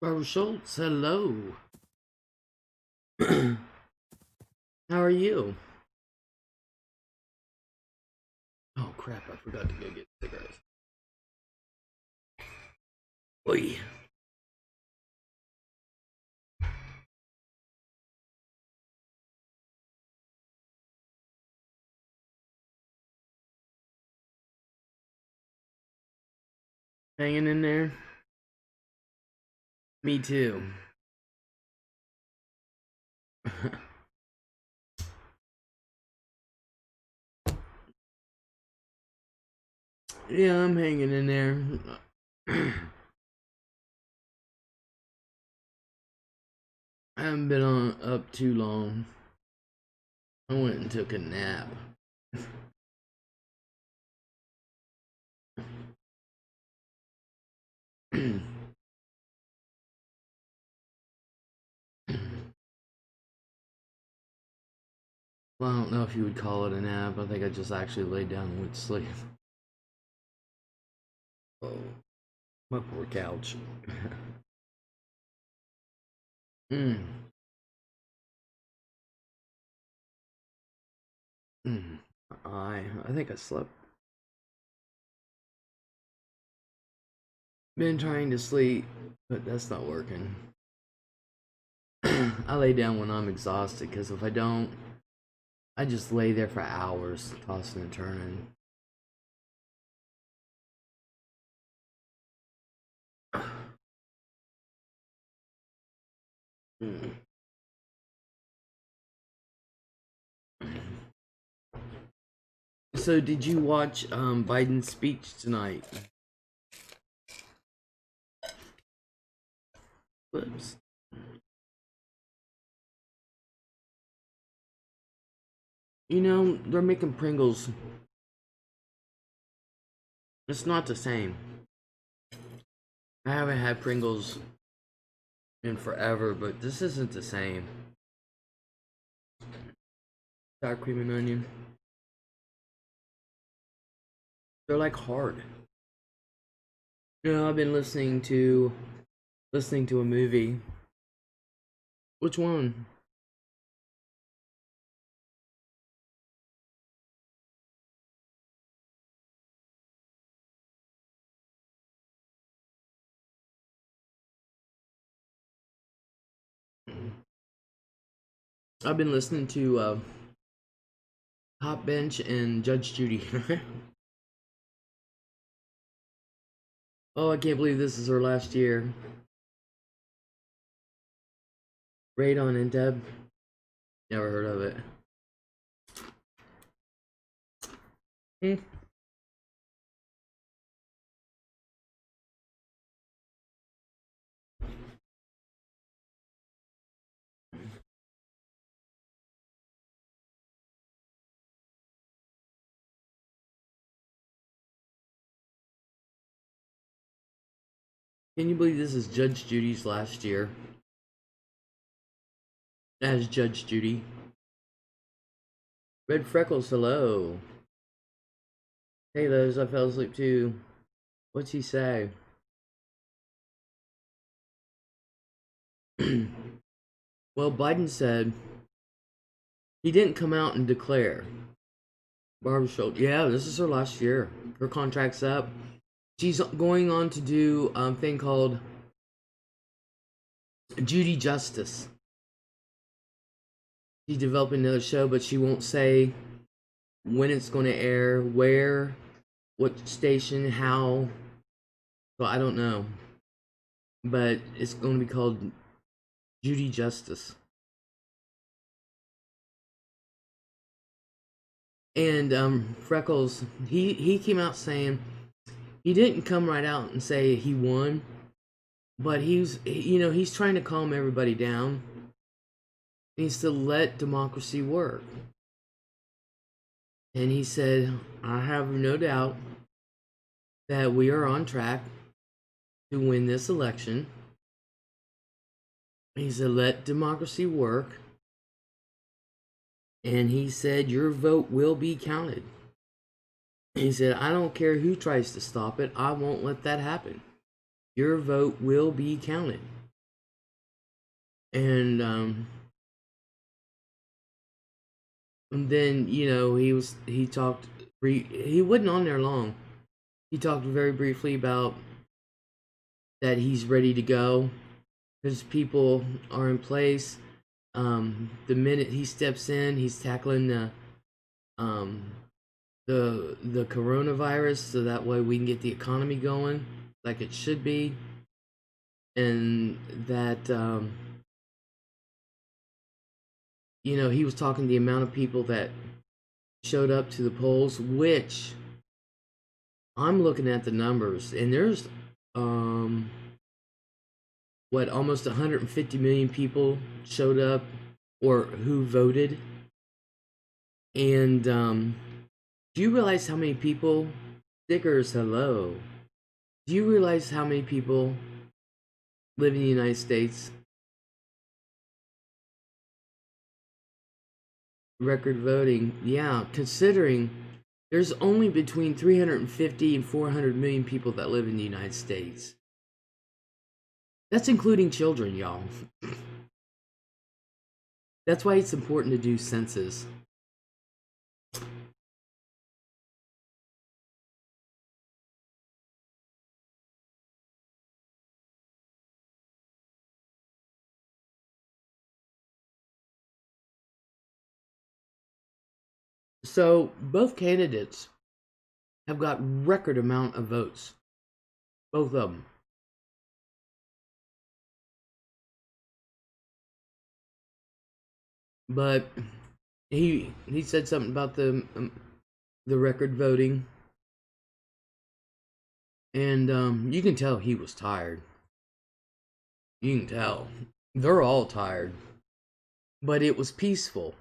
Bro Schultz, hello. How are you? Oh crap, I forgot to go get cigarettes. Oi. Hanging in there? Me too. Yeah, I'm hanging in there. I haven't been up too long. I went and took a nap. Well, I don't know if you would call it a nap. I think I just actually laid down and went to sleep. Oh, my poor couch. mm. Mm. I think I slept. Been trying to sleep, but that's not working. I lay down when I'm exhausted, because if I don't, I just lay there for hours, tossing and turning. Mm. So, did you watch Biden's speech tonight? Whoops. You know, they're making Pringles. It's not the same. I haven't had Pringles in forever, but this isn't the same. Sour cream and onion. They're like hard. You know, I've been listening to a movie. Which one? I've been listening to Hot Bench and Judge Judy. Oh, I can't believe this is her last year. Radon and Deb. Never heard of it. Hmm. Can you believe this is Judge Judy's last year as Judge Judy? Red Freckles, hello. Hey Liz, I fell asleep too. What's he say? Well, Biden said he didn't come out and declare. Barbara Schultz, yeah, this is her last year. Her contract's up. She's going on to do a thing called Judy Justice. She's developing another show, but she won't say when it's going to air, where, what station, how. So I don't know. But it's going to be called Judy Justice. And Freckles, he came out saying he didn't come right out and say he won, but he's trying to calm everybody down. He needs to let democracy work. And he said, I have no doubt that we are on track to win this election. He said, let democracy work. And he said, your vote will be counted. He said, I don't care who tries to stop it. I won't let that happen. Your vote will be counted. And then, he talked, he wasn't on there long. He talked very briefly about that he's ready to go. His people are in place. The minute he steps in, he's tackling the coronavirus, so that way we can get the economy going like it should be, and that he was talking the amount of people that showed up to the polls, which I'm looking at the numbers, and there's almost 150 million people showed up or who voted. And do you realize how many people, stickers, hello, do you realize how many people live in the United States? Record voting, yeah, considering there's only between 350 and 400 million people that live in the United States. That's including children, y'all. That's why it's important to do census. So both candidates have got record amount of votes. Both of them. But he said something about the record voting, and you can tell he was tired. You can tell they're all tired, but it was peaceful.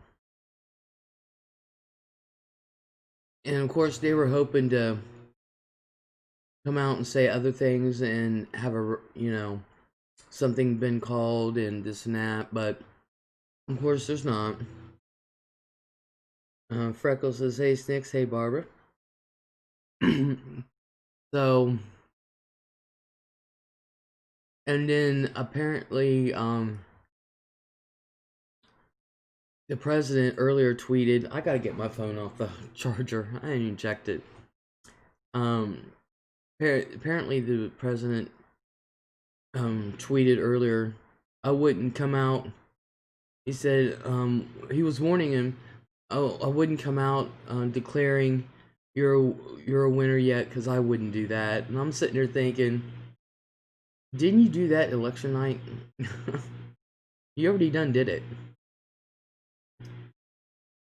And of course, they were hoping to come out and say other things and have something been called and this and that, but of course, there's not. Freckles says, hey, Snicks, hey, Barbara. So, and then apparently, the president earlier tweeted, I gotta get my phone off the charger. I didn't even checked it. Apparently the president tweeted earlier, I wouldn't come out, He said he was warning him, "Oh, I wouldn't come out declaring you're a winner yet, because I wouldn't do that." And I'm sitting there thinking, didn't you do that election night? You already done did it.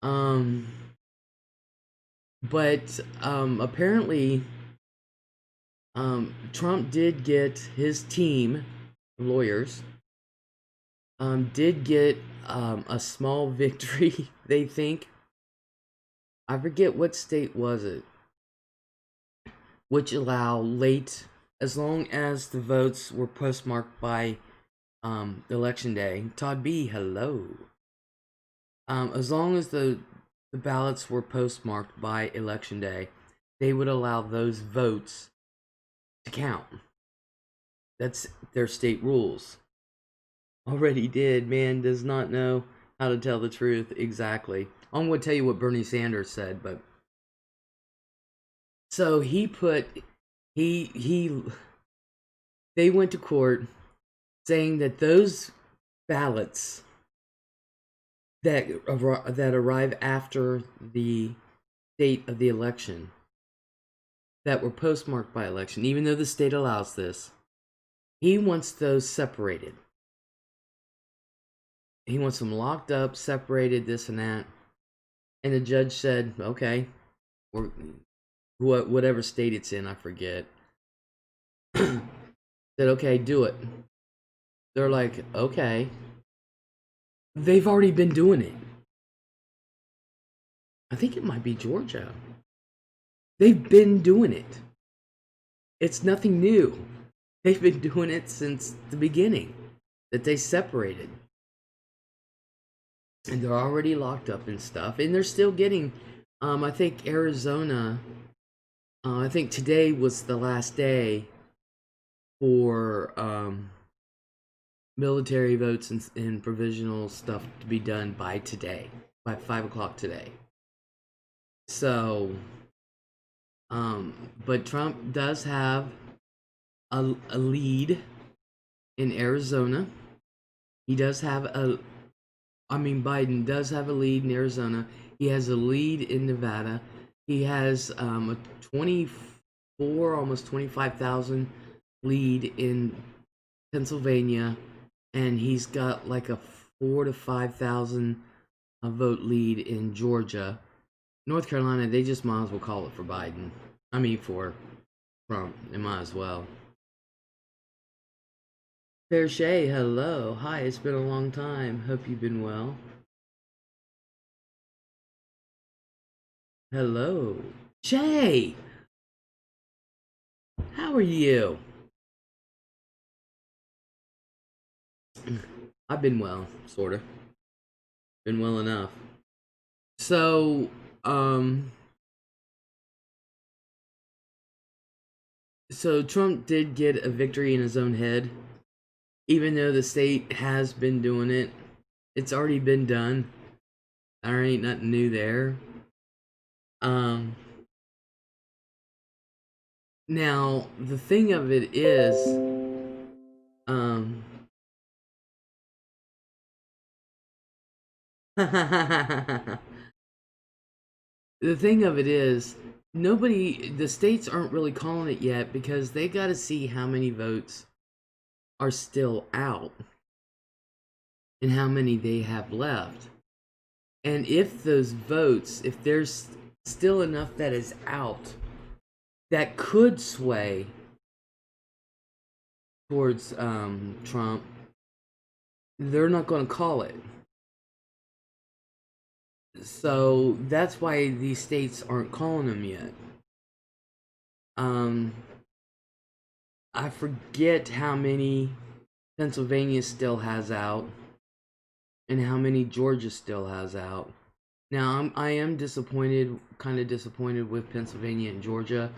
Um, but apparently, Trump did get his team, lawyers, did get a small victory. They think. I forget what state was it, which allow late, as long as the votes were postmarked by election day. Todd B, hello. As long as the ballots were postmarked by election day, they would allow those votes to count. That's their state rules. Already did. Man does not know how to tell the truth exactly. I'm going to tell you what Bernie Sanders said, but so he they went to court saying that those ballots that arrive after the date of the election, that were postmarked by election, even though the state allows this, he wants those separated. He wants them locked up, separated, this and that. And the judge said, okay, or whatever state it's in, I forget. Said, okay, do it. They're like, okay. They've already been doing it. I think it might be Georgia. They've been doing it. It's nothing new. They've been doing it since the beginning, that they separated. And they're already locked up and stuff. And they're still getting, I think Arizona, I think today was the last day for military votes and provisional stuff to be done by today, by 5 o'clock today. So, but Trump does have a lead in Arizona. He does have Biden does have a lead in Arizona. He has a lead in Nevada. He has a 24, almost 25,000 lead in Pennsylvania, and he's got like a 4 to 5,000 vote lead in Georgia. North Carolina, they just might as well call it for Biden. I mean, for Trump, they might as well. Fair Shay, hello. Hi, it's been a long time. Hope you've been well. Hello. Shay! How are you? I've been well, sorta. Been well enough. So, so Trump did get a victory in his own head, even though the state has been doing it. It's already been done. There ain't nothing new there. Now the thing of it is, the thing of it is, the states aren't really calling it yet because they got to see how many votes are still out and how many they have left. And if those votes, if there's still enough that is out that could sway towards Trump, they're not going to call it. So that's why these states aren't calling them yet. I forget how many Pennsylvania still has out and how many Georgia still has out. Now I am disappointed, kind of disappointed with Pennsylvania and Georgia,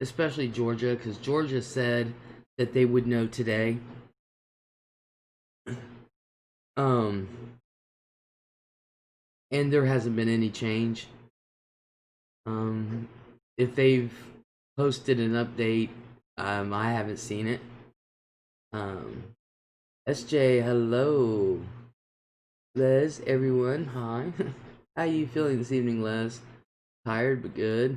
especially Georgia, because Georgia said that they would know today. And there hasn't been any change. If they've posted an update, I haven't seen it. SJ, hello. Les, everyone, hi. How you feeling this evening, Les? Tired but good.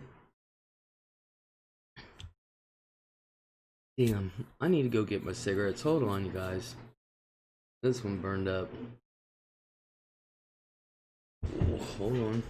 Damn, I need to go get my cigarettes. Hold on, you guys. This one burned up. Oh, hold on.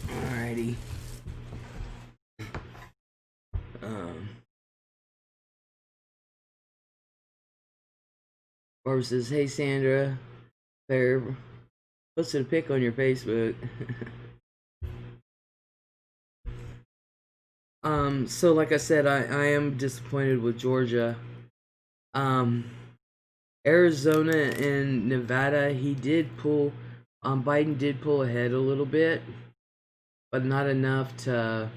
Alrighty. Um, Barbara says, "Hey Sandra, Fair posted a pic on your Facebook." So like I said, I am disappointed with Georgia. Um, Arizona and Nevada, Biden did pull ahead a little bit, but not enough to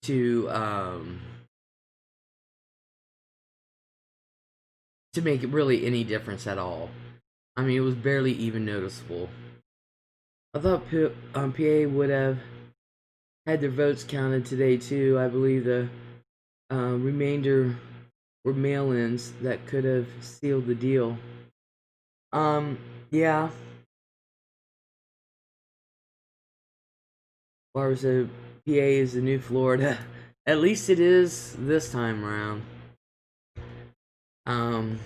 to make it really any difference at all. I mean, it was barely even noticeable. I thought PA would have had their votes counted today too. I believe the remainder were mail-ins that could have sealed the deal. Yeah. Barbara said PA is the new Florida. At least it is this time around. Um,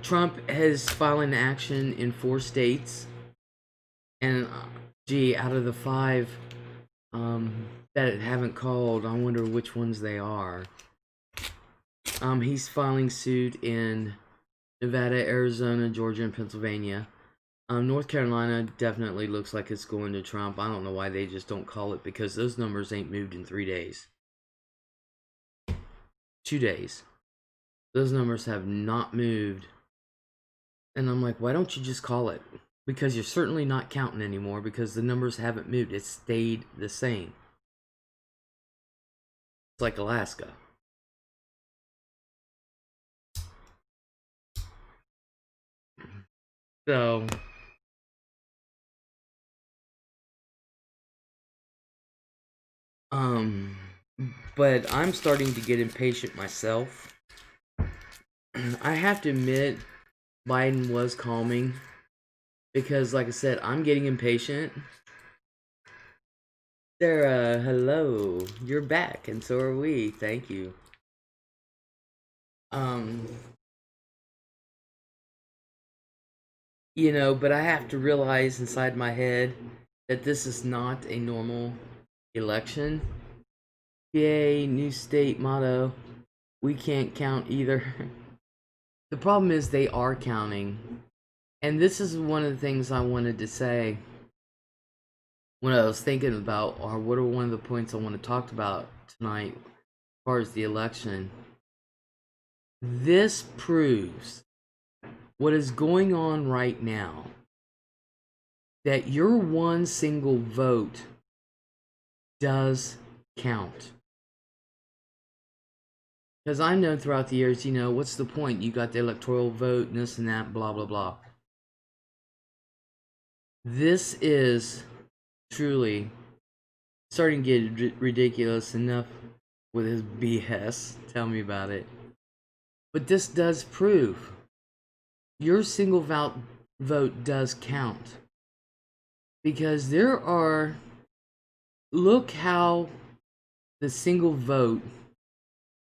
Trump has filed an action in 4 states, and gee, out of the 5 that haven't called, I wonder which ones they are. He's filing suit in Nevada, Arizona, Georgia, and Pennsylvania. North Carolina definitely looks like it's going to Trump. I don't know why they just don't call it, because those numbers ain't moved in 3 days. 2 days. Those numbers have not moved. And I'm like, why don't you just call it? Because you're certainly not counting anymore, because the numbers haven't moved. It's stayed the same. It's like Alaska. So, but I'm starting to get impatient myself. I have to admit, Biden was calming, because, like I said, I'm getting impatient. Sarah, hello. You're back, and so are we. Thank you. Um, but I have to realize inside my head that this is not a normal election. Yay, new state motto. We can't count either. The problem is they are counting. And this is one of the things I wanted to say when I was thinking about, or what are one of the points I want to talk about tonight as far as the election. This proves what is going on right now, that your one single vote does count. Because I know throughout the years, what's the point? You got the electoral vote and this and that, blah, blah, blah. This is truly starting to get ridiculous enough with his BS. Tell me about it. But this does prove your single vote does count. Because look how the single vote,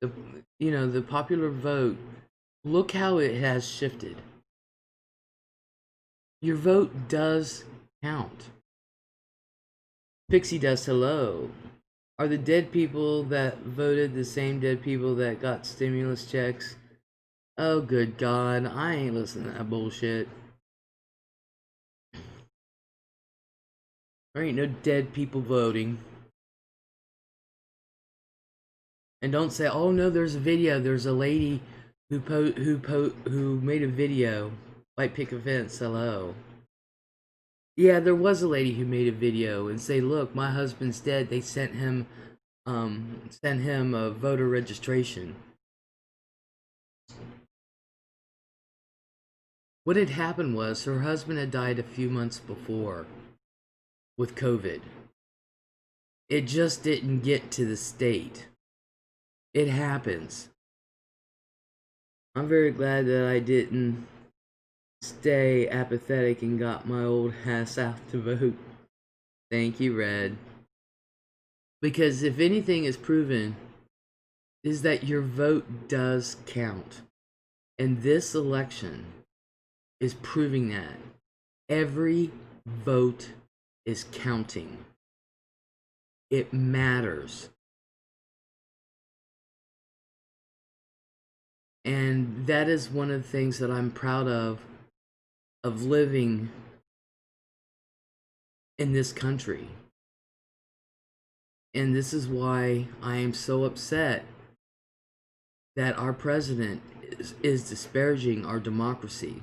the popular vote, look how it has shifted. Your vote does count. Pixie Dust, hello. Are the dead people that voted the same dead people that got stimulus checks? Oh, good God. I ain't listening to that bullshit. There ain't no dead people voting. And don't say, "Oh no, there's a video. There's a lady who made a video. White picket fence. Hello." Yeah, there was a lady who made a video and say, "Look, my husband's dead. They sent him a voter registration." What had happened was her husband had died a few months before with COVID. It just didn't get to the state. It happens. I'm very glad that I didn't stay apathetic and got my old ass out to vote. Thank you, Red. Because if anything is proven, is that your vote does count. And this election is proving that. Every vote is counting. It matters. And that is one of the things that I'm proud of living in this country. And this is why I am so upset that our president is disparaging our democracy.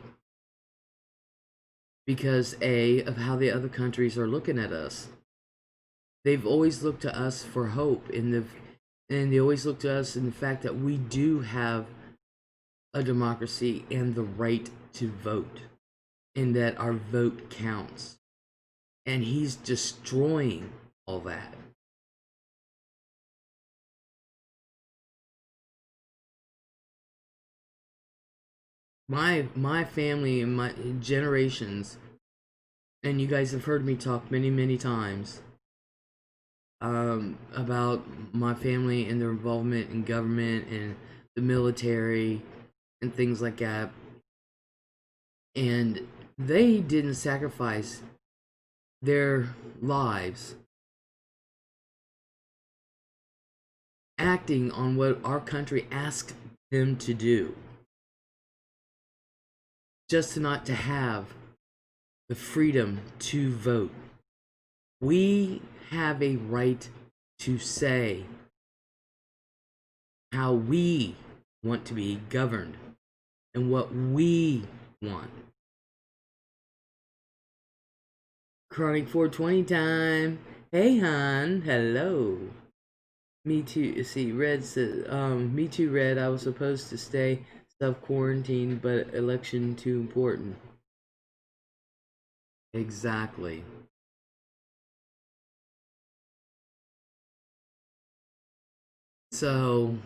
Because A, of how the other countries are looking at us. They've always looked to us for hope, and they always look to us in the fact that we do have a democracy and the right to vote, and that our vote counts. And he's destroying all that. My family and my generations, and you guys have heard me talk many times about my family and their involvement in government and the military and things like that. And they didn't sacrifice their lives acting on what our country asked them to do, just not to have the freedom to vote. We have a right to say how we want to be governed and what we want. Chronic 420 time. Hey, hon. Hello. Me too. See, Red says, me too, Red. I was supposed to stay self-quarantined, but election too important. Exactly. So,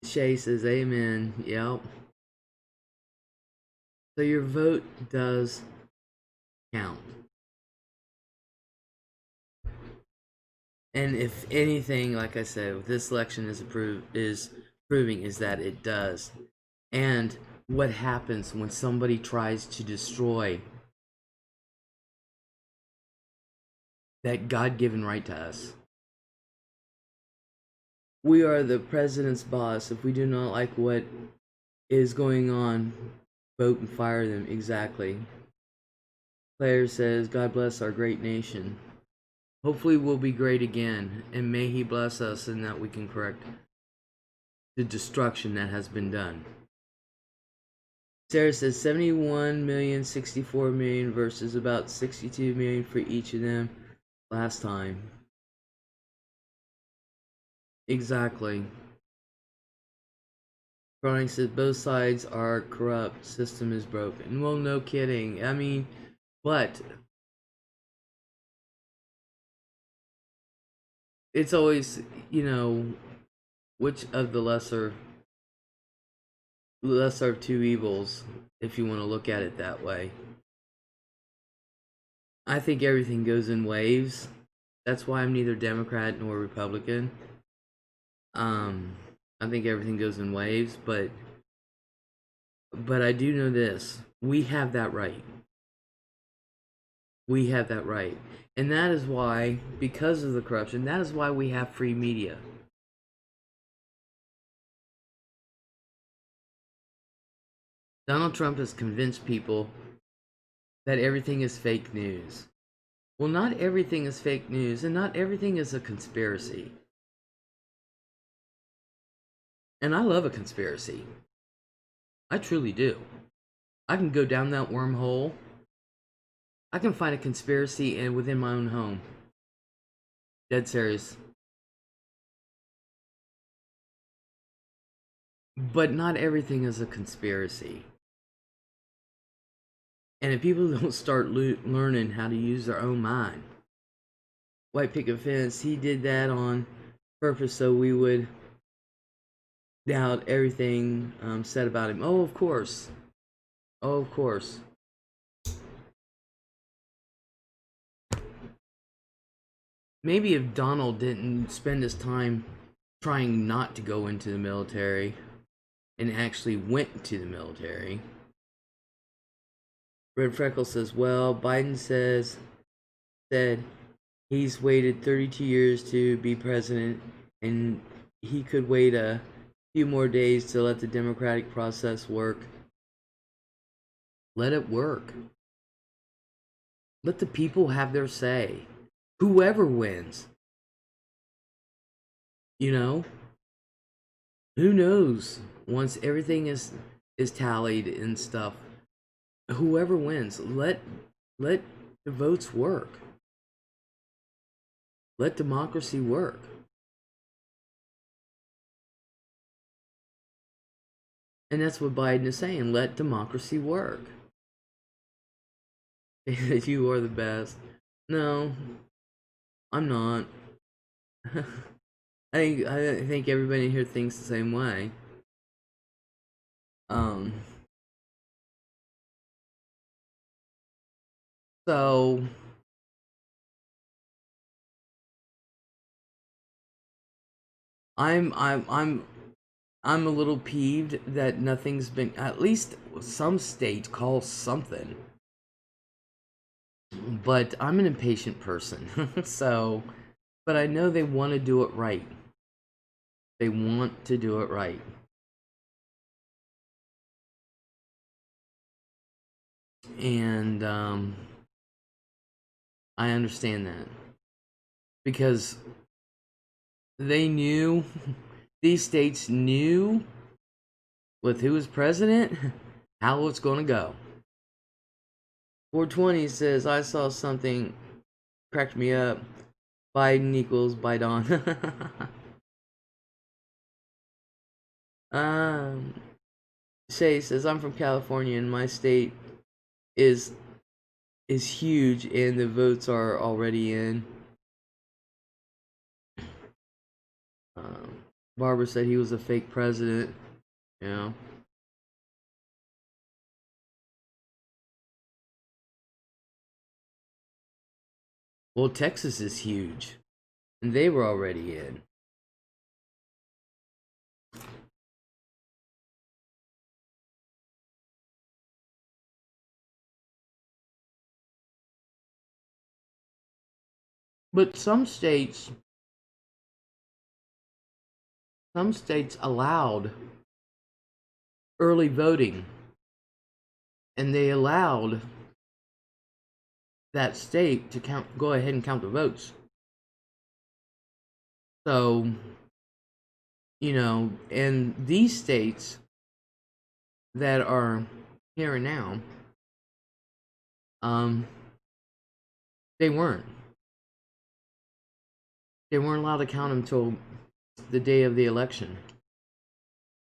Shay says, amen. Yep. So your vote does count. And if anything, like I said, this election is proving is that it does. And what happens when somebody tries to destroy that God-given right to us? We are the president's boss. If we do not like what is going on, vote and fire them. Exactly. Claire says, God bless our great nation. Hopefully we'll be great again, and may he bless us in that we can correct the destruction that has been done. Sarah says 71 million, 64 million versus about 62 million for each of them last time. Exactly. Chronic says both sides are corrupt, system is broken. Well, no kidding. I mean, but it's always, you know, which of the lesser of two evils, if you want to look at it that way. I think everything goes in waves. That's why I'm neither Democrat nor Republican. I think everything goes in waves, but I do know this. We have that right. We have that right. And that is why, because of the corruption, that is why we have free media. Donald Trump has convinced people that everything is fake news. Well, not everything is fake news, and not everything is a conspiracy. And I love a conspiracy. I truly do. I can go down that wormhole. I can find a conspiracy and within my own home. Dead serious. But not everything is a conspiracy. And if people don't start learning how to use their own mind, White Picket Fence, he did that on purpose so we would doubt everything said about him. Oh, of course. Oh, of course. Maybe if Donald didn't spend his time trying not to go into the military and actually went to the military. Red Freckle says, well, Biden said he's waited 32 years to be president, and he could wait a few more days to let the democratic process work. Let it work. Let the people have their say. Whoever wins. You know? Who knows? Once everything is tallied and stuff, whoever wins, let the votes work. Let democracy work. And that's what Biden is saying. Let democracy work. You are the best. No, I'm not. I think everybody here thinks the same way. So I'm a little peeved that nothing's been, at least some state calls something. But I'm an impatient person. So, but I know they want to do it right. They want to do it right. And I understand that. Because they knew, these states knew with who was president, how it's going to go. 420 says, I saw something, cracked me up. Biden equals Biden. Shay says, I'm from California and my state is huge and the votes are already in. Barbara said he was a fake president. Yeah. Well, Texas is huge, and they were already in. But some states allowed early voting, and they allowed that state to go ahead and count the votes. So, you know, in these states that are here and now, they weren't allowed to count them until the day of the election.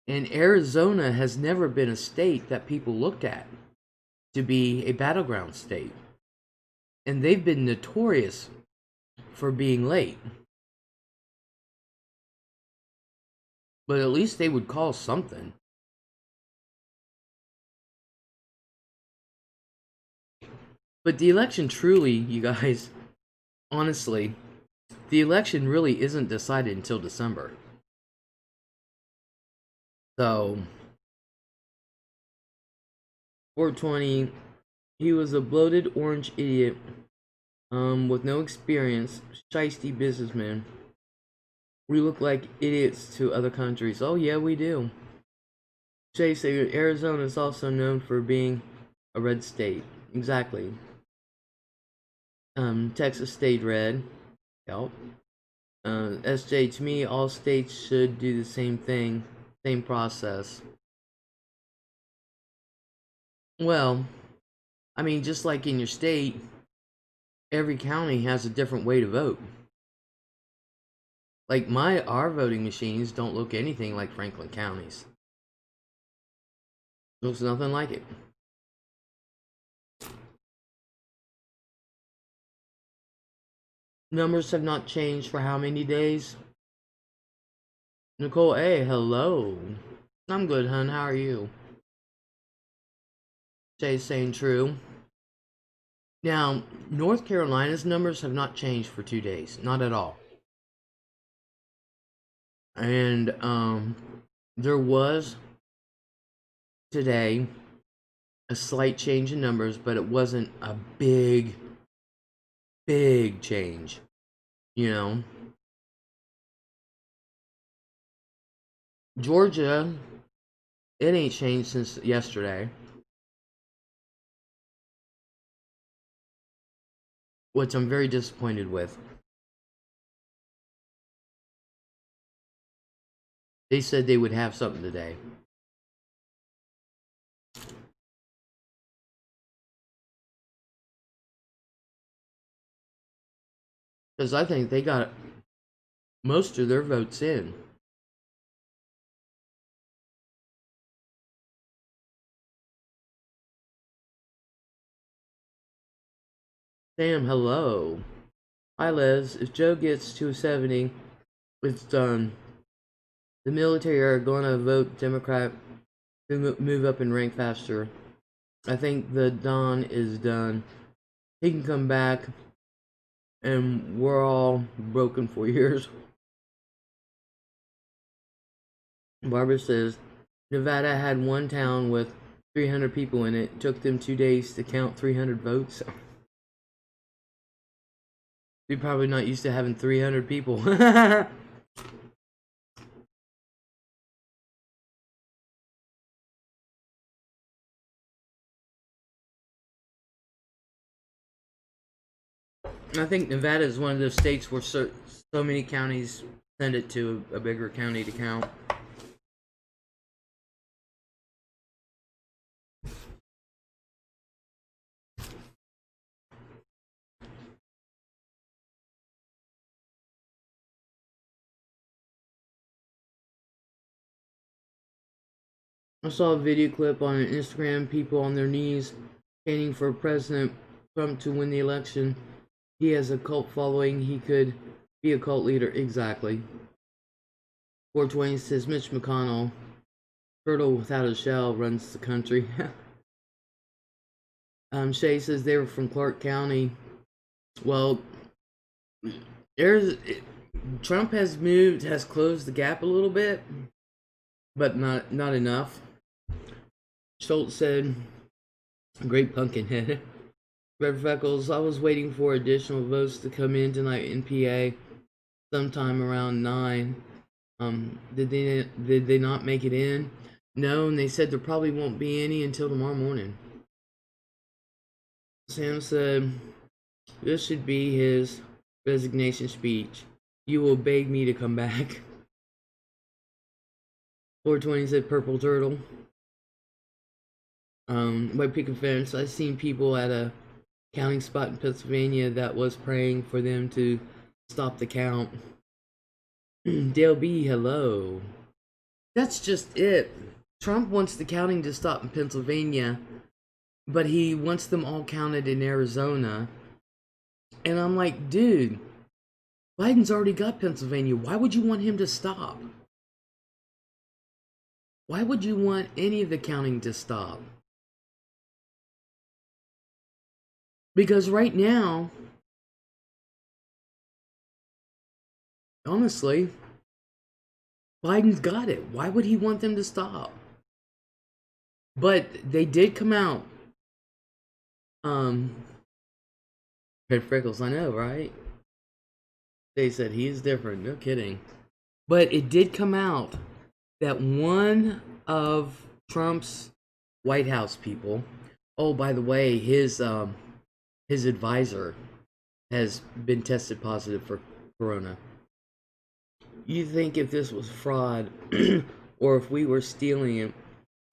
And Arizona has never been a state that people looked at to be a battleground state. And they've been notorious for being late. But at least they would call something. But the election truly, you guys, honestly, the election really isn't decided until December. So, 420, he was a bloated orange idiot with no experience, shiesty businessman. We look like idiots to other countries. Oh yeah, we do. Shay said Arizona is also known for being a red state. Exactly. Texas stayed red. Yep. SJ, to me, all states should do the same thing, same process. Well, I mean, just like in your state, every county has a different way to vote. Like our voting machines don't look anything like Franklin County's. Looks nothing like it. Numbers have not changed for how many days? Nicole A, hello. I'm good, hun. How are you? Jay's saying true. Now, North Carolina's numbers have not changed for 2 days. Not at all. And there was today a slight change in numbers, but it wasn't a big change, you know. Georgia, it ain't changed since yesterday, which I'm very disappointed with. They said they would have something today. Because I think they got most of their votes in. Sam, hello. Hi, Les. If Joe gets 270, it's done. The military are going to vote Democrat to move up in rank faster. I think the Don is done. He can come back, and we're all broken for years. Barbara says, Nevada had one town with 300 people in it. It took them 2 days to count 300 votes. They're probably not used to having 300 people. I think Nevada is one of those states where so many counties send it to a bigger county to count. I saw a video clip on Instagram, people on their knees chanting for President Trump to win the election. He has a cult following. He could be a cult leader. Exactly. 420 says Mitch McConnell, turtle without a shell, runs the country. Shay says they were from Clark County. Well, Trump has closed the gap a little bit, but not enough. Schultz said, "Great pumpkin head." Red Freckles, I was waiting for additional votes to come in tonight in PA, sometime around 9. Did they not make it in? No, and they said there probably won't be any until tomorrow morning. Sam said, this should be his resignation speech. You will beg me to come back. 420 said purple turtle. By pick a fence, I've seen people at a counting spot in Pennsylvania that was praying for them to stop the count. Dale B, hello. That's just it. Trump wants the counting to stop in Pennsylvania, but he wants them all counted in Arizona. And I'm like, dude, Biden's already got Pennsylvania. Why would you want him to stop? Why would you want any of the counting to stop? Because right now, honestly, Biden's got it. Why would he want them to stop? But they did come out. Red Freckles, I know, right? They said he's different. No kidding. But it did come out that one of Trump's White House people. Oh, by the way, his advisor has been tested positive for corona. You think if this was fraud, or if we were stealing it,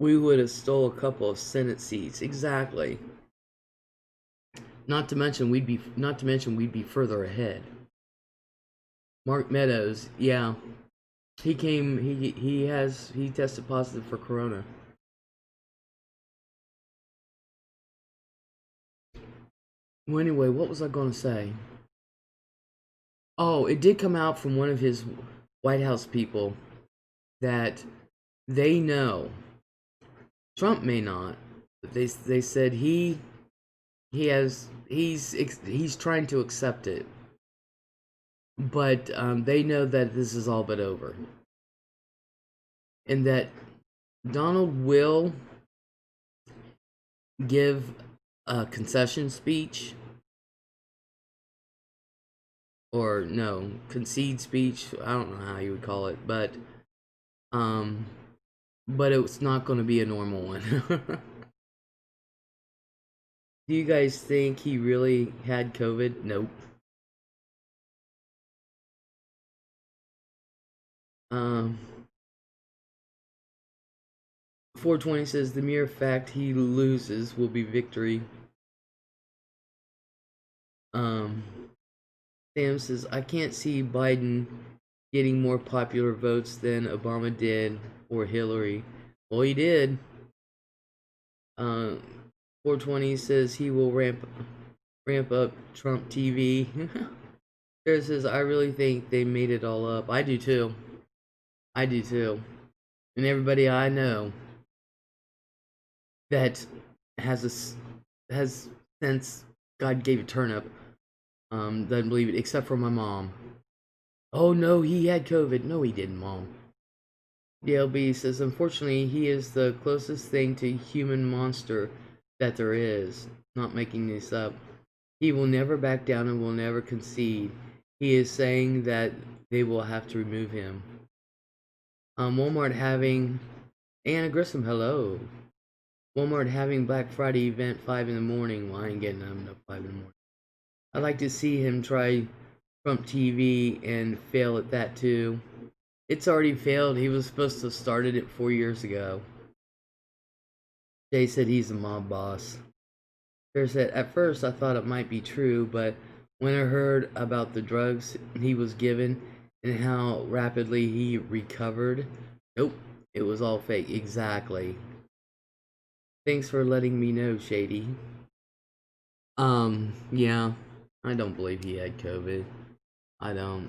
we would have stole a couple of Senate seats. Exactly. Not to mention we'd be further ahead. Mark Meadows, yeah, he tested positive for corona. Well, anyway, what was I going to say? Oh, it did come out from one of his White House people that they know. Trump may not, but they said he's trying to accept it, but they know that this is all but over, and that Donald will give a concession speech, or no, concede speech. I don't know how you would call it, um, but it's not going to be a normal one. Do you guys think he really had COVID? Nope. Um, 420 says the mere fact he loses will be victory. Um, Sam says I can't see Biden getting more popular votes than Obama did or Hillary. Well, he did. 420 says he will ramp up Trump TV. Sarah says I really think they made it all up. I do too. I do too. And everybody I know that has since God gave a turnip doesn't believe it, except for my mom. Oh no, he had COVID. No, he didn't, Mom. DLB says unfortunately he is the closest thing to human monster that there is. Not making this up. He will never back down and will never concede. He is saying that they will have to remove him. Walmart having Anna Grissom, hello. Walmart having Black Friday event 5 in the morning. Well, I ain't getting them up 5 in the morning. I'd like to see him try Trump TV and fail at that too. It's already failed. He was supposed to have started it 4 years ago. Jay said he's a mob boss. Sarah said, at first I thought it might be true, but when I heard about the drugs he was given and how rapidly he recovered, nope, it was all fake. Exactly. Thanks for letting me know, Shady. Yeah, I don't believe he had COVID. I don't.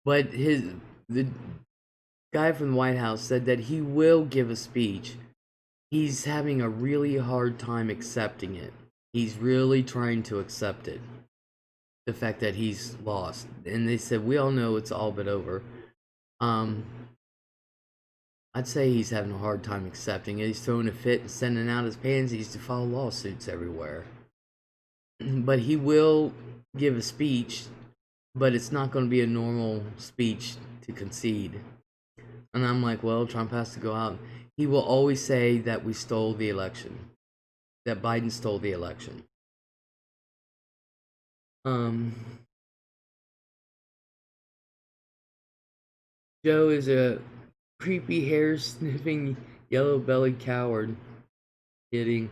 But the guy from the White House said that he will give a speech. He's having a really hard time accepting it. He's really trying to accept it. The fact that he's lost. And they said, we all know it's all but over. I'd say he's having a hard time accepting it. He's throwing a fit and sending out his pansies to file lawsuits everywhere. But he will give a speech, but it's not going to be a normal speech to concede. And I'm like, well, Trump has to go out. He will always say that we stole the election, that Biden stole the election. Joe is a creepy hair sniffing yellow bellied coward. Kidding.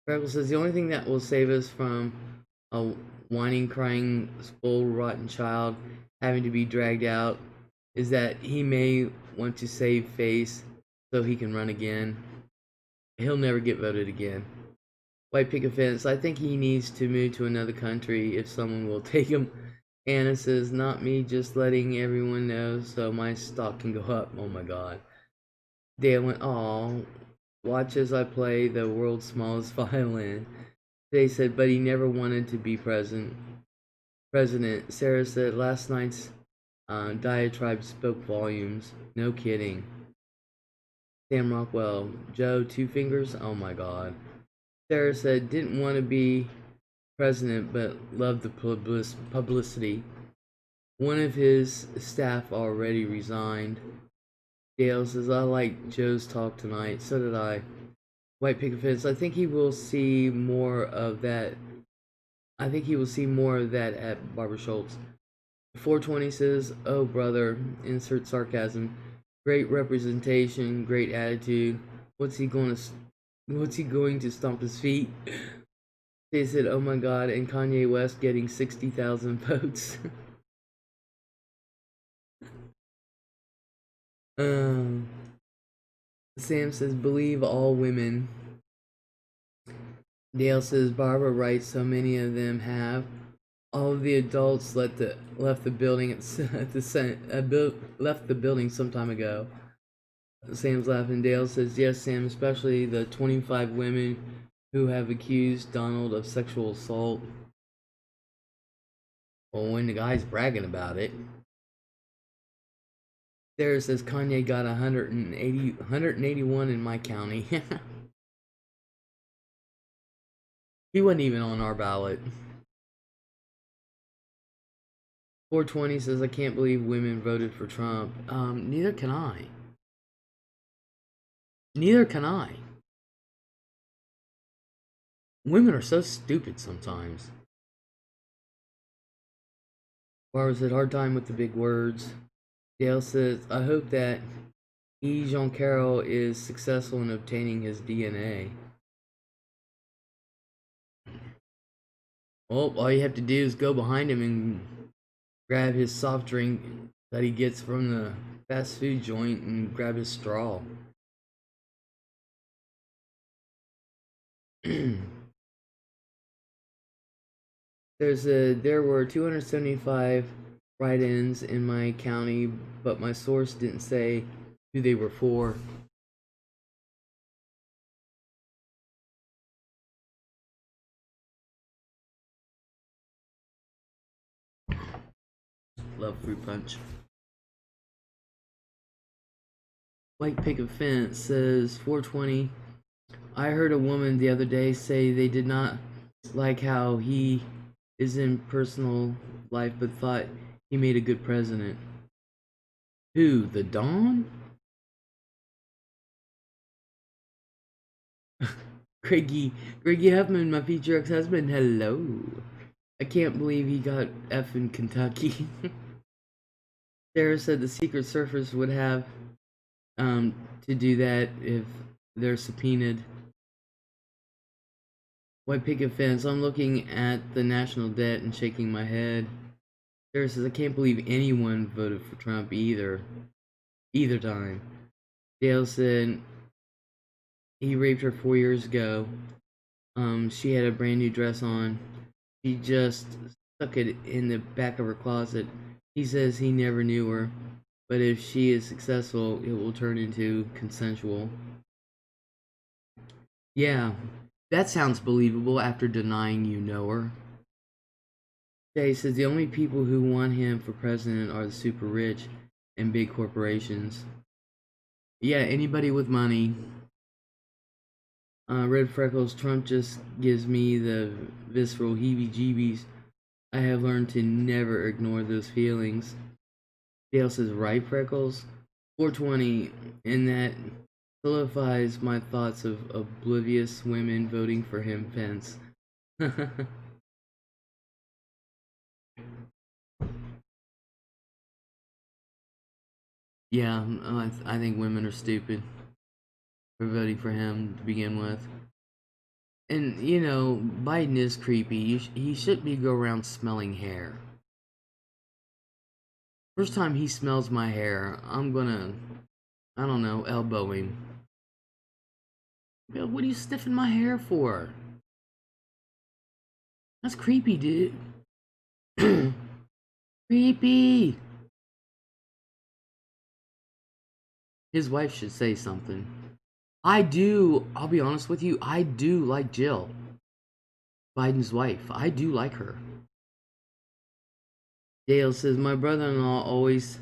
Freckles says the only thing that will save us from a whining, crying, spoiled, rotten child having to be dragged out is that he may want to save face so he can run again. He'll never get voted again. White picket fence. I think he needs to move to another country if someone will take him. Anna says, not me, just letting everyone know so my stock can go up. Oh my god. Dale went, aw, watch as I play the world's smallest violin. They said, but he never wanted to be president. Sarah said, last night's diatribe spoke volumes. No kidding. Sam Rockwell, Joe, 2 fingers? Oh my god. Sarah said, didn't want to be president, but loved the publicity. One of his staff already resigned. Dale says, I like Joe's talk tonight. So did I. White Picket Fence. I think he will see more of that. I think he will see more of that at Barbara Schultz. 420 says, oh brother, insert sarcasm. Great representation, great attitude. What's he going to stomp his feet? They said, oh my god, and Kanye West getting 60,000 votes. um, Sam says, believe all women. Dale says, Barbara writes, so many of them have. All of the adults left the building left the building some time ago. Sam's laughing. Dale says, yes, Sam, especially the 25 women who have accused Donald of sexual assault. Well, when the guy's bragging about it. Sarah says, Kanye got 181 in my county. He wasn't even on our ballot. 420 says, I can't believe women voted for Trump. Neither can I. Neither can I. Women are so stupid sometimes. Barbara said, hard time with the big words. Dale says, I hope that Jean Carroll is successful in obtaining his DNA. Well, all you have to do is go behind him and grab his soft drink that he gets from the fast food joint and grab his straw. There were 275 write-ins in my county, but my source didn't say who they were for. Love fruit punch. White Picket Fence says 420. I heard a woman the other day say they did not like how he is in personal life, but thought he made a good president. Who? The Don? Greggy Huffman, my future ex-husband. Hello. I can't believe he got F in Kentucky. Sarah said the Secret Service would have to do that if they're subpoenaed. White Picket Fence. I'm looking at the national debt and shaking my head. Sarah says, I can't believe anyone voted for Trump either time. Dale said he raped her 4 years ago. She had a brand new dress on. She just stuck it in the back of her closet. He says he never knew her, but if she is successful, it will turn into consensual. Yeah, that sounds believable after denying you know her. Jay says the only people who want him for president are the super rich and big corporations. Yeah, anybody with money. Red Freckles, Trump just gives me the visceral heebie-jeebies. I have learned to never ignore those feelings. Dale says, right, Freckles? 420, and that solidifies my thoughts of oblivious women voting for him, Pence. Yeah, I think women are stupid for voting for him to begin with. And, you know, Biden is creepy. He shouldn't be go around smelling hair. First time he smells my hair, I'm gonna, I don't know, elbow him. Yo, what are you sniffing my hair for? That's creepy, dude. Creepy! His wife should say something. I'll be honest with you, I do like Jill. Biden's wife. I do like her. Dale says, my brother-in-law always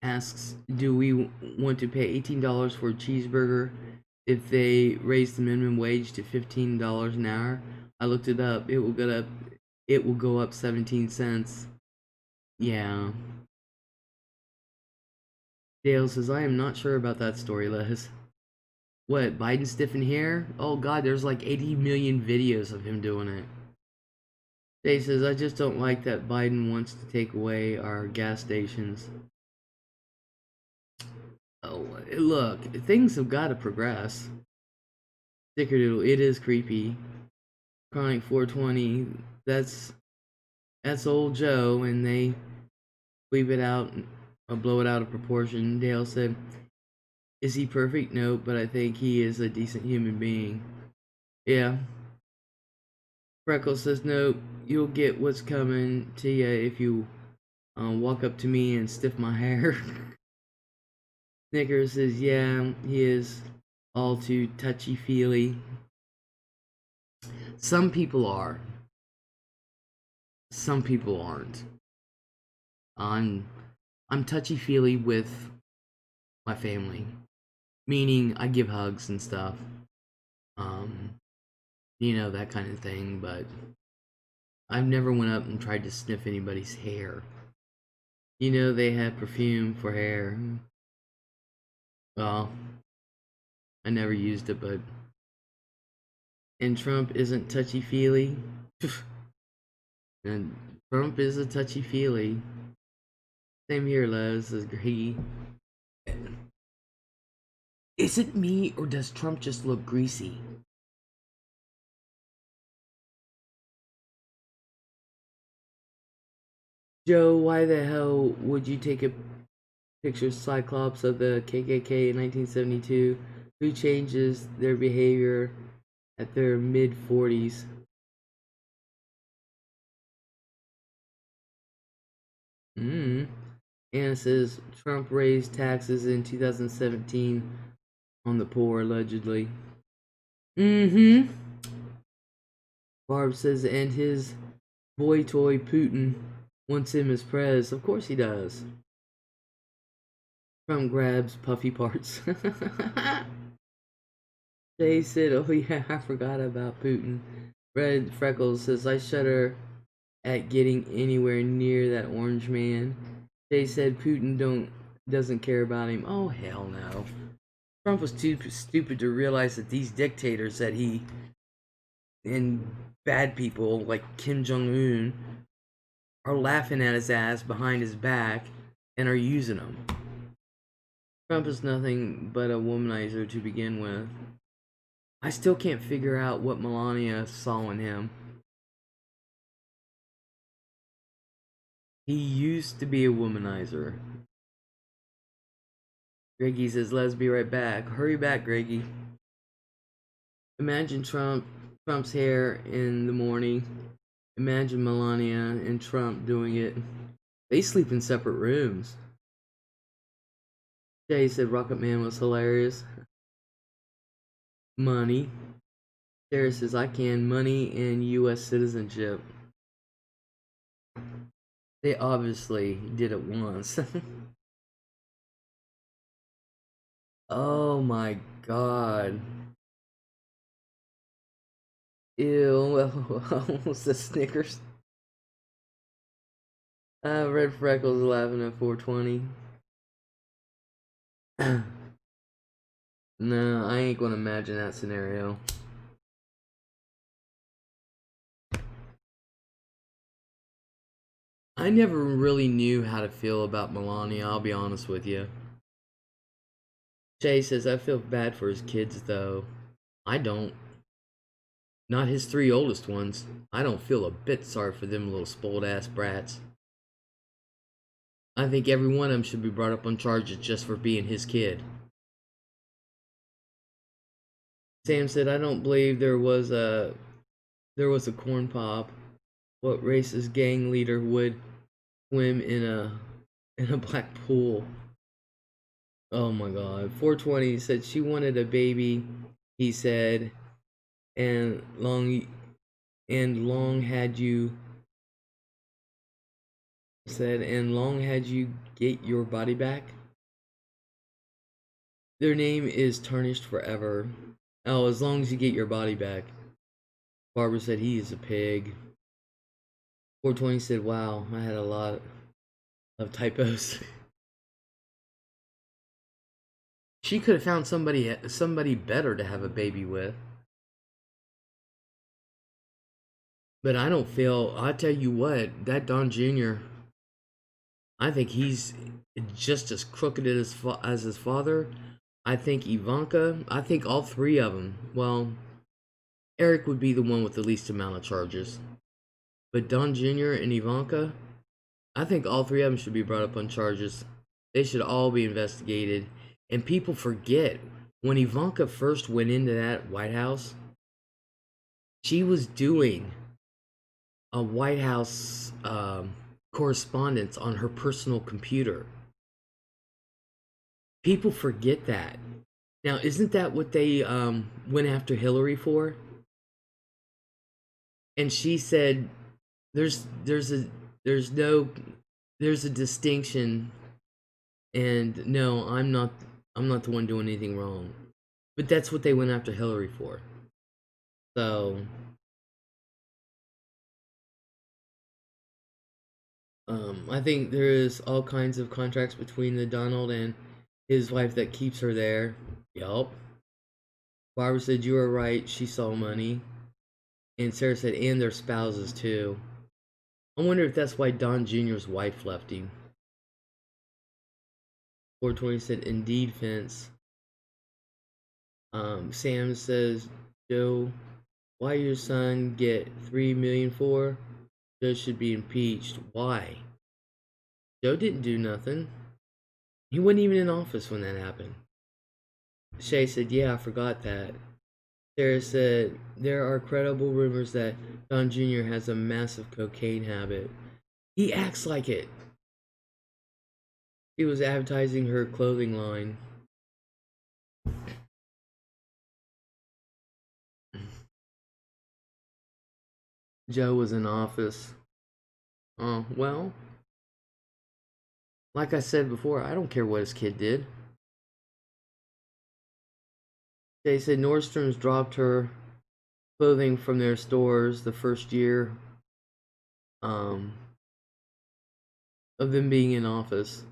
asks, do we want to pay $18 for a cheeseburger if they raise the minimum wage to $15 an hour? I looked it up. It will go up 17 cents. Yeah. Dale says, I am not sure about that story, Les. What, Biden stiffing hair? Oh god, there's like 80 million videos of him doing it. Jay says, I just don't like that Biden wants to take away our gas stations. Oh, look, things have got to progress. Snickerdoodle, it is creepy. Chronic 420, that's old Joe, and they bleep it out or blow it out of proportion. Dale said, is he perfect? No, but I think he is a decent human being. Yeah. Freckles says, no, you'll get what's coming to you if you walk up to me and stiff my hair. Snickers says, yeah, he is all too touchy-feely. Some people are. Some people aren't. I'm touchy-feely with my family. Meaning, I give hugs and stuff. You know, that kind of thing, but I've never went up and tried to sniff anybody's hair. You know, they have perfume for hair. Well, I never used it, but... And Trump isn't touchy-feely. And Trump is a touchy-feely. Same here, Les, says Grady. Is it me, or does Trump just look greasy? Joe, why the hell would you take a picture of Cyclops of the KKK in 1972? Who changes their behavior at their mid-40s? Anna says Trump raised taxes in 2017 on the poor, allegedly. Barb says, and his boy toy Putin wants him as prez. Of course he does. Trump grabs puffy parts. Jay said, oh yeah, I forgot about Putin. Red Freckles says, I shudder at getting anywhere near that orange man. Jay said Putin doesn't care about him. Oh hell no. Trump was too stupid to realize that these dictators that he and bad people like Kim Jong-un are laughing at his ass behind his back and are using him. Trump is nothing but a womanizer to begin with. I still can't figure out what Melania saw in him. He used to be a womanizer. Greggy says, let's be right back. Hurry back, Greggy. Imagine Trump's hair in the morning. Imagine Melania and Trump doing it. They sleep in separate rooms. Jay said Rocket Man was hilarious. Money. Sarah says, I can. Money and U.S. citizenship. They obviously did it once. Oh my god. Ew, almost the Snickers. Red Freckles laughing at 420. No, I ain't gonna imagine that scenario. I never really knew how to feel about Melania, I'll be honest with you. Jay says, I feel bad for his kids, though. I don't. Not his 3 oldest ones. I don't feel a bit sorry for them little spoiled-ass brats. I think every one of them should be brought up on charges just for being his kid. Sam said, I don't believe there was a corn pop. What racist gang leader would swim in a black pool? Oh my god. 420 said she wanted a baby, he said, and long had you get your body back. Their name is tarnished forever. Oh, as long as you get your body back. Barbara said he is a pig. 420 said, wow, I had a lot of typos. She could have found somebody better to have a baby with. But I don't feel. I tell you what, that Don Jr. I think he's just as crooked as his father. I think Ivanka. I think all three of them. Well, Eric would be the one with the least amount of charges, but Don Jr. and Ivanka. I think all three of them should be brought up on charges. They should all be investigated. And people forget when Ivanka first went into that White House, she was doing a White House correspondence on her personal computer. People forget that. Now, isn't that what they went after Hillary for? And she said, "There's a there's a distinction, and no, I'm not the one doing anything wrong." But that's what they went after Hillary for. So, I think there is all kinds of contracts between the Donald and his wife that keeps her there. Yup. Barbara said you were right. She saw money, and Sarah said, and their spouses too. I wonder if that's why Don Jr.'s wife left him. 420 said, indeed, Vince. Sam says, Joe, why your son get $3 million for? Joe should be impeached. Why? Joe didn't do nothing. He wasn't even in office when that happened. Shay said, yeah, I forgot that. Sarah said, there are credible rumors that Don Jr. has a massive cocaine habit. He acts like it. He was advertising her clothing line. Joe was in office. Well, like I said before, I don't care what his kid did. They said Nordstrom's dropped her clothing from their stores the first year of them being in office.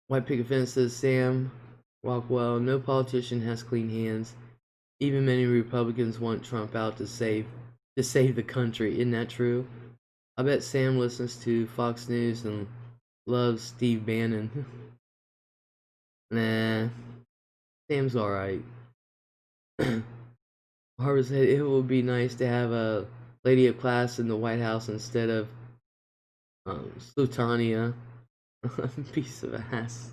White Picket Fence says Sam Rockwell, no politician has clean hands. Even many Republicans want Trump out to save the country. Isn't that true? I bet Sam listens to Fox News and loves Steve Bannon. Nah, Sam's alright. Harvard said it would be nice to have a lady of class in the White House instead of Slutania. Piece of ass.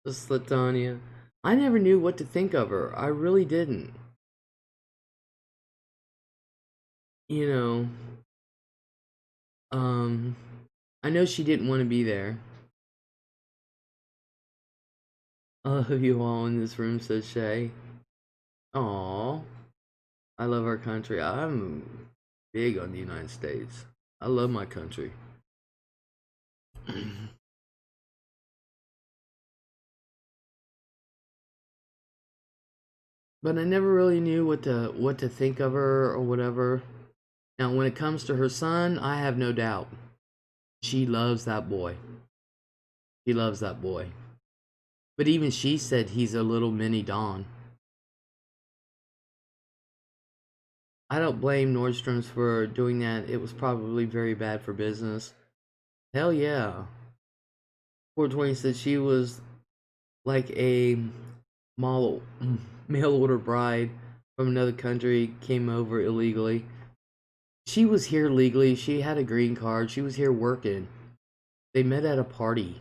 Slutania. I never knew what to think of her. I really didn't. You know, I know she didn't want to be there. I love you all in this room, says Shay. Aww. I love our country. I'm big on the United States. I love my country. But I never really knew what to think of her or whatever. Now, when it comes to her son, I have no doubt. She loves that boy. She loves that boy. But even she said he's a little mini Don. I don't blame Nordstrom's for doing that. It was probably very bad for business. Hell yeah. 420 said she was like a mail order bride from another country, came over illegally. She was here legally. She had a green card. She was here working. They met at a party.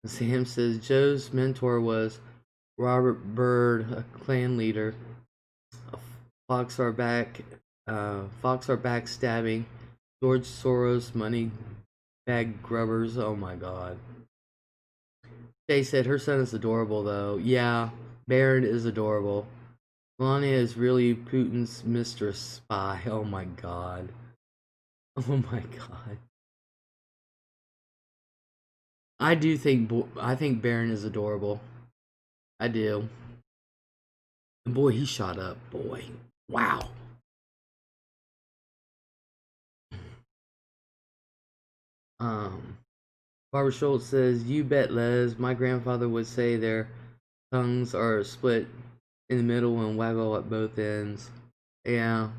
Sam says Joe's mentor was Robert Byrd, a Klan leader. Fox are backstabbing. George Soros, money bag grubbers. Oh my god. Jay said her son is adorable though. Yeah, Baron is adorable. Melania is really Putin's mistress spy. Oh my god. Oh my god. I think Baron is adorable. I do. And boy, he shot up. Boy, wow. Barbara Schultz says, "You bet, Les. My grandfather would say their tongues are split in the middle and waggle at both ends." Yeah.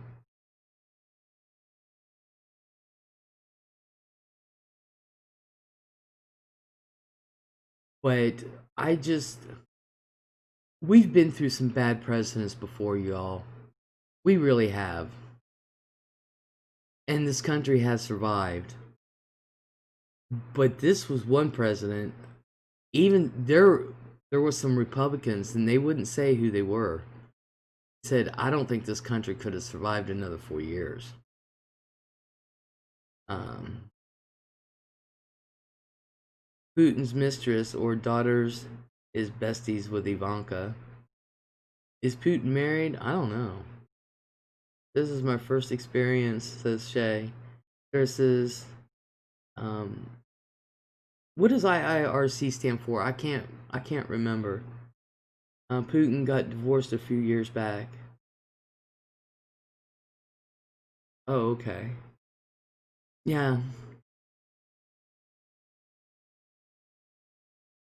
But I just, we've been through some bad presidents before, y'all. We really have. And this country has survived. But this was one president. Even there was some Republicans, and they wouldn't say who they were. They said, "I don't think this country could have survived another 4 years." Um, Putin's mistress or daughters is besties with Ivanka. Is Putin married? I don't know. This is my first experience, says Shay. Versus, um, what does IIRC stand for? I can't remember. Putin got divorced a few years back. Oh, okay. Yeah,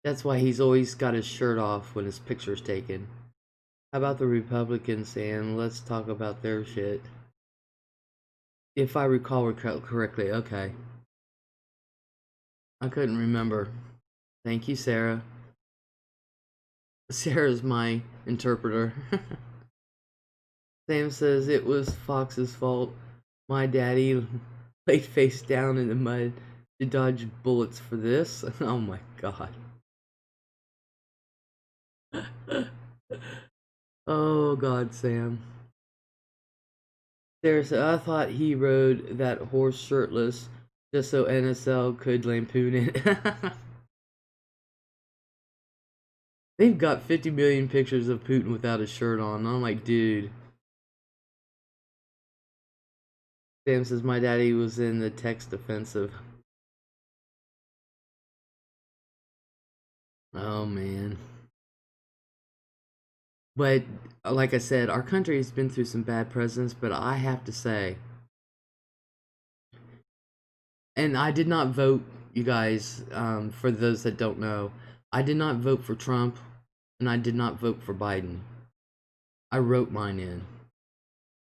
that's why he's always got his shirt off when his picture's taken. How about the Republicans saying, "Let's talk about their shit"? If I recall correctly, okay. I couldn't remember. Thank you, Sarah. Sarah's my interpreter. Sam says it was Fox's fault. My daddy laid face down in the mud to dodge bullets for this. Oh my god. Oh god, Sam. Sarah said, "I thought he rode that horse shirtless just so NSL could lampoon it." They've got 50 million pictures of Putin without a shirt on. I'm like, dude. Sam says, "My daddy was in the text offensive." Oh, man. But, like I said, our country has been through some bad presidents, but I have to say, and I did not vote, you guys, for those that don't know, I did not vote for Trump, and I did not vote for Biden. I wrote mine in.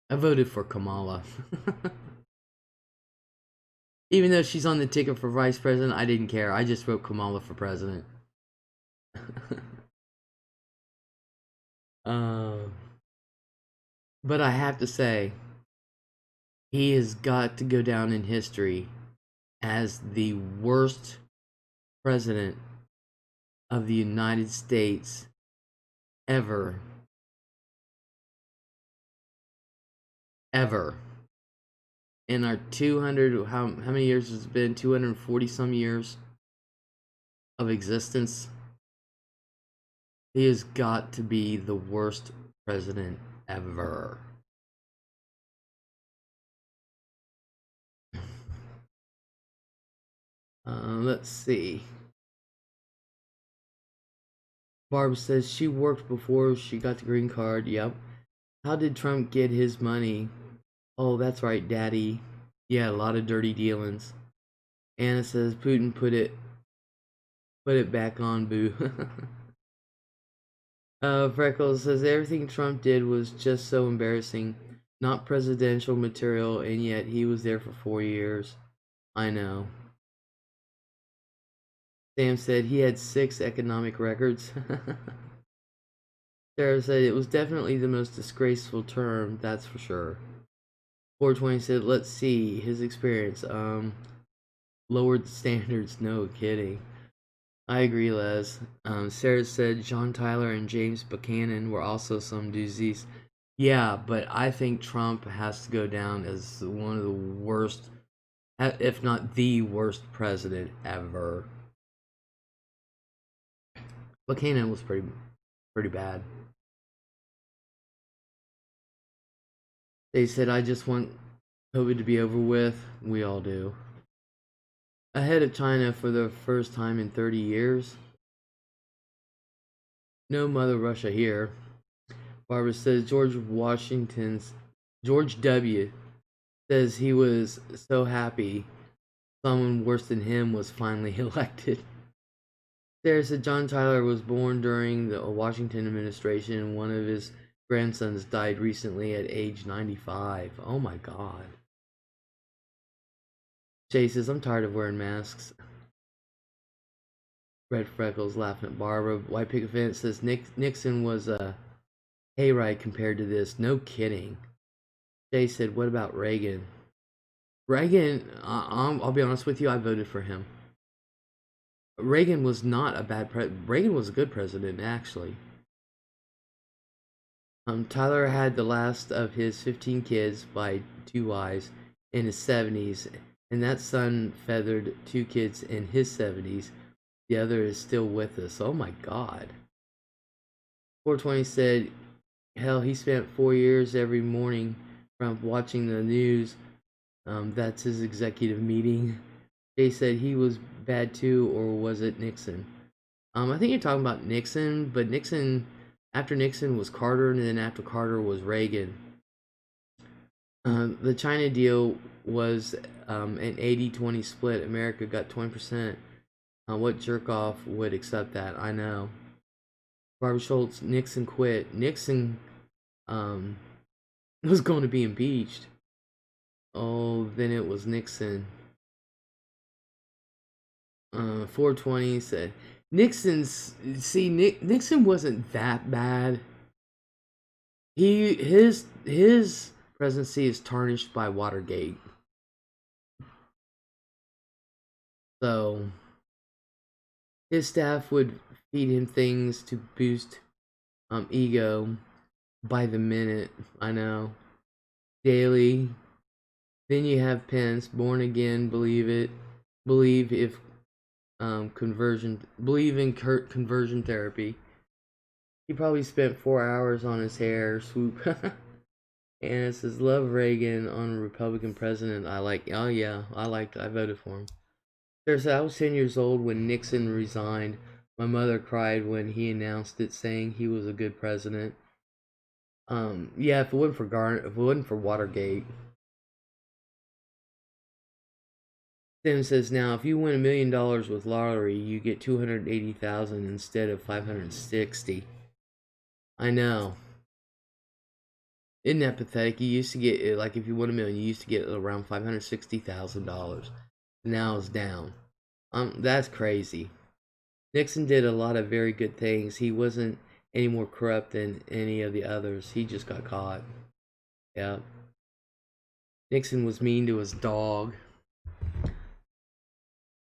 I voted for Kamala. Even though she's on the ticket for vice president, I didn't care. I just wrote Kamala for president. uh, but I have to say, he has got to go down in history as the worst president of the United States ever. Ever. In our 200, how many years has it been? 240 some years of existence. He has got to be the worst president ever. Let's see. Barb says she worked before she got the green card. Yep. How did Trump get his money? Oh, that's right, Daddy. Yeah, a lot of dirty dealings. Anna says Putin put it back on, boo. Freckles says everything Trump did was just so embarrassing. Not presidential material, and yet he was there for 4 years. I know. Sam said he had 6 economic records. Sarah said it was definitely the most disgraceful term, that's for sure. 420 said, let's see, his experience. Lowered the standards, no kidding. I agree, Les. Sarah said John Tyler and James Buchanan were also some doozies. Yeah, but I think Trump has to go down as one of the worst, if not the worst president ever. Buchanan was pretty bad. They said, I just want COVID to be over with. We all do. Ahead of China for the first time in 30 years. No Mother Russia here. Barbara says George W. says he was so happy someone worse than him was finally elected. Sarah said John Tyler was born during the Washington administration, and one of his grandsons died recently at age 95. Oh my god. Jay says, I'm tired of wearing masks. Red Freckles laughing at Barbara. White Picket Fence says Nixon was a hayride compared to this. No kidding. Jay said, what about Reagan? Reagan, I'll be honest with you, I voted for him. Reagan was not a bad Reagan was a good president, actually. Tyler had the last of his 15 kids by 2 wives in his 70s, and that son feathered 2 kids in his 70s. The other is still with us. Oh my god. 420 said, hell, he spent 4 years every morning from watching the news. That's his executive meeting. Jay said he was bad too, or was it Nixon? I think you're talking about Nixon, but after Nixon was Carter, and then after Carter was Reagan. The China deal was an 80-20 split. America got 20%. What jerk-off would accept that? I know. Barbara Schultz, Nixon quit. Nixon was going to be impeached. Oh, then it was Nixon. 420 said Nixon wasn't that bad. His presidency is tarnished by Watergate. So his staff would feed him things to boost ego by the minute. I know. Daily. Then you have Pence, born again, believe in conversion therapy. He probably spent 4 hours on his hair swoop. And it says, love Reagan on a Republican president. Oh yeah, I voted for him. There's, I was 10 years old when Nixon resigned. My mother cried when he announced it, saying he was a good president. Yeah, if it wasn't for Watergate. Tim says, now if you win $1 million with lottery, you get 280,000 instead of 560. I know. Isn't that pathetic? You used to get, like, if you won $1 million, you used to get around $560,000. Now it's down. That's crazy. Nixon did a lot of very good things. He wasn't any more corrupt than any of the others. He just got caught. Yeah. Nixon was mean to his dog.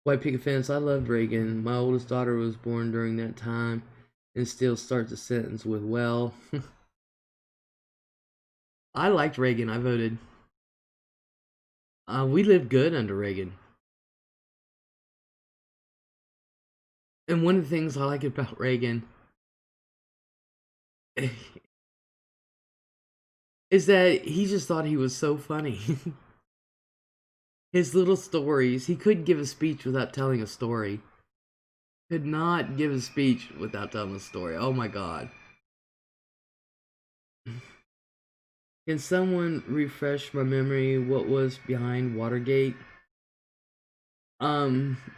White picket fence, I loved Reagan. My oldest daughter was born during that time and still starts a sentence with, well. I liked Reagan. I voted. We lived good under Reagan. And one of the things I like about Reagan is that he just thought he was so funny. His little stories, he couldn't give a speech without telling a story. Could not give a speech without telling a story. Oh my god. Can someone refresh my memory what was behind Watergate?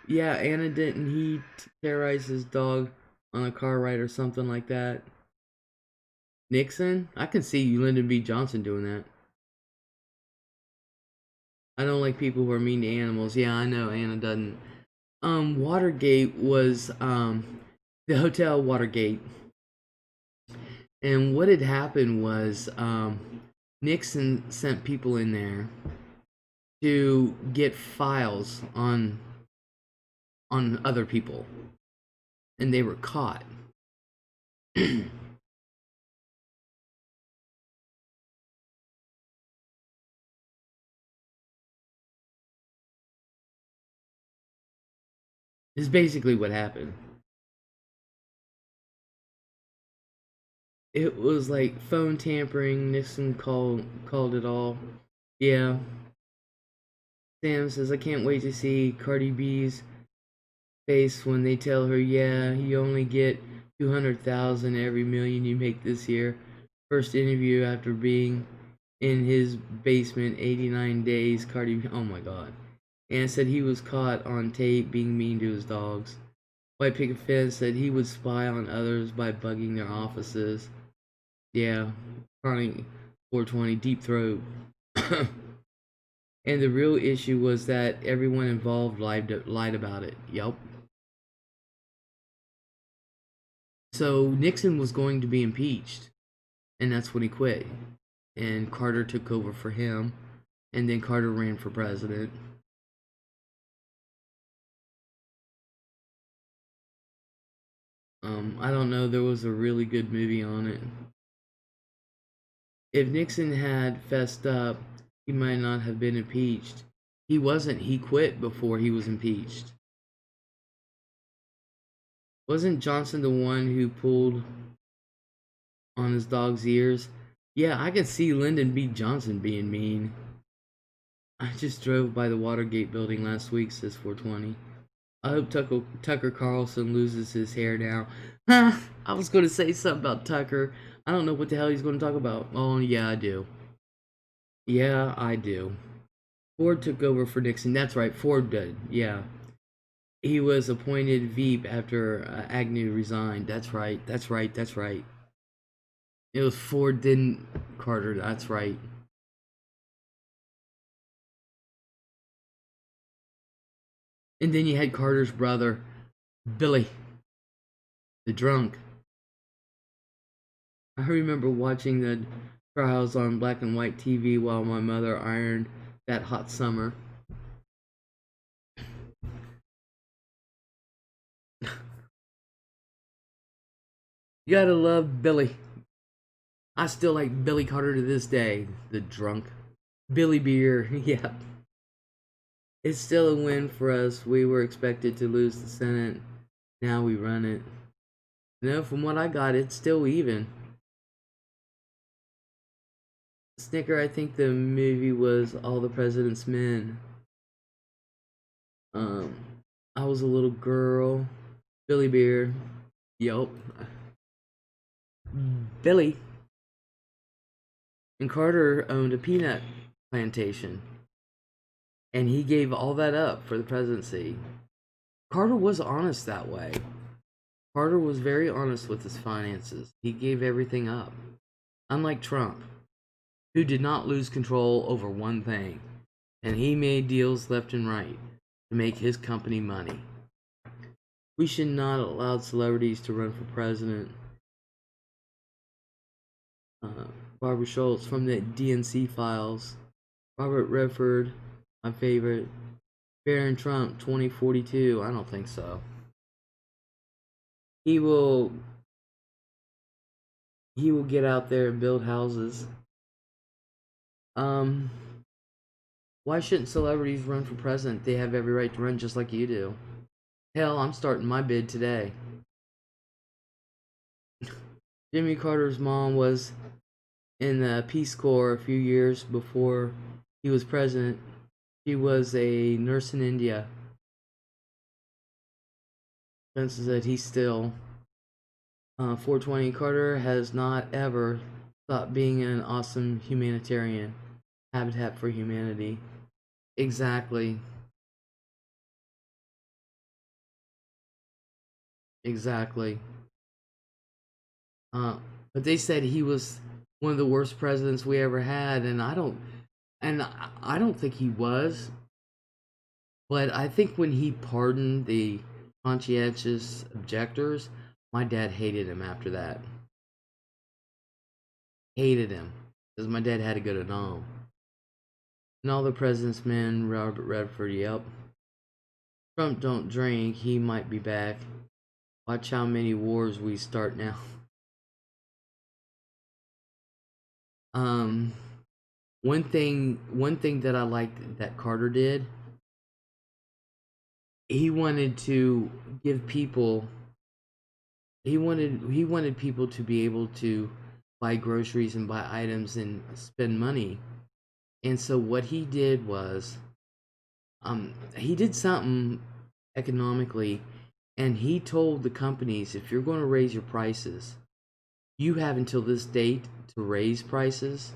Yeah, Anna, didn't he terrorize his dog on a car ride or something like that? Nixon? I can see Lyndon B. Johnson doing that. I don't like people who are mean to animals. Yeah, I know Anna doesn't. Watergate was the Hotel Watergate. And what had happened was Nixon sent people in there to get files on other people, and they were caught. Is basically what happened. It was like phone tampering. Nixon called it all. Yeah. Sam says, I can't wait to see Cardi B's face when they tell her, yeah, you only get 200,000 every million you make this year. First interview after being in his basement 89 days. Cardi B, oh my god. and said he was caught on tape being mean to his dogs. White Picket Fence said he would spy on others by bugging their offices. Yeah, chronic 420 deep throat. And the real issue was that everyone involved lied about it. Yup. So Nixon was going to be impeached, and that's when he quit. And Carter took over for him, and then Carter ran for president. I don't know, there was a really good movie on it. If Nixon had fessed up, he might not have been impeached. He wasn't, he quit before he was impeached. Wasn't Johnson the one who pulled on his dog's ears? Yeah, I could see Lyndon B. Johnson being mean. I just drove by the Watergate building last week, says 420. I hope Tucker Carlson loses his hair now. I was going to say something about Tucker. I don't know what the hell he's going to talk about. Oh, yeah, I do. Yeah, I do. Ford took over for Nixon. That's right, Ford did. Yeah. He was appointed Veep after Agnew resigned. That's right, that's right, that's right. It was Ford, then Carter. That's right. And then you had Carter's brother, Billy, the drunk. I remember watching the trials on black and white TV while my mother ironed that hot summer. You gotta love Billy. I still like Billy Carter to this day, the drunk. Billy Beer, yeah. It's still a win for us. We were expected to lose the Senate. Now we run it. No, from what I got, it's still even. Snicker, I think the movie was All the President's Men. I was a little girl. Billy Beer. Yup. Billy. And Carter owned a peanut plantation. And he gave all that up for the presidency. Carter was honest that way. Carter was very honest with his finances. He gave everything up. Unlike Trump, who did not lose control over one thing. And he made deals left and right to make his company money. We should not allow celebrities to run for president. Barbara Schultz from the DNC files. Robert Redford, my favorite. Barron Trump 2042. I don't think so. He will get out there and build houses. Why shouldn't celebrities run for president? They have every right to run just like you do. Hell, I'm starting my bid today. Jimmy Carter's mom was in the Peace Corps a few years before he was president. She was a nurse in India. Spencer said he's still. 420 Carter has not ever stopped being an awesome humanitarian. Habitat for Humanity. Exactly. Exactly. But they said he was one of the worst presidents we ever had, and I don't think he was. But I think when he pardoned the conscientious objectors, my dad hated him after that. Hated him. Because my dad had to go to Nam. And All the President's Men, Robert Redford, yep. Trump don't drink, he might be back. Watch how many wars we start now. One thing that I liked that Carter did, he wanted to give people he wanted people to be able to buy groceries and buy items and spend money. And so what he did was he did something economically, and he told the companies, if you're going to raise your prices, you have until this date to raise prices,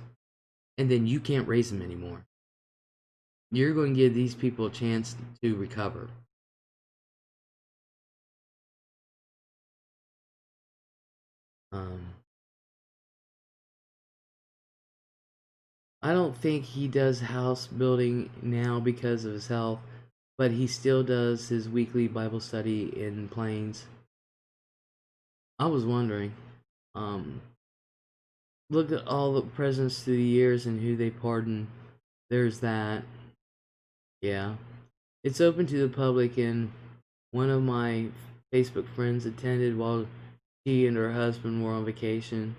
and then you can't raise them anymore. You're going to give these people a chance to recover. Um, I don't think he does house building now because of his health, but he still does his weekly Bible study in Plains. I was wondering, um, look at all the presidents through the years and who they pardon. There's that. Yeah. It's open to the public, and one of my Facebook friends attended while she and her husband were on vacation.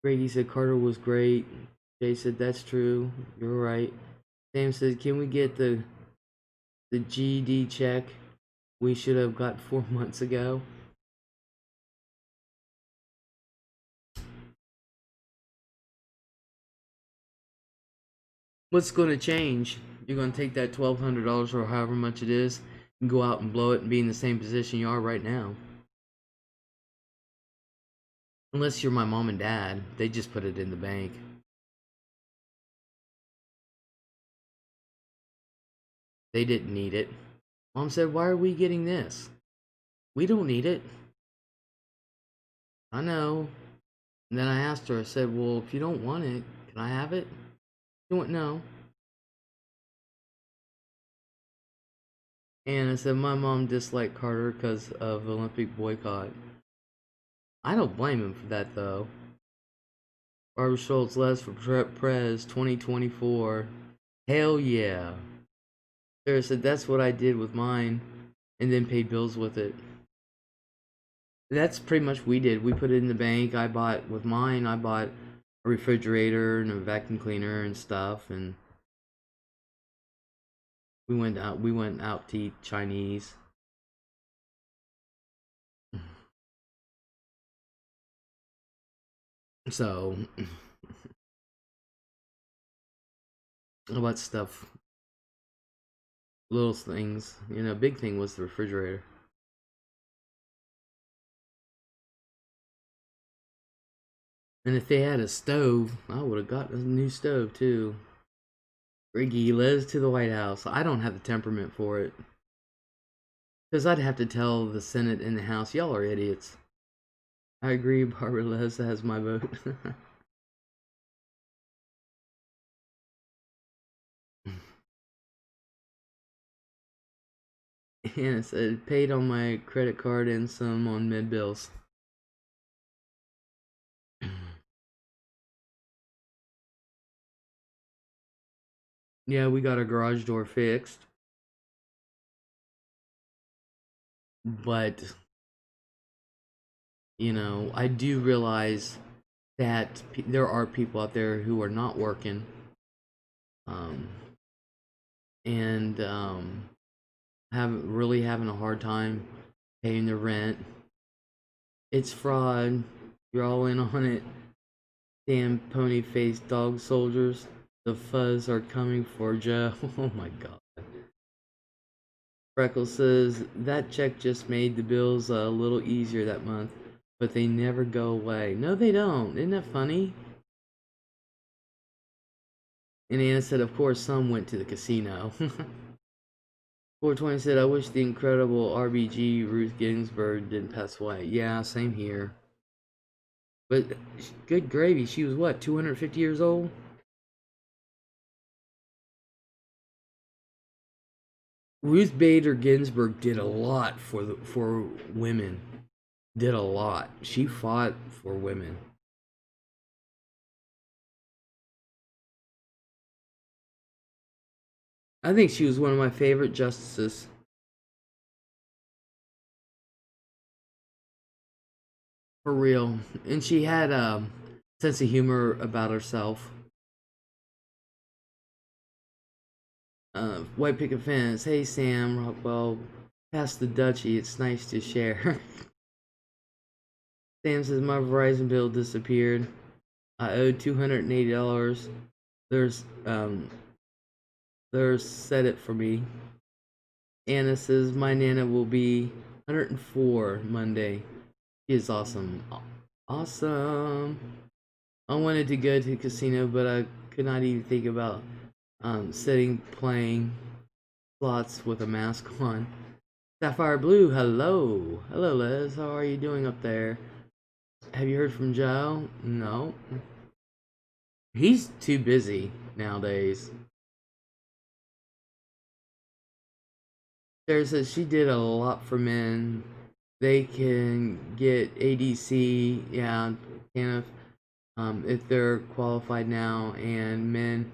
Grady said Carter was great. Jay said that's true. You're right. Sam said, "Can we get the GED check we should have got 4 months ago?" What's going to change? You're going to take that $1,200 or however much it is and go out and blow it and be in the same position you are right now. Unless you're my mom and dad, they just put it in the bank. They didn't need it. Mom said, "Why are we getting this? We don't need it." I know. And then I asked her, I said, "Well, if you don't want it, can I have it?" She went, "No." And I said, "My mom disliked Carter because of Olympic boycott." I don't blame him for that, though. Barbara Schultz, Les for Prez 2024. Hell yeah. Sarah said, "That's what I did with mine and then paid bills with it." That's pretty much what we did. We put it in the bank. With mine, I bought a refrigerator and a vacuum cleaner and stuff, and we went out to eat Chinese. So, about stuff, little things, big thing was the refrigerator. And if they had a stove, I would have got a new stove too. Riggy, Les to the White House. I don't have the temperament for it. Because I'd have to tell the Senate and the House, y'all are idiots. I agree, Barbara Les has my vote. And it said, paid on my credit card and some on med bills. Yeah, we got our garage door fixed. But, I do realize that there are people out there who are not working. Um, and having a hard time paying the rent. It's fraud. You're all in on it. Damn pony-faced dog soldiers. The fuzz are coming for Joe. Oh my god. Freckles says that check just made the bills a little easier that month, but they never go away. No, they don't. Isn't that funny? And Anna said, of course, some went to the casino. 420 said, I wish the incredible RBG Ruth Ginsburg didn't pass away. Yeah, same here. But good gravy, she was what, 250 years old? Ruth Bader Ginsburg did a lot for women. Did a lot. She fought for women. I think she was one of my favorite justices. For real. And she had a sense of humor about herself. White Picket Fence. Hey Sam, Rockwell. Pass the Dutchie. It's nice to share. Sam says my Verizon bill disappeared. I owed $280. There's set it for me. Anna says my Nana will be 104 Monday. She is awesome. Awesome. I wanted to go to the casino, but I could not even think about sitting playing slots with a mask on. Sapphire Blue, hello. Hello, Les. How are you doing up there? Have you heard from Joe? No. He's too busy nowadays. Sarah says she did a lot for men. They can get ADC, yeah, kind of, if they're qualified now, and men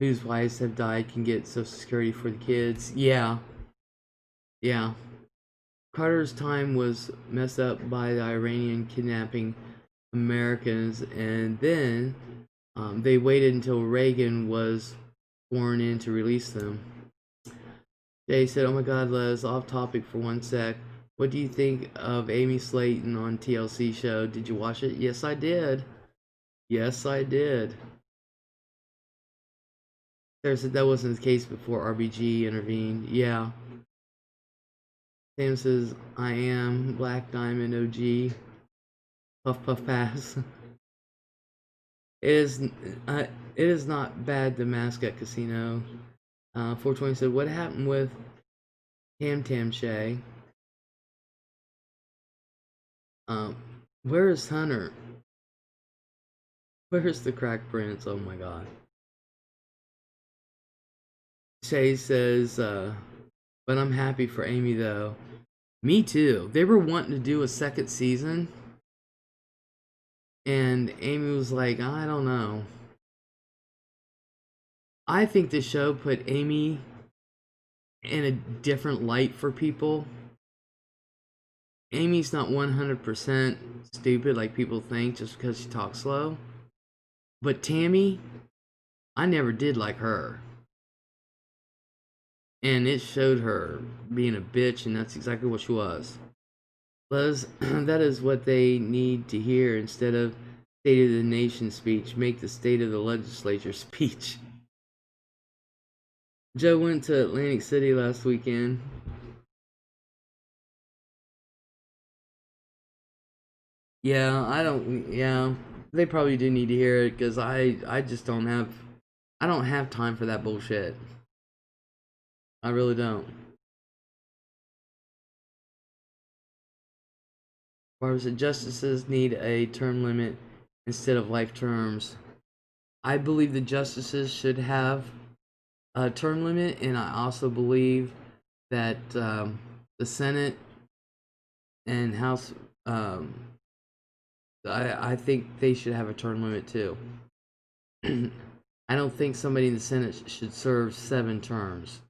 whose wives have died can get Social Security for the kids. Yeah, yeah. Carter's time was messed up by the Iranian kidnapping Americans, and then they waited until Reagan was sworn in to release them. Jay said, "Oh my God, Les, off topic for one sec. What do you think of Amy Slayton on TLC show? Did you watch it?" Yes, I did. Yes, I did. Sarah said that wasn't the case before RBG intervened. Yeah. Sam says, "I am Black Diamond OG. Puff puff pass." It is. It is not bad to mask at casino. 420 said, "What happened with Tam Tam Shay?" Um, where is Hunter? Where's the crack prince? Oh my God. Shay says, "But I'm happy for Amy though." Me too. They were wanting to do a second season, and Amy was like, "I don't know." I think the show put Amy in a different light for people. Amy's not 100% stupid like people think just because she talks slow. But Tammy, I never did like her. And it showed her being a bitch, and that's exactly what she was. Les, that is what they need to hear instead of State of the Nation speech. Make the State of the Legislature speech. Joe went to Atlantic City last weekend. Yeah, I don't. Yeah, they probably do need to hear it because I just don't have. I don't have time for that bullshit. I really don't. Barbara said justices need a term limit instead of life terms. I believe the justices should have a term limit, and I also believe that the Senate and House, um, I think they should have a term limit too. I don't think somebody in the Senate should serve 7 terms.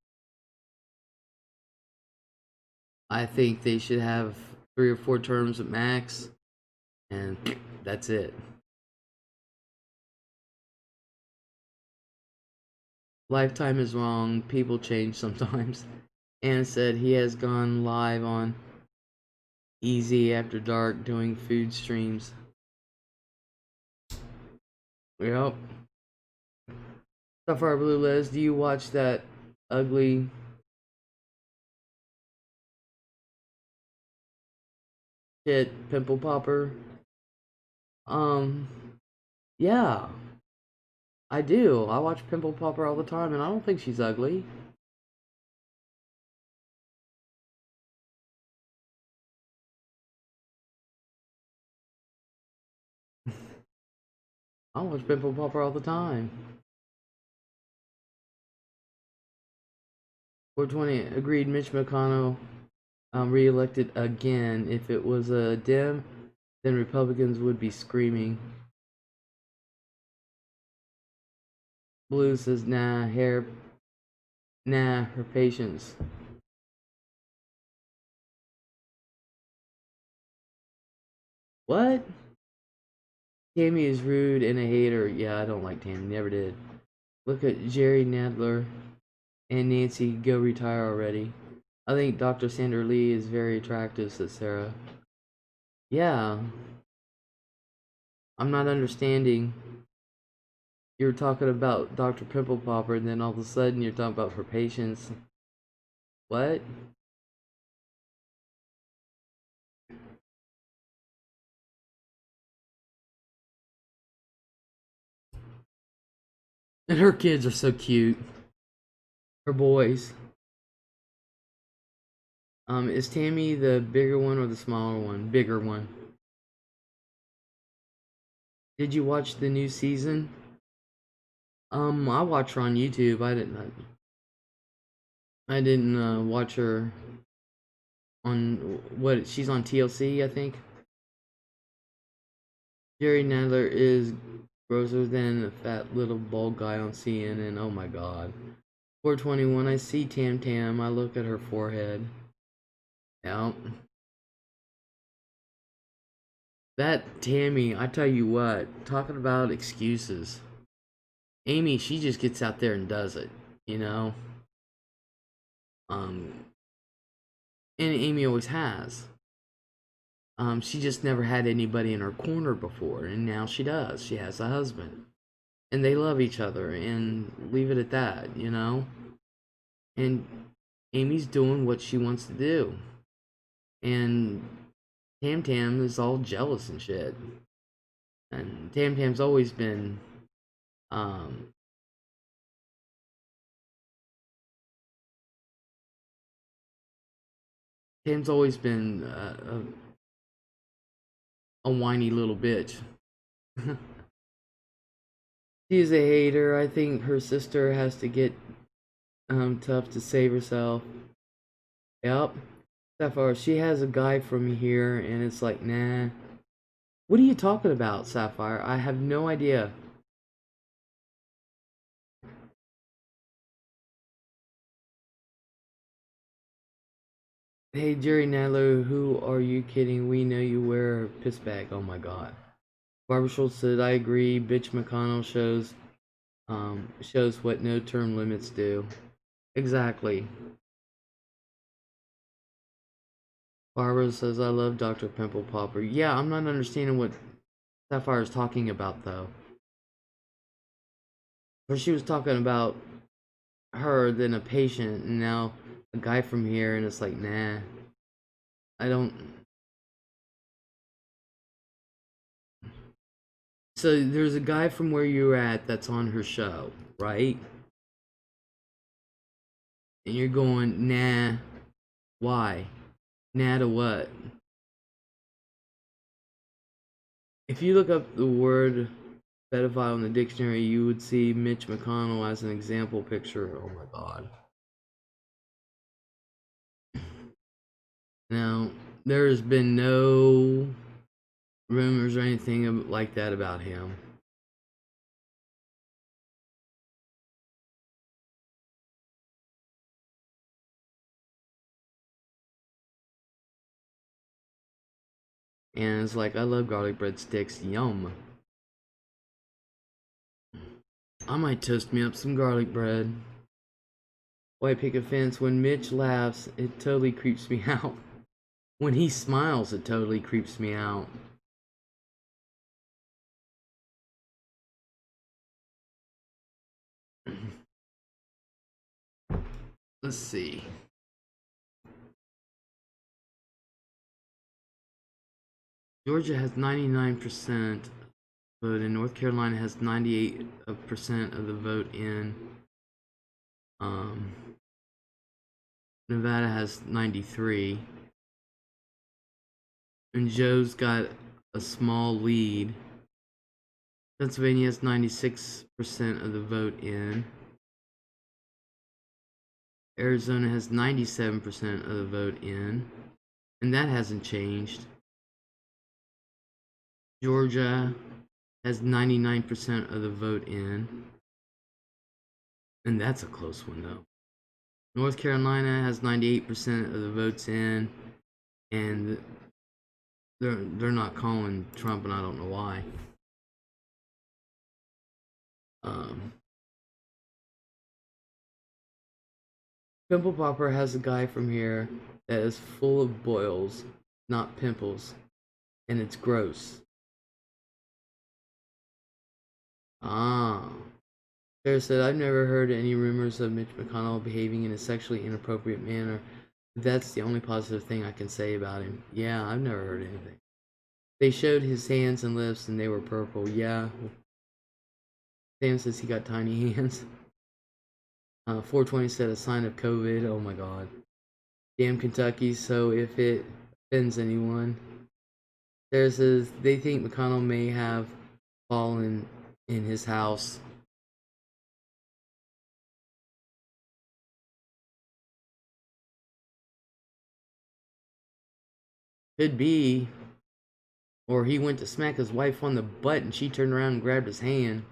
I think they should have 3 or 4 terms at max, and that's it. Lifetime is wrong. People change sometimes. Anna said he has gone live on Easy After Dark doing food streams. Yep. Sapphire Blue, Les, do you watch that ugly shit pimple popper? Um, yeah, I do. I watch Pimple Popper all the time, and I don't think she's ugly. I watch Pimple Popper all the time. 420 agreed. Mitch McConnell re-elected again. If it was a Dem, then Republicans would be screaming. Blue says, nah, her patience. What? Tammy is rude and a hater. Yeah, I don't like Tammy. Never did. Look at Jerry Nadler and Nancy go retire already. I think Dr. Sandra Lee is very attractive, said Sarah. Yeah. I'm not understanding. You were talking about Dr. Pimple Popper, and then all of a sudden you're talking about her patients. What? And her kids are so cute. Her boys. Is Tammy the bigger one or the smaller one? Bigger one. Did you watch the new season? I watched her on YouTube. I didn't watch her on what she's on TLC, I think. Jerry Nadler is grosser than the fat little bald guy on CNN. Oh my god. 420, when I see Tam Tam, I look at her forehead. Yeah. That Tammy, I tell you what, talking about excuses. Amy, she just gets out there and does it, you know? Um, and Amy always has. She just never had anybody in her corner before, and now she does. She has a husband. And they love each other, and leave it at that, you know? And Amy's doing what she wants to do. And Tam Tam is all jealous and shit. And Tam Tam's always been, Tam's always been a whiny little bitch. She's a hater. I think her sister has to get tough to save herself. Yep. Sapphire, she has a guy from here, and it's like, nah. What are you talking about, Sapphire? I have no idea. Hey, Jerry Nadler, who are you kidding? We know you wear a piss bag. Oh my god. Barbara Schultz said, I agree. Bitch McConnell shows what no term limits do. Exactly. Barbara says, I love Dr. Pimple Popper. Yeah, I'm not understanding what Sapphire is talking about, though. But she was talking about her, then a patient, and now a guy from here, and it's like, nah. I don't... So there's a guy from where you're at that's on her show, right? And you're going, nah. Why? Nah to what? If you look up the word pedophile in the dictionary, you would see Mitch McConnell as an example picture. Oh my god. Now, there has been no rumors or anything like that about him. And it's like, I love garlic bread sticks. Yum. I might toast me up some garlic bread. White picket fence. When Mitch laughs, it totally creeps me out. When he smiles, it totally creeps me out. Let's see. Georgia has 99% vote, and North Carolina has 98% of the vote in. Nevada has 93. And Joe's got a small lead. Pennsylvania has 96% of the vote in. Arizona has 97% of the vote in. And that hasn't changed. Georgia has 99% of the vote in. And that's a close one, though. North Carolina has 98% of the votes in. And they're not calling Trump, and I don't know why. Pimple Popper has a guy from here that is full of boils, not pimples, and it's gross. Ah. Sarah said, I've never heard any rumors of Mitch McConnell behaving in a sexually inappropriate manner. That's the only positive thing I can say about him. Yeah, I've never heard anything. They showed his hands and lips and they were purple. Yeah. Sam says he got tiny hands. 420 said a sign of COVID. Oh my god. Damn Kentucky, so if it offends anyone. Sarah says they think McConnell may have fallen in his house. Could be. Or he went to smack his wife on the butt and she turned around and grabbed his hand.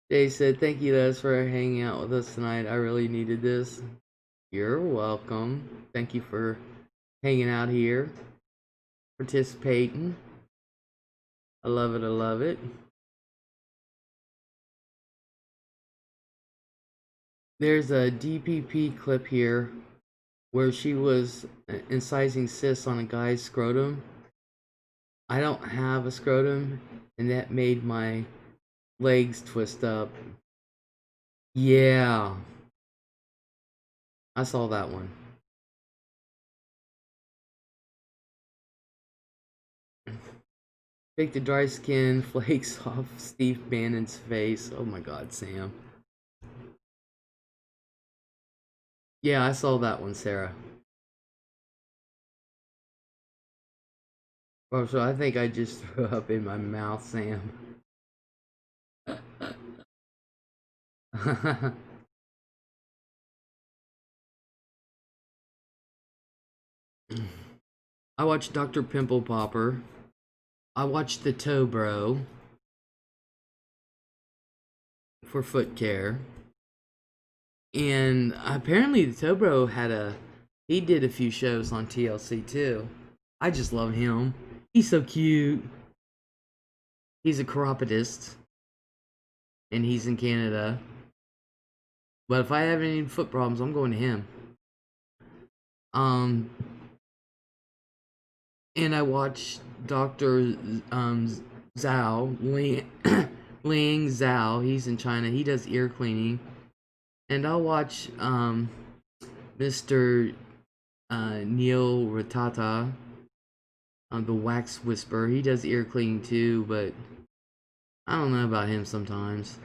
Jay said, thank you, Les, for hanging out with us tonight. I really needed this. You're welcome. Thank you for hanging out here, participating. I love it. I love it. There's a DPP clip here where she was incising cysts on a guy's scrotum. I don't have a scrotum, and that made my legs twist up. Yeah. I saw that one. Take the dry skin flakes off Steve Bannon's face. Oh my god, Sam. Yeah, I saw that one, Sarah. Oh, so I think I just threw up in my mouth, Sam. I watched Dr. Pimple Popper. I watched the Toe Bro for foot care. And apparently the Toe Bro he did a few shows on TLC too. I just love him. He's so cute. He's a chiropodist. And he's in Canada. But if I have any foot problems, I'm going to him. And I watched Dr. Zhao, Ling Zhao. He's in China. He does ear cleaning. And I'll watch Mr. Neil Ratata, the Wax Whisperer. He does ear cleaning too, but I don't know about him sometimes.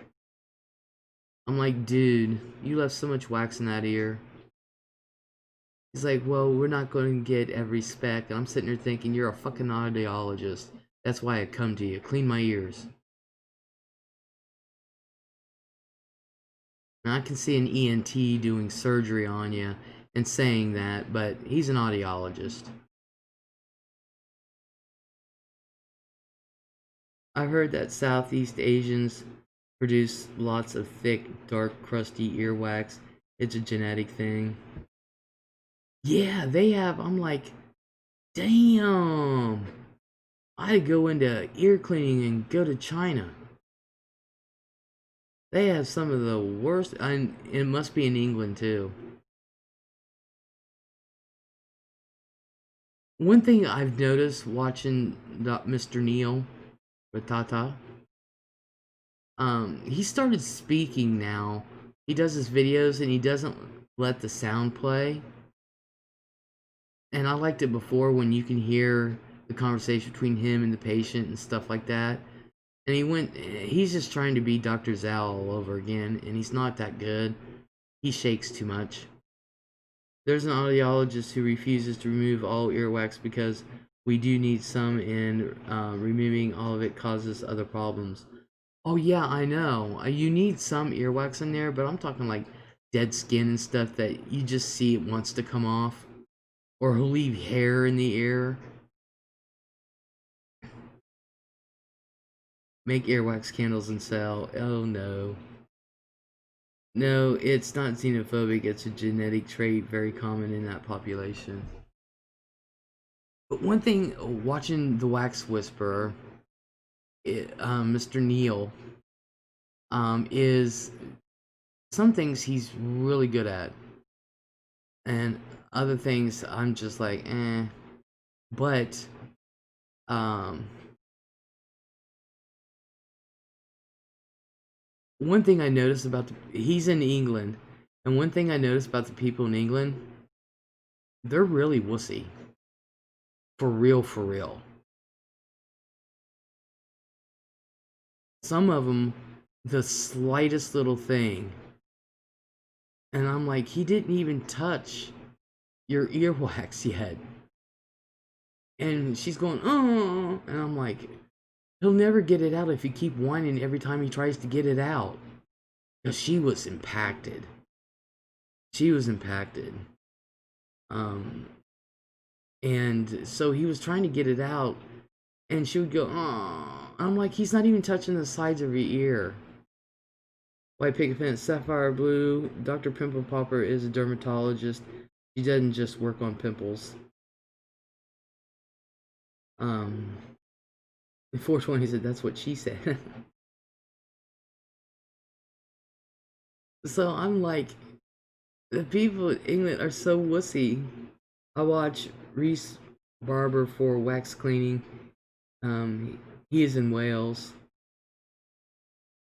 I'm like, dude, you left so much wax in that ear. He's like, well, we're not going to get every speck. And I'm sitting there thinking, you're a fucking audiologist. That's why I come to you. Clean my ears. Now, I can see an ENT doing surgery on you and saying that, but he's an audiologist. I heard that Southeast Asians produce lots of thick, dark, crusty earwax. It's a genetic thing. Yeah, they have. I'm like, damn. I'd go into ear cleaning and go to China. They have some of the worst, and it must be in England too. One thing I've noticed watching Mr. Neil with Tata, he started speaking now. He does his videos and he doesn't let the sound play. And I liked it before when you can hear the conversation between him and the patient and stuff like that. And he's just trying to be Dr. Zhao all over again, and he's not that good. He shakes too much. There's an audiologist who refuses to remove all earwax because we do need some, and removing all of it causes other problems. Oh yeah, I know. You need some earwax in there, but I'm talking like dead skin and stuff that you just see it wants to come off. Or he'll leave hair in the ear. Make earwax candles and sell. Oh no. No, it's not xenophobic. It's a genetic trait very common in that population. But one thing, watching The Wax Whisperer, Mr. Neil, is some things he's really good at. And other things I'm just like, eh. But, one thing I noticed about he's in England, and one thing I noticed about the people in England, they're really wussy. For real, for real. Some of them, the slightest little thing. And I'm like, he didn't even touch your earwax yet. And she's going, oh. And I'm like, he'll never get it out if you keep whining every time he tries to get it out. Because she was impacted. She was impacted. And so he was trying to get it out. And she would go, oh. I'm like, he's not even touching the sides of your ear. White picket fence, sapphire blue. Dr. Pimple Popper is a dermatologist. She doesn't just work on pimples. 420 said that's what she said. So I'm like, the people in England are so wussy. I watch Reese Barber for wax cleaning. He is in Wales.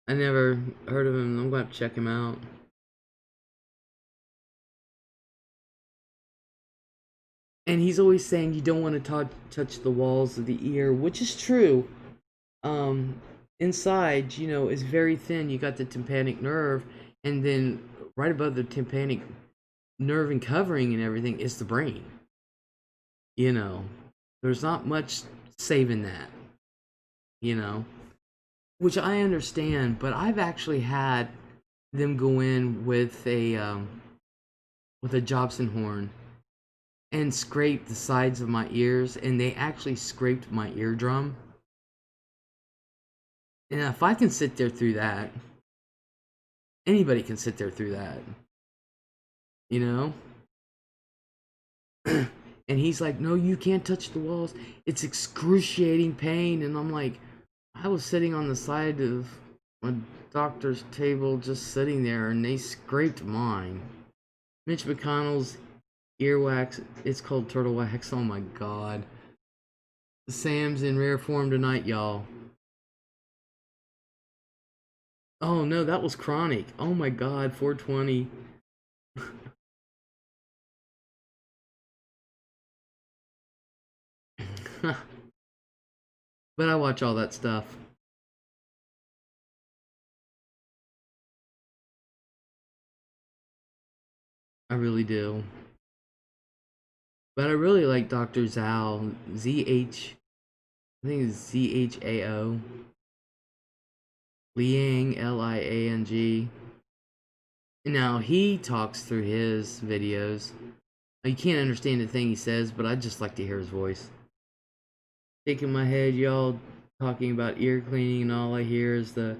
I never heard of him. I'm going to have to check him out. And he's always saying you don't want to touch the walls of the ear, which is true. Inside, you know, is very thin. You got the tympanic nerve, and then right above the tympanic nerve and covering and everything is the brain. You know, there's not much saving that. You know, which I understand, but I've actually had them go in with a Jobson horn and scrape the sides of my ears, and they actually scraped my eardrum. And if I can sit there through that, anybody can sit there through that. You know? And he's like, no, you can't touch the walls. It's excruciating pain. And I'm like, I was sitting on the side of a doctor's table just sitting there, and they scraped mine. Mitch McConnell's earwax, it's called turtle wax. Oh my god. Sam's in rare form tonight, y'all. Oh no, that was chronic. Oh my god, 420. But I watch all that stuff. I really do. But I really like Dr. Zhao. ZH. I think it's ZHAO. Liang, Liang. Now, he talks through his videos. You can't understand the thing he says, but I just like to hear his voice. Shaking my head, y'all talking about ear cleaning, and all I hear is the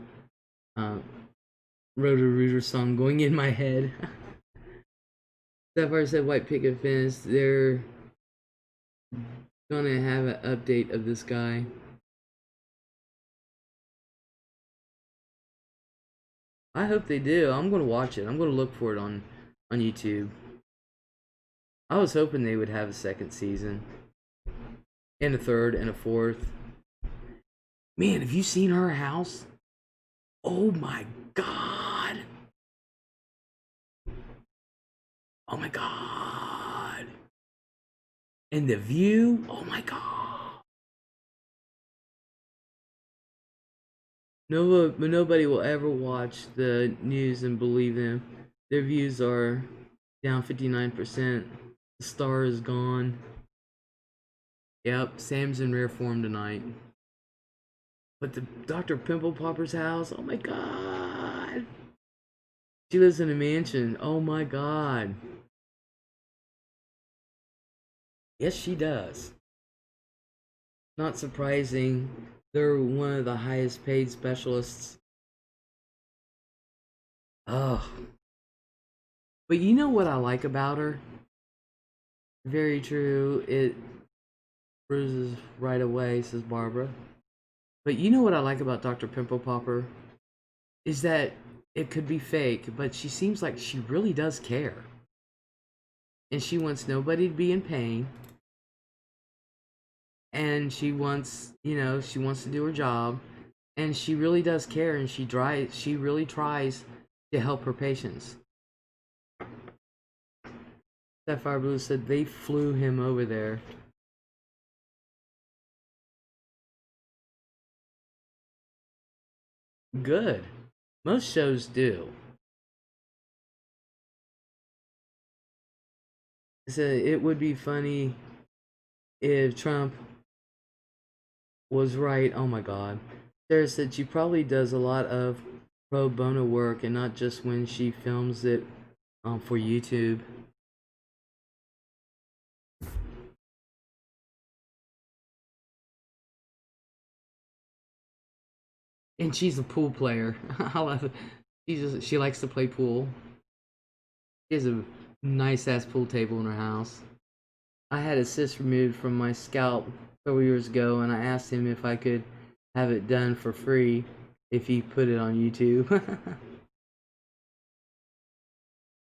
Roto-Rooter song going in my head. Sapphire said white picket fence. They're gonna have an update of this guy. I hope they do. I'm gonna watch it. I'm gonna look for it on YouTube. I was hoping they would have a second season, and a third, and a fourth. Man, have you seen her house? Oh my god! Oh my god! And the view? Oh my god! Nobody will ever watch the news and believe them. Their views are down 59%. The star is gone. Yep, Sam's in rare form tonight. But the Dr. Pimple Popper's house, oh my god! She lives in a mansion, oh my god. Yes, she does. Not surprising. They're one of the highest paid specialists. Oh. But you know what I like about her? Very true. It bruises right away, says Barbara. But you know what I like about Dr. Pimple Popper? Is that it could be fake, but she seems like she really does care. And she wants nobody to be in pain. And she wants, you know, she wants to do her job. And she really does care, and she really tries to help her patients. Sapphire Blue said they flew him over there. Good. Most shows do. So it would be funny if Trump was right. Oh my God. Sarah said she probably does a lot of pro bono work and not just when she films it for YouTube. And she's a pool player. I love it. She likes to play pool. She has a nice ass pool table in her house. I had a cyst removed from my scalp several years ago, and I asked him if I could have it done for free if he put it on YouTube.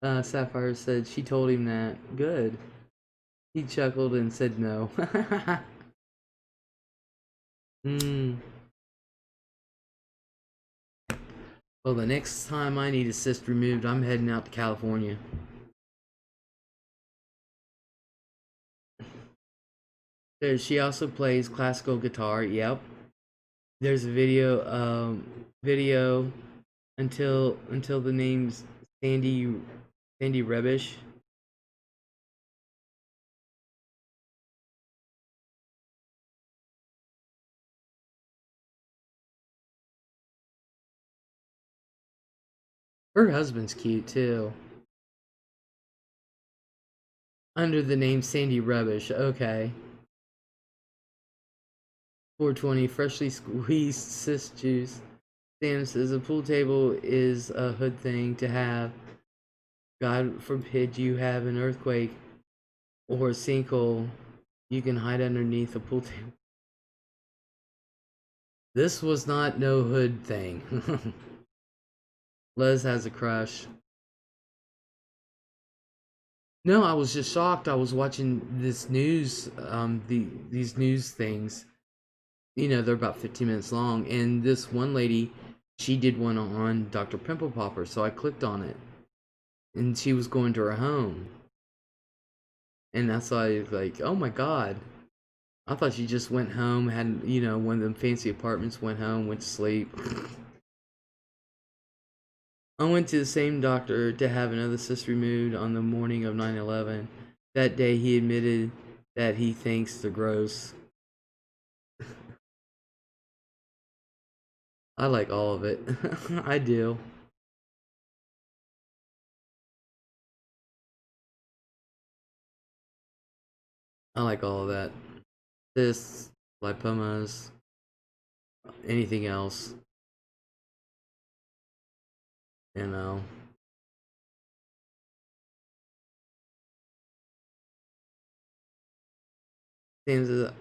Sapphire said she told him that. Good. He chuckled and said no. Hmm. Well, the next time I need a cyst removed, I'm heading out to California. She also plays classical guitar. Yep. There's a video until the name's Sandy Rebish. Her husband's cute too. Under the name Sandy Rebish. Okay. 420 freshly squeezed cis juice. Sam says a pool table is a hood thing to have. God forbid you have an earthquake or a sinkhole. You can hide underneath a pool table. This was not no hood thing. Les has a crush. No, I was just shocked. I was watching this news, these news things. You know, they're about 15 minutes long, and this one lady, she did one on Dr. Pimple Popper, so I clicked on it, and she was going to her home, and that's why I was like, oh my God. I thought she just went home, had, you know, one of them fancy apartments, went home, went to sleep. I went to the same doctor to have another cyst removed on the morning of 9/11. That day he admitted that he thinks they're gross. I like all of it. I do. I like all of that. Cysts, lipomas, anything else. You know. Seems as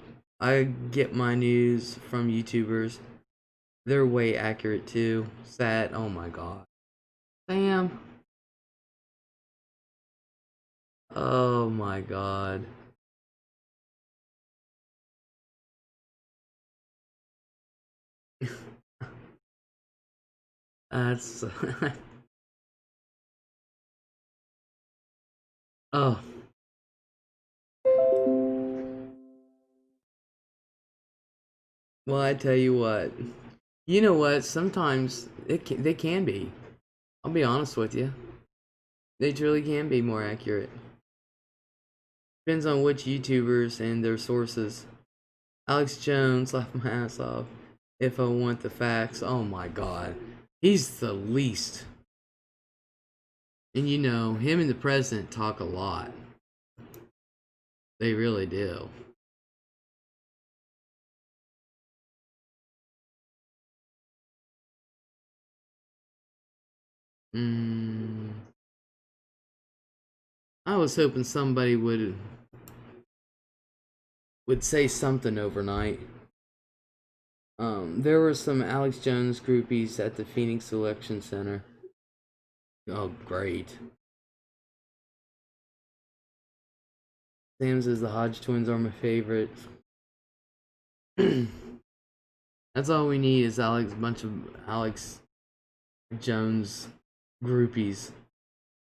I get my news from YouTubers. They're way accurate too. Sad. Oh my God. Sam. Oh my God. That's. Oh. Well, I tell you what. You know what? Sometimes they can be. I'll be honest with you. They truly can be more accurate. Depends on which YouTubers and their sources. Alex Jones laughed my ass off. If I want the facts, oh my God, he's the least. And you know, him and the president talk a lot. They really do. Mm, I was hoping somebody would say something overnight. There were some Alex Jones groupies at the Phoenix Election Center. Oh, great. Sam says the Hodge twins are my favorite. That's all we need is a bunch of Alex Jones groupies.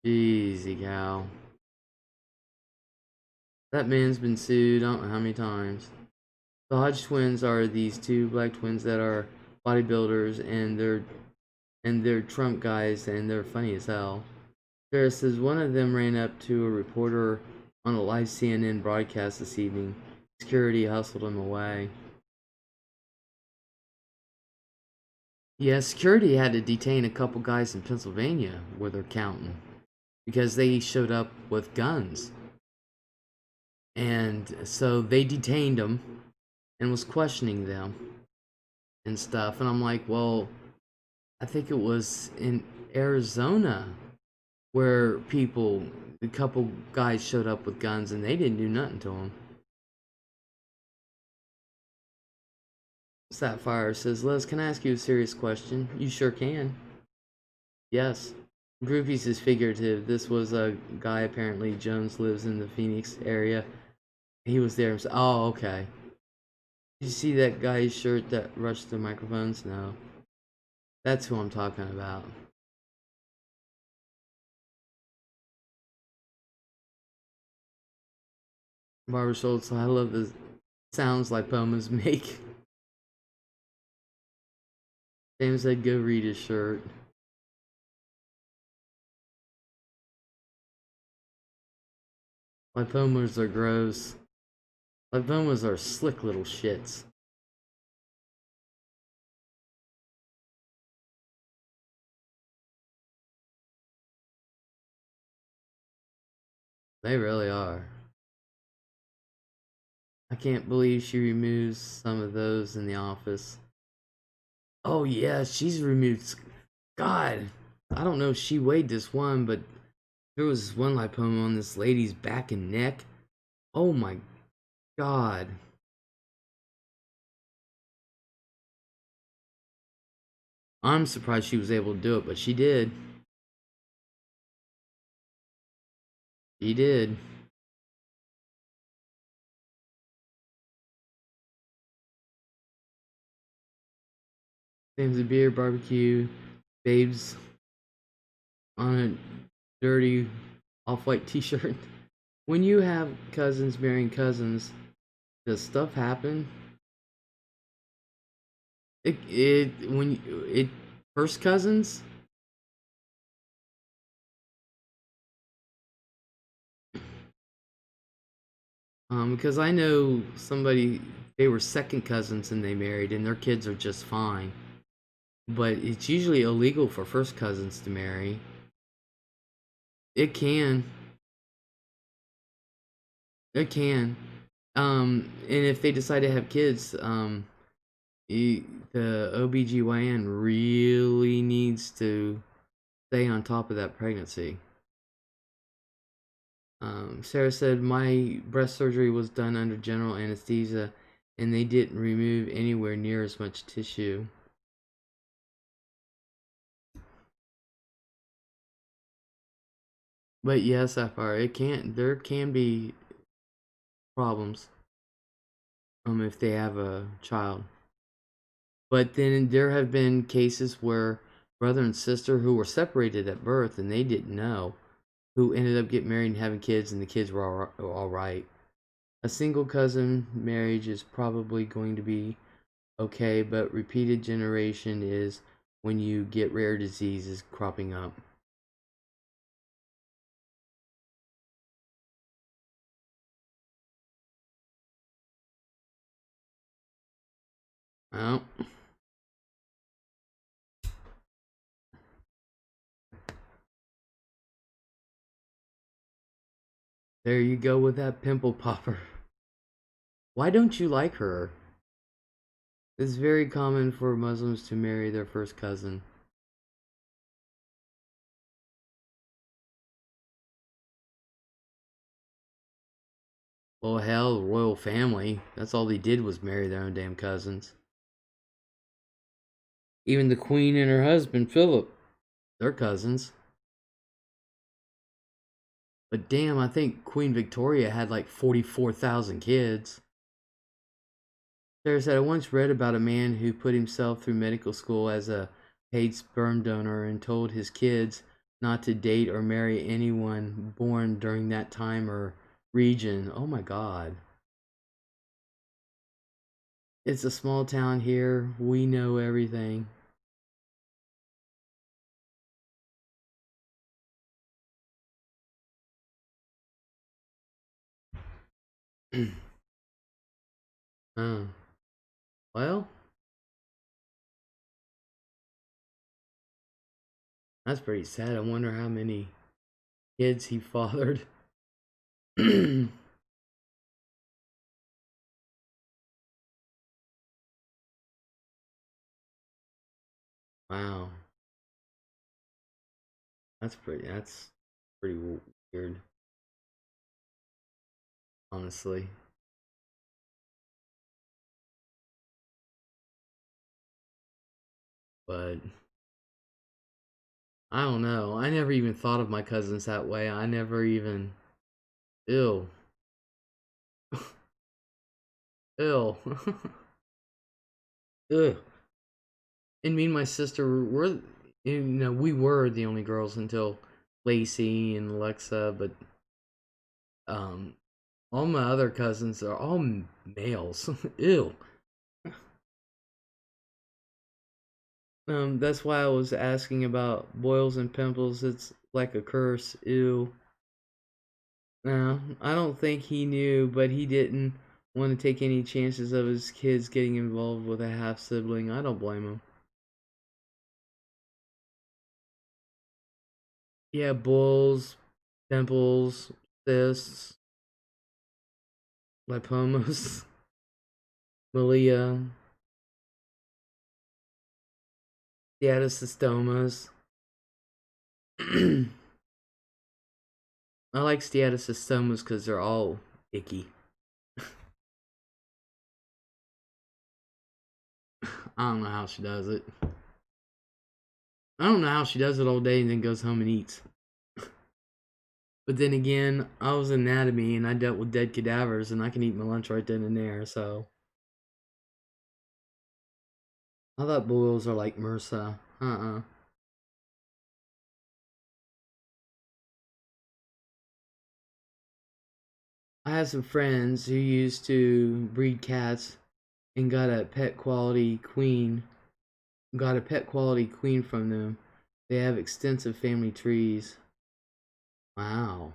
Jeezy cow. That man's been sued I don't know how many times. The Hodge twins are these two black twins that are bodybuilders, and they're Trump guys, and they're funny as hell. Sarah says one of them ran up to a reporter on a live CNN broadcast this evening. Security hustled him away. Yeah, security had to detain a couple guys in Pennsylvania where they're counting because they showed up with guns. And so they detained them and was questioning them and stuff. And I'm like, well, I think it was in Arizona where a couple guys showed up with guns and they didn't do nothing to them. Sapphire says, Les, can I ask you a serious question? You sure can. Yes. Groupies is figurative. This was a guy, apparently. Jones lives in the Phoenix area. He was there. Oh, okay. Did you see that guy's shirt that rushed the microphones? No. That's who I'm talking about. Barbara Schultz, I love the sounds lipomas make. James said, go read his shirt. Lipomas are gross. Lipomas are slick little shits. They really are. I can't believe she removes some of those in the office. Oh yeah, she's removed. God, I don't know if she weighed this one, but there was this one lipoma on this lady's back and neck. Oh my God. I'm surprised she was able to do it, but she did. She did. Sam's a beer barbecue. Babes on a dirty off-white t-shirt. When you have cousins marrying cousins, does stuff happen? It first cousins? Because I know somebody, they were second cousins and they married, and their kids are just fine. But it's usually illegal for first cousins to marry. It can. It can. And if they decide to have kids, the OBGYN really needs to stay on top of that pregnancy. Sarah said, my breast surgery was done under general anesthesia and they didn't remove anywhere near as much tissue. But yes, Sapphire, there can be problems if they have a child. But then there have been cases where brother and sister who were separated at birth and they didn't know, who ended up getting married and having kids, and the kids were all right. A single cousin marriage is probably going to be okay, but repeated generation is when you get rare diseases cropping up. Well, there you go with that pimple popper. Why don't you like her? It's very common for Muslims to marry their first cousin. Well, hell, royal family. That's all they did was marry their own damn cousins. Even the queen and her husband, Philip, they're cousins. But damn, I think Queen Victoria had like 44,000 kids. Sarah said, I once read about a man who put himself through medical school as a paid sperm donor and told his kids not to date or marry anyone born during that time or region. Oh my God. It's a small town here. We know everything. Oh, well, that's pretty sad. I wonder how many kids he fathered. Wow, that's pretty weird, honestly. But I don't know. I never even thought of my cousins that way. I never even. Ew. Ew. Ugh. And me and my sister were, we were the only girls until Lacey and Alexa, but um, all my other cousins are all males. Ew. That's why I was asking about boils and pimples. It's like a curse. Ew. No, I don't think he knew, but he didn't want to take any chances of his kids getting involved with a half sibling. I don't blame him. Yeah, boils, pimples, cysts, lipomas, Malia, steatocystomas. I like steatocystomas because they're all icky. I don't know how she does it. I don't know how she does it all day and then goes home and eats. But then again, I was in anatomy and I dealt with dead cadavers and I can eat my lunch right then and there, so. I thought boils are like MRSA. I have some friends who used to breed cats and got a pet quality queen from them. They have extensive family trees. Wow.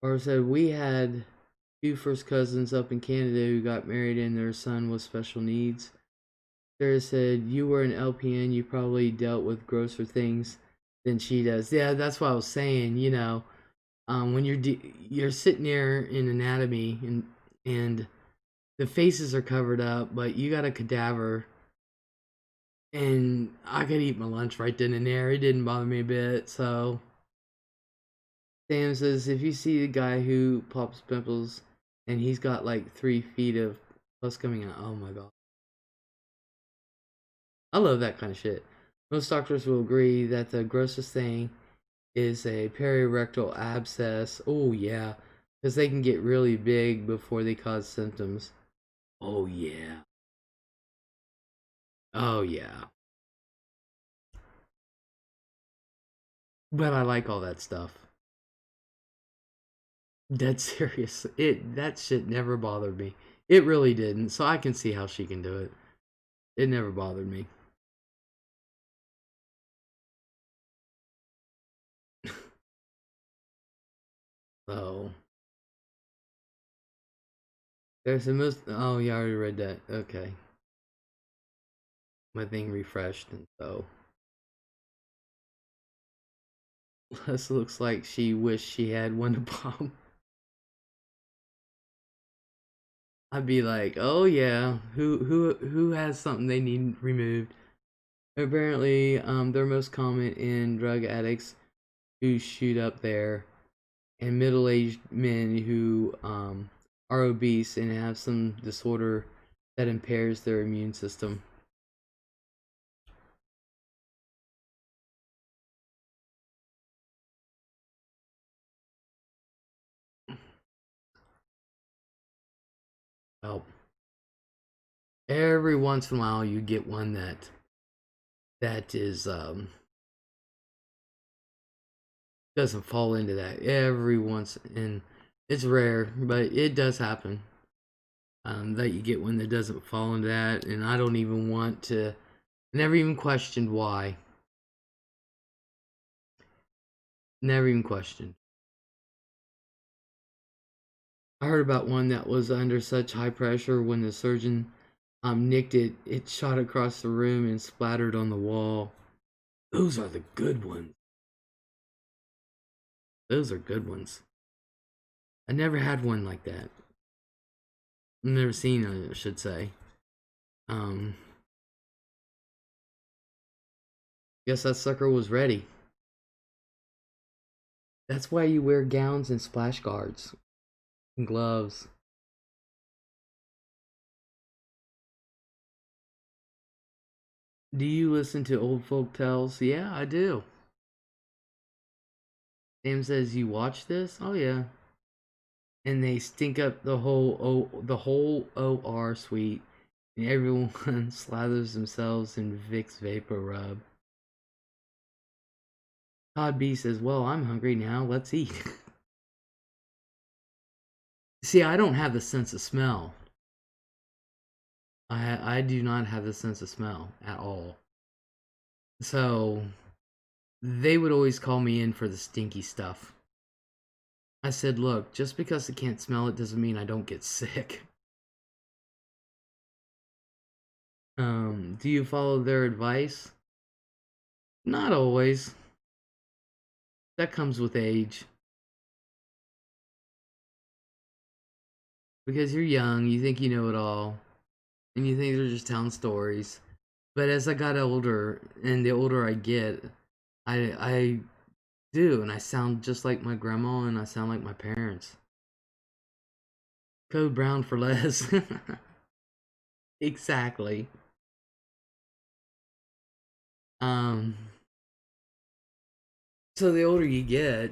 Or said we had two first cousins up in Canada who got married and their son was special needs. Sarah said, "You were an LPN, you probably dealt with grosser things than she does." Yeah, that's what I was saying. When you're sitting there in anatomy and the faces are covered up, but you got a cadaver, and I could eat my lunch right then and there. It didn't bother me a bit. So Sam says, if you see the guy who pops pimples and he's got like 3 feet of pus coming out, oh my god. I love that kind of shit. Most doctors will agree that the grossest thing is a perirectal abscess. Oh, yeah. Because they can get really big before they cause symptoms. Oh, yeah. Oh, yeah. But I like all that stuff. Dead serious. That shit never bothered me. It really didn't. So I can see how she can do it. It never bothered me. So there's the most. Oh, yeah, I already read that. Okay, my thing refreshed, and so this looks like she wished she had one to bomb. I'd be like, oh yeah, who has something they need removed? Apparently, they're most common in drug addicts who shoot up there, and middle-aged men who are obese and have some disorder that impairs their immune system. Well, every once in a while you get one that is doesn't fall into that every once, and it's rare, but it does happen. that you get one that doesn't fall into that, and I don't even want to. Never even questioned why. Never even questioned. I heard about one that was under such high pressure when the surgeon nicked it, it shot across the room and splattered on the wall. Those are the good ones. Those are good ones. I never had one like that. I've never seen it, I should say. Guess that sucker was ready. That's why you wear gowns and splash guards and gloves. Do you listen to old folk tales? Yeah, I do. Sam says you watch this? Oh yeah. And they stink up the whole OR suite, and everyone slathers themselves in Vicks Vapor Rub. Todd B says, "Well, I'm hungry now. Let's eat." See, I don't have the sense of smell. I do not have the sense of smell at all. So they would always call me in for the stinky stuff. I said, "Look, just because I can't smell it doesn't mean I don't get sick." Do you follow their advice? Not always. That comes with age. Because you're young, you think you know it all, and you think they're just telling stories. But as I got older, and the older I get, I do, and I sound just like my grandma, and I sound like my parents. Code brown for Les. Exactly. Um. So the older you get,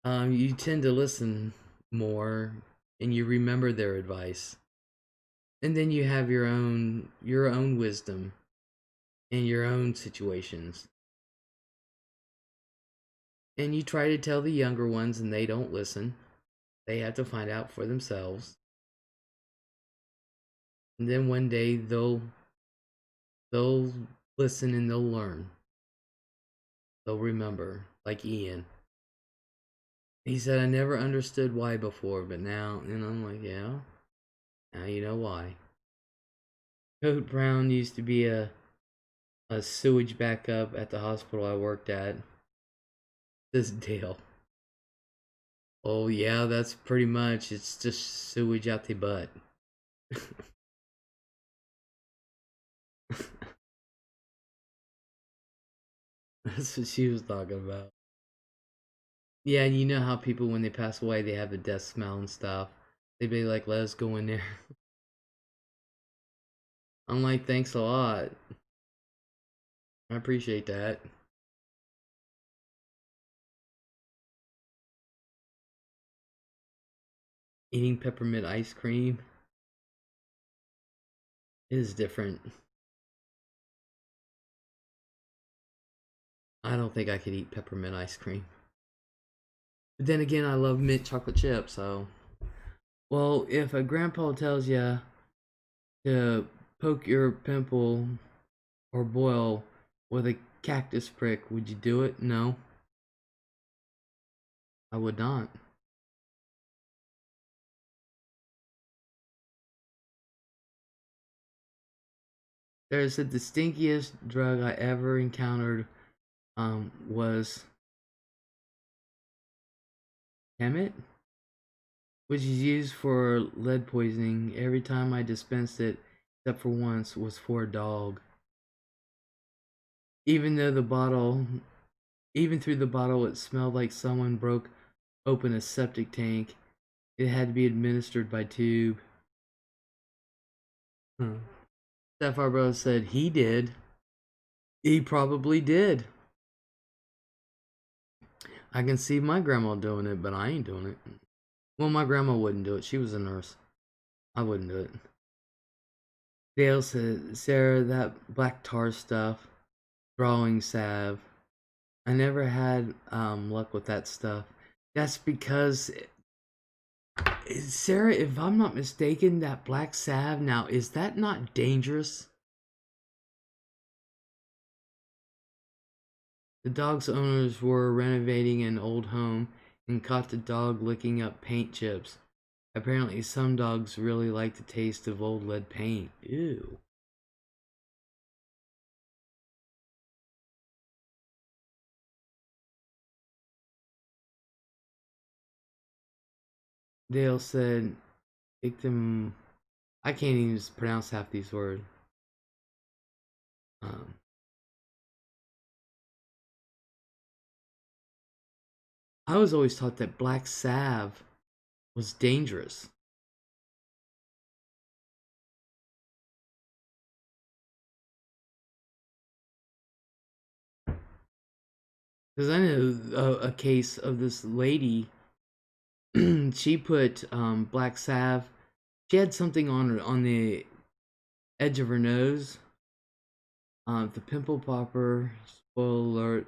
you tend to listen more, and you remember their advice, and then you have your own wisdom in your own situations. And you try to tell the younger ones and they don't listen. They have to find out for themselves. And then one day they'll listen and they'll learn. They'll remember, like Ian. He said, "I never understood why before, but now," and I'm like, "Yeah, now you know why." Coat Brown used to be a sewage backup at the hospital I worked at. This Dale. Oh yeah, that's pretty much. It's just sewage out the butt. That's what she was talking about. Yeah, and you know how people, when they pass away, they have the death smell and stuff. They'd be like, "Let us go in there." I'm like, "Thanks a lot. I appreciate that." Eating peppermint ice cream is different. I don't think I could eat peppermint ice cream. But then again, I love mint chocolate chip, so. Well, if a grandpa tells you to poke your pimple or boil with a cactus prick, would you do it? No, I would not. There's the stinkiest drug I ever encountered was Hemet, which is used for lead poisoning. Every time I dispensed it, except for once, was for a dog. Even though the bottle, even through the bottle, it smelled like someone broke open a septic tank. It had to be administered by tube. Huh. Sapphire Bros said he did. He probably did. I can see my grandma doing it, but I ain't doing it. Well, my grandma wouldn't do it. She was a nurse. I wouldn't do it. Dale said, "Sarah, that black tar stuff, drawing salve. I never had luck with that stuff. That's because Sarah, if I'm not mistaken, that black salve, now, is that not dangerous? The dog's owners were renovating an old home and caught the dog licking up paint chips. Apparently, some dogs really like the taste of old lead paint. Ew. Dale said, victim. I can't even pronounce half these words. Um, I was always taught that black salve was dangerous. Because I know a case of this lady. She put black salve. She had something on the edge of her nose. The pimple popper. Spoiler alert!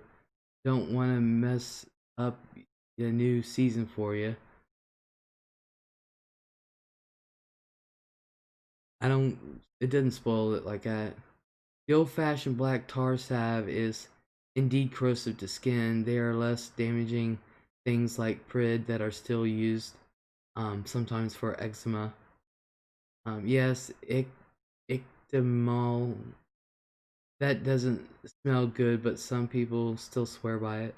Don't want to mess up the new season for you. I don't. It doesn't spoil it like that. The old-fashioned black tar salve is indeed corrosive to skin. They are less damaging things like Prid that are still used sometimes for eczema. Yes, ictamol, that doesn't smell good, but some people still swear by it.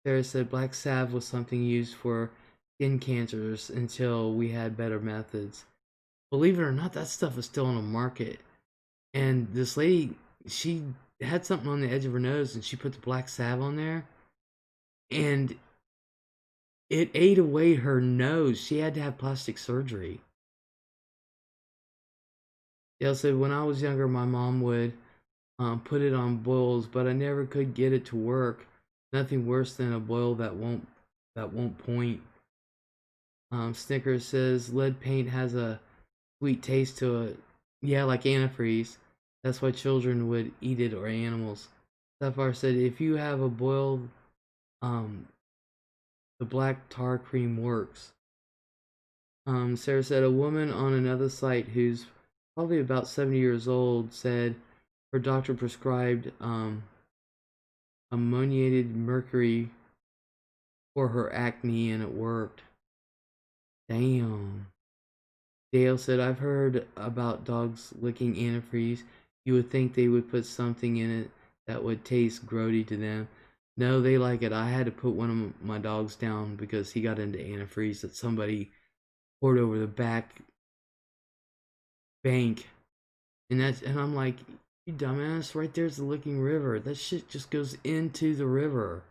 Sarah said black salve was something used for skin cancers until we had better methods. Believe it or not, that stuff is still on the market. And this lady, she had something on the edge of her nose and she put the black salve on there and it ate away her nose. She had to have plastic surgery. Dale said, when I was younger, my mom would put it on boils, but I never could get it to work. Nothing worse than a boil that won't point. Snickers says lead paint has a sweet taste to it. Yeah, like antifreeze. That's why children would eat it or animals. Sapphire said, if you have a boil, um, the black tar cream works. Sarah said, a woman on another site who's probably about 70 years old said her doctor prescribed ammoniated mercury for her acne and it worked. Damn. Dale said, I've heard about dogs licking antifreeze. You would think they would put something in it that would taste grody to them. No, they like it. I had to put one of my dogs down because he got into antifreeze that somebody poured over the back bank. And I'm like, you dumbass, right there's the Licking River. That shit just goes into the river.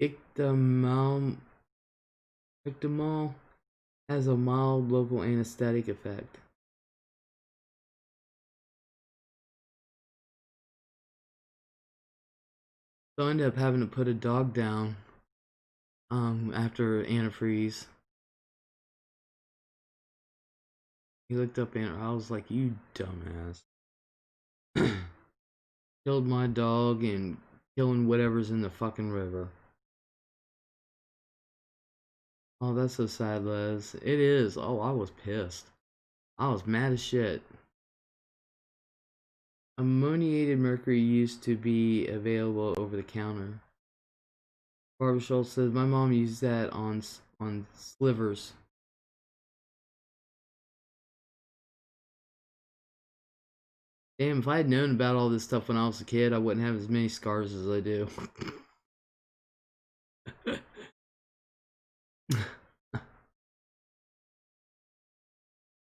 Ictamol, ictamol has a mild local anesthetic effect. So I ended up having to put a dog down after antifreeze. He looked up and I was like, you dumbass. Killed my dog and killing whatever's in the fucking river. Oh, that's so sad, Les. It is. Oh, I was pissed. I was mad as shit. Ammoniated mercury used to be available over the counter. Barbara Schultz says my mom used that on slivers. Damn, if I had known about all this stuff when I was a kid, I wouldn't have as many scars as I do.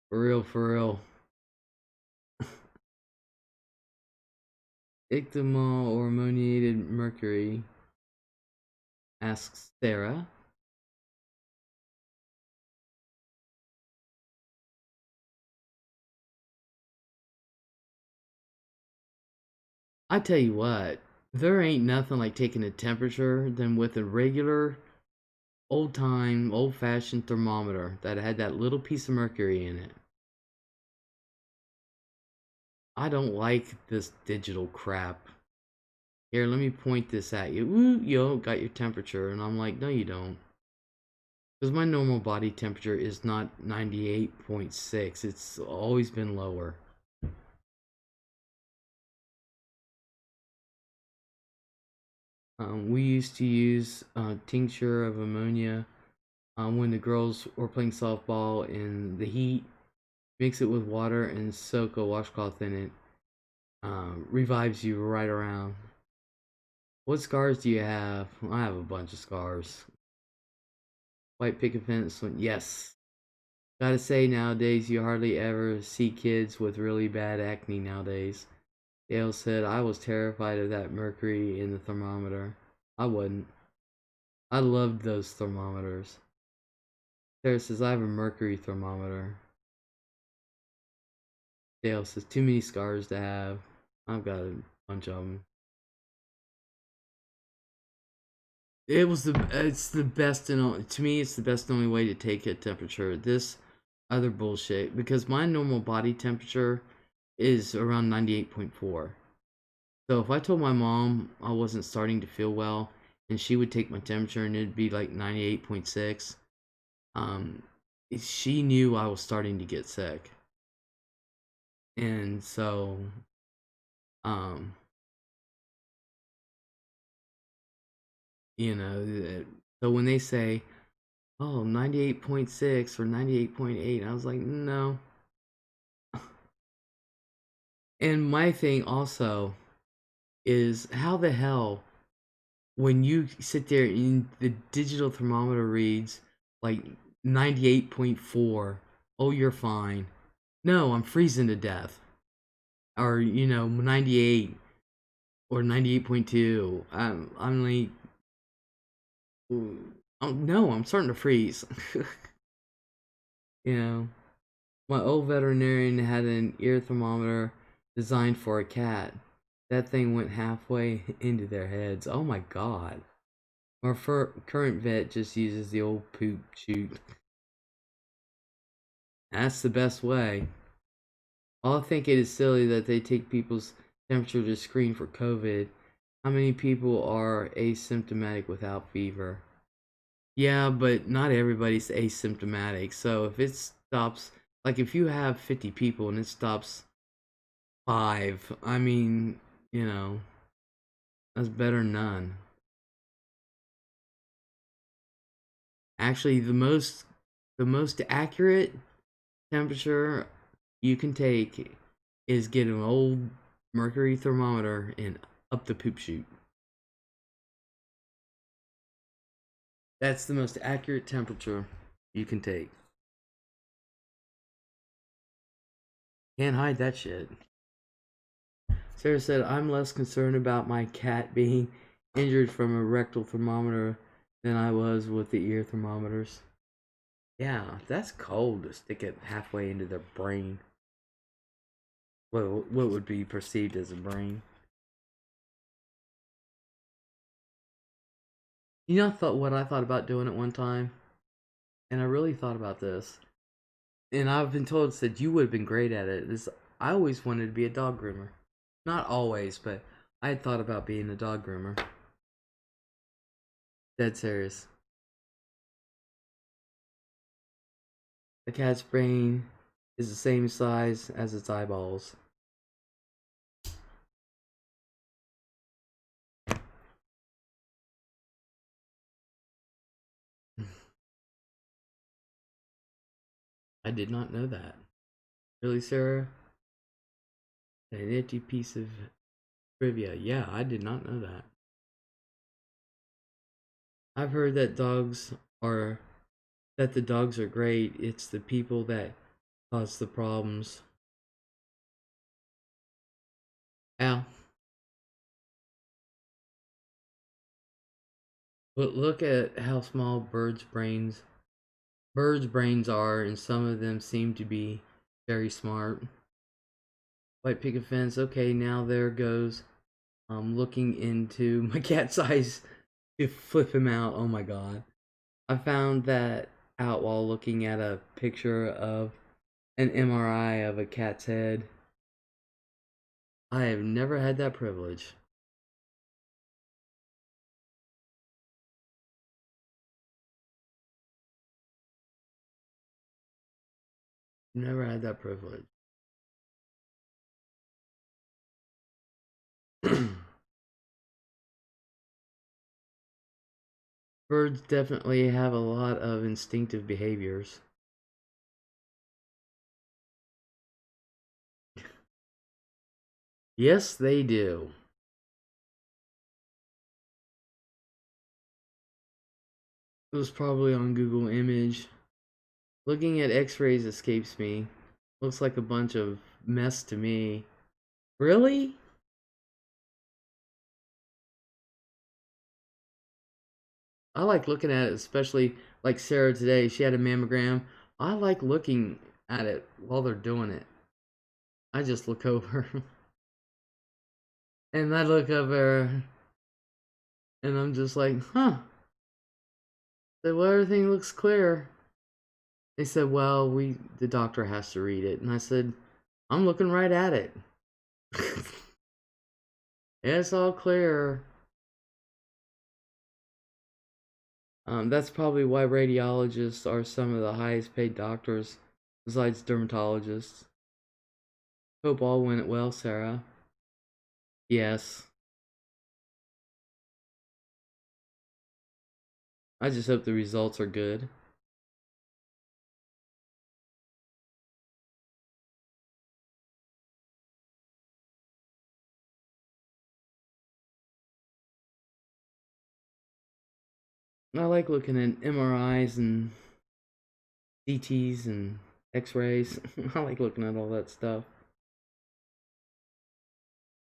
For real, for real. Ictamol or ammoniated mercury? Asks Sarah. I tell you what, there ain't nothing like taking a temperature than with a regular old time, old fashioned thermometer that had that little piece of mercury in it. I don't like this digital crap. Here, let me point this at you. Ooh, yo, got your temperature. And I'm like, no, you don't. Because my normal body temperature is not 98.6. It's always been lower. We used to use tincture of ammonia when the girls were playing softball in the heat. Mix it with water and soak a washcloth in it. Revives you right around. What scars do you have? I have a bunch of scars. White picket fence. Yes. Gotta say, nowadays you hardly ever see kids with really bad acne nowadays. Dale said, I was terrified of that mercury in the thermometer. I wouldn't. I loved those thermometers. Sarah says, I have a mercury thermometer. Dale says, too many scars to have. I've got a bunch of them. It's the best and to me it's the best and only way to take a temperature. This other bullshit, because my normal body temperature is around 98.4. So if I told my mom I wasn't starting to feel well and she would take my temperature and it'd be like 98.6, um she knew I was starting to get sick. And so um you know, so when they say, "Oh, 98.6 or 98.8," I was like, "No." And my thing also is, how the hell, when you sit there and the digital thermometer reads like 98.4, oh, you're fine. No, I'm freezing to death. Or, 98 or 98.2. I'm like, oh, no, I'm starting to freeze. you know, my old veterinarian had an ear thermometer designed for a cat. That thing went halfway into their heads. Oh my god. Our current vet just uses the old poop chute. That's the best way. I think it is silly that they take people's temperature to screen for COVID. How many people are asymptomatic without fever? Yeah, but not everybody's asymptomatic. So if it stops, like if you have 50 people and it stops 5, I mean, that's better than none. Actually, the most accurate temperature you can take is get an old mercury thermometer and up the poop chute. That's the most accurate temperature you can take. Can't hide that shit. Sarah said, I'm less concerned about my cat being injured from a rectal thermometer than I was with the ear thermometers. Yeah, that's cold to stick it halfway into their brain. What would be perceived as a brain. What I thought about doing at one time? And I really thought about this. And I've been told that you would have been great at it. I always wanted to be a dog groomer. Not always, but I had thought about being a dog groomer. Dead serious. A cat's brain is the same size as its eyeballs. I did not know that. Really, Sarah? An empty piece of trivia. Yeah, I did not know that. I've heard are that the dogs are great. It's the people that cause the problems. Al, but look at how small birds' brains are, and some of them seem to be very smart. White picket fence. Okay, now there goes. Looking into my cat's eyes to flip him out. Oh my god. I found that out while looking at a picture of an MRI of a cat's head. I have never had that privilege. Never had that privilege. Birds definitely have a lot of instinctive behaviors. Yes, they do. It was probably on Google Image. Looking at x-rays escapes me. Looks like a bunch of mess to me. Really? I like looking at it, especially like Sarah today. She had a mammogram. I like looking at it while they're doing it. I just look over and I look over and I'm just like, huh. So well, everything looks clear. They said, well, the doctor has to read it. And I said, I'm looking right at it. It's all clear. That's probably why radiologists are some of the highest paid doctors, besides dermatologists. Hope all went well, Sarah. Yes. I just hope the results are good. I like looking at MRIs and CTs and X-rays. I like looking at all that stuff.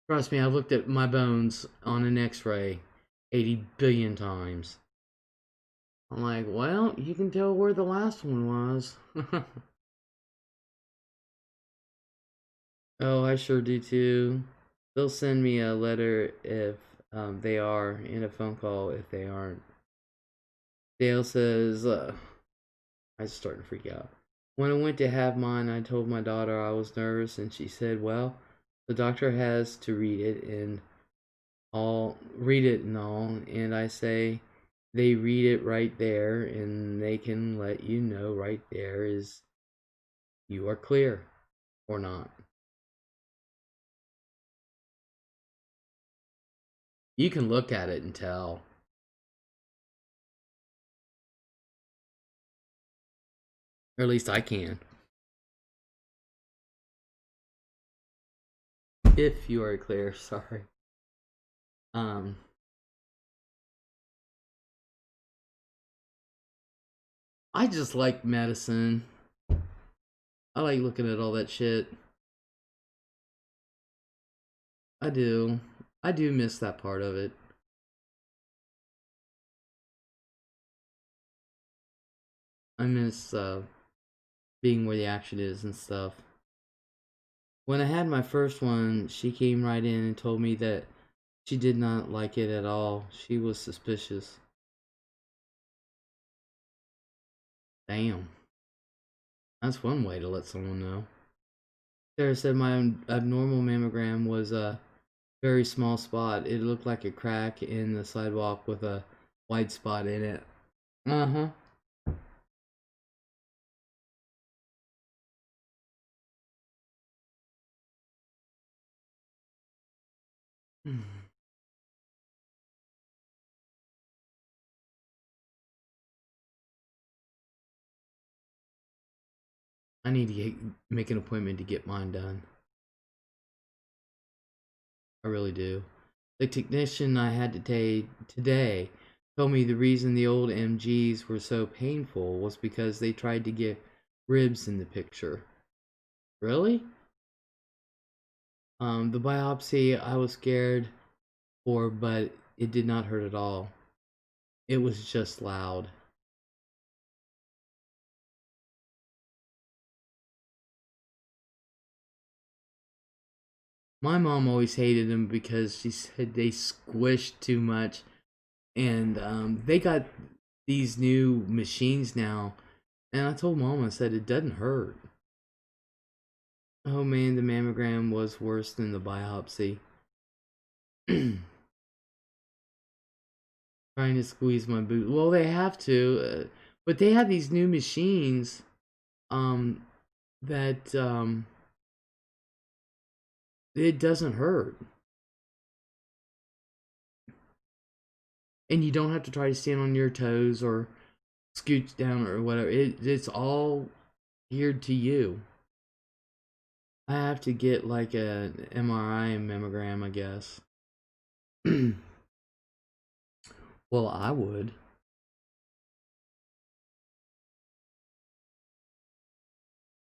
Trust me, I've looked at my bones on an X-ray 80 billion times. I'm like, well, you can tell where the last one was. Oh, I sure do too. They'll send me a letter if they are, and a phone call if they aren't. Dale says, I was starting to freak out. When I went to have mine, I told my daughter I was nervous, and she said, well, the doctor has to read it and all, and I say, they read it right there, and they can let you know right there is you are clear or not. You can look at it and tell. Or at least I can. If you are clear, sorry. Um, I just like medicine. I like looking at all that shit. I do. I do miss that part of it. I miss being where the action is and stuff. When I had my first one, she came right in and told me that she did not like it at all. She was suspicious. Damn. That's one way to let someone know. Sarah said my abnormal mammogram was a very small spot. It looked like a crack in the sidewalk with a white spot in it. Uh-huh. I need to make an appointment to get mine done. I really do. The technician I had to take today told me the reason the old MGs were so painful was because they tried to get ribs in the picture. Really? The biopsy I was scared for, but it did not hurt at all. It was just loud. My mom always hated them because she said they squished too much, and they got these new machines now, and I told mom, I said it doesn't hurt. Oh man, the mammogram was worse than the biopsy. Trying to squeeze my boot. Well, they have to, but they have these new machines um that it doesn't hurt. And you don't have to try to stand on your toes or scooch down or whatever. It's all geared to you. I have to get like an MRI and mammogram, I guess. Well, I would.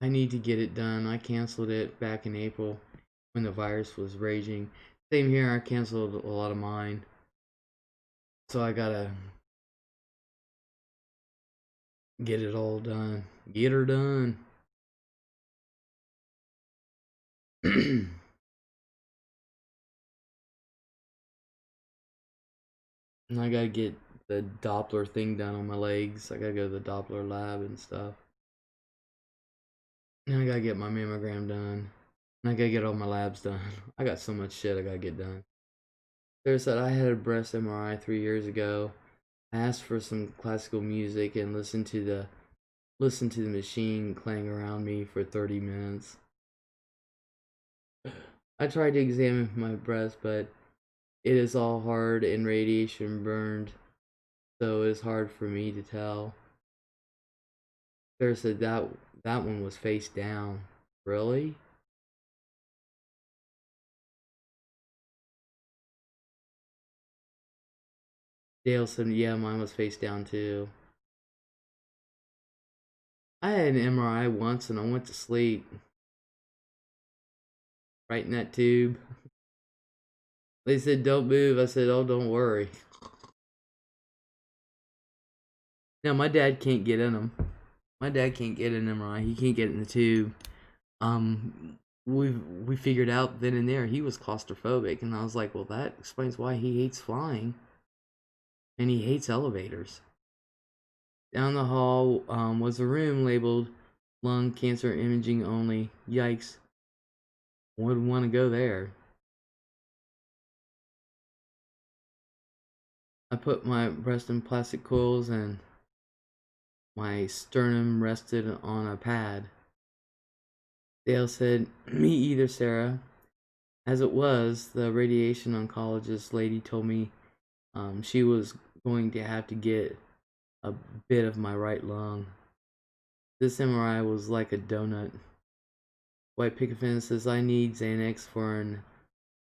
I need to get it done. I canceled it back in April when the virus was raging. Same here, I canceled a lot of mine. So I gotta get it all done. Get her done. And I gotta get the Doppler thing done on my legs. I gotta go to the Doppler lab and stuff. And I gotta get my mammogram done. And I gotta get all my labs done. I got so much shit I gotta get done. There's that I had a breast MRI 3 years ago. I asked for some classical music and listened to the machine clang around me for 30 minutes. I tried to examine my breast, but it is all hard and radiation burned, so it's hard for me to tell. Sarah said that one was face down. Really? Dale said, yeah, mine was face down too. I had an MRI once and I went to sleep right in that tube. They said, don't move. I said, oh, don't worry. Now, my dad can't get in them. My dad can't get an MRI. He can't get in the tube. We figured out then and there he was claustrophobic, and I was like, well, that explains why he hates flying, and he hates elevators. Down the hall was a room labeled lung cancer imaging only. Yikes. Wouldn't want to go there. I put my breast in plastic coils and my sternum rested on a pad. Dale said, me either, Sarah. As it was, the radiation oncologist lady told me she was going to have to get a bit of my right lung. This MRI was like a donut. White picket fence says I need Xanax for an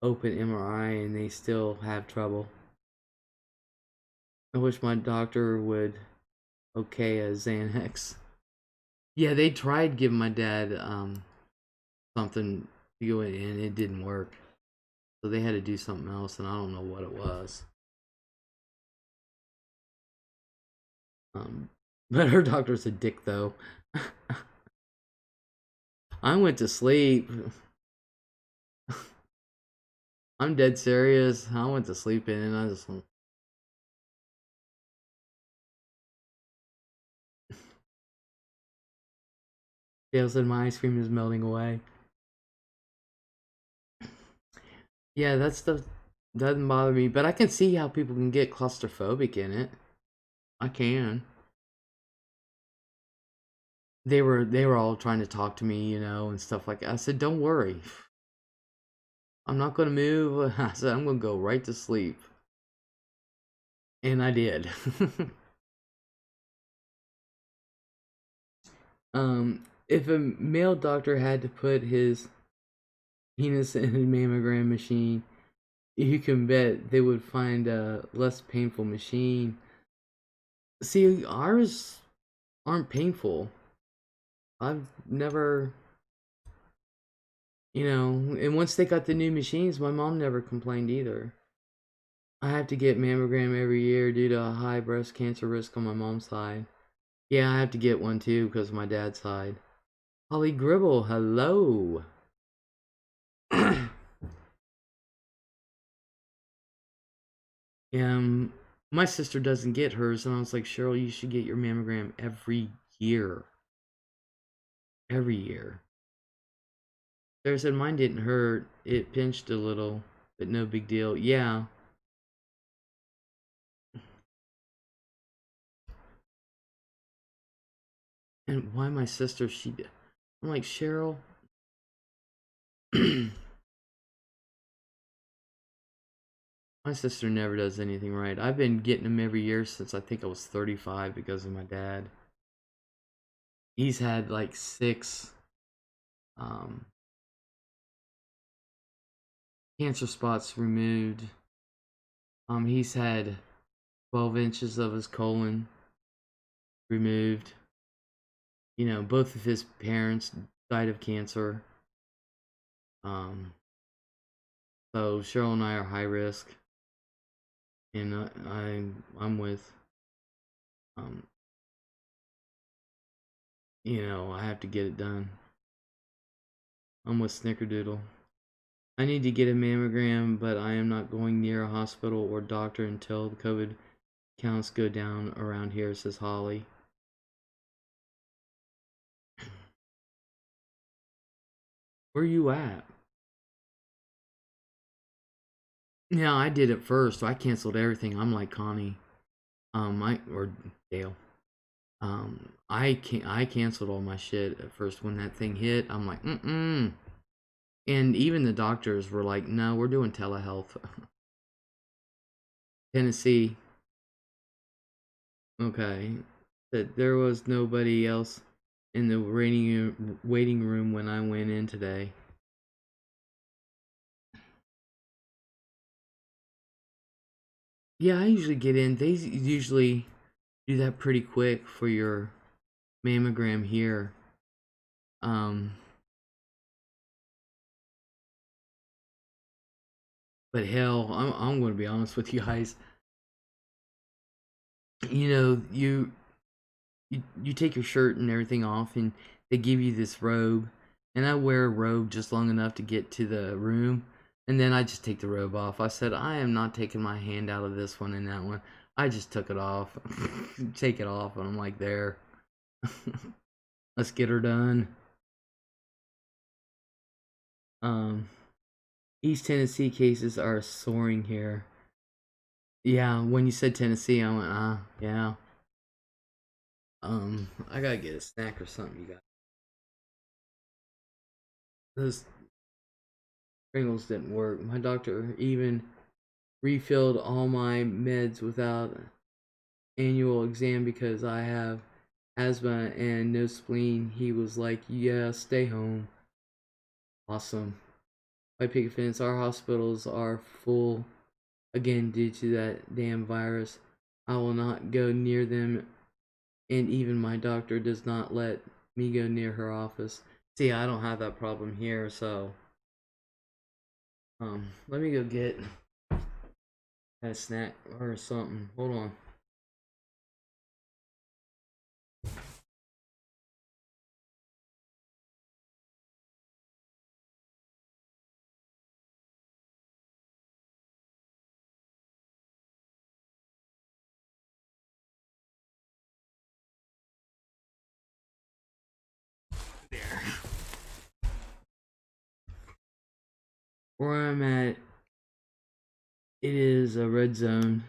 open MRI and they still have trouble. I wish my doctor would okay a Xanax. Yeah, they tried giving my dad something to go in and it didn't work. So they had to do something else and I don't know what it was. But her doctor's a dick though. I went to sleep. I'm dead serious. I went to sleep in and I just Dale said my ice cream is melting away. Yeah, that stuff doesn't bother me, but I can see how people can get claustrophobic in it. I can. They were all trying to talk to me, and stuff like that. I said, "Don't worry. I'm not going to move." I said, "I'm going to go right to sleep." And I did. If a male doctor had to put his penis in a mammogram machine, you can bet they would find a less painful machine. See, ours aren't painful. I've never, and once they got the new machines, my mom never complained either. I have to get mammogram every year due to a high breast cancer risk on my mom's side. Yeah, I have to get one too because of my dad's side. Holly Gribble, hello. My sister doesn't get hers, and I was like, Cheryl, you should get your mammogram every year. Every year. Sarah said mine didn't hurt. It pinched a little, but no big deal. Yeah. And why my sister, I'm like, Cheryl. My sister never does anything right. I've been getting them every year since I think I was 35 because of my dad. He's had like 6 um, cancer spots removed. He's had 12 inches of his colon removed. You know, both of his parents died of cancer. Um, so Cheryl and I are high risk, and I'm with, um, you know, I have to get it done. I'm with Snickerdoodle. I need to get a mammogram, but I am not going near a hospital or doctor until the COVID counts go down around here, says Holly. Where you at? Yeah, I did it first. So I canceled everything. I'm like Connie. Or Dale. I canceled all my shit at first when that thing hit. I'm like, mm-mm. And even the doctors were like, no, we're doing telehealth. Tennessee. Okay. That there was nobody else in the waiting room when I went in today. Yeah, I usually get in. They usually do that pretty quick for your mammogram here. But hell, I'm going to be honest with you guys. You know, you take your shirt and everything off, and they give you this robe, and I wear a robe just long enough to get to the room, and then I just take the robe off. I said I am not taking my hand out of this one and that one. I just took it off. Take it off, and I'm like, there. Let's get her done. um East Tennessee cases are soaring here. Yeah, when you said Tennessee, I went, yeah. I gotta get a snack or something, you guys. Those Pringles didn't work. My doctor even refilled all my meds without annual exam because I have asthma and no spleen. He was like, yeah, stay home. Awesome. By picket fence, our hospitals are full again due to that damn virus. I will not go near them, and even my doctor does not let me go near her office. See, I don't have that problem here, so let me go get a snack or something. Hold on. There. Where I'm at, it is a red zone.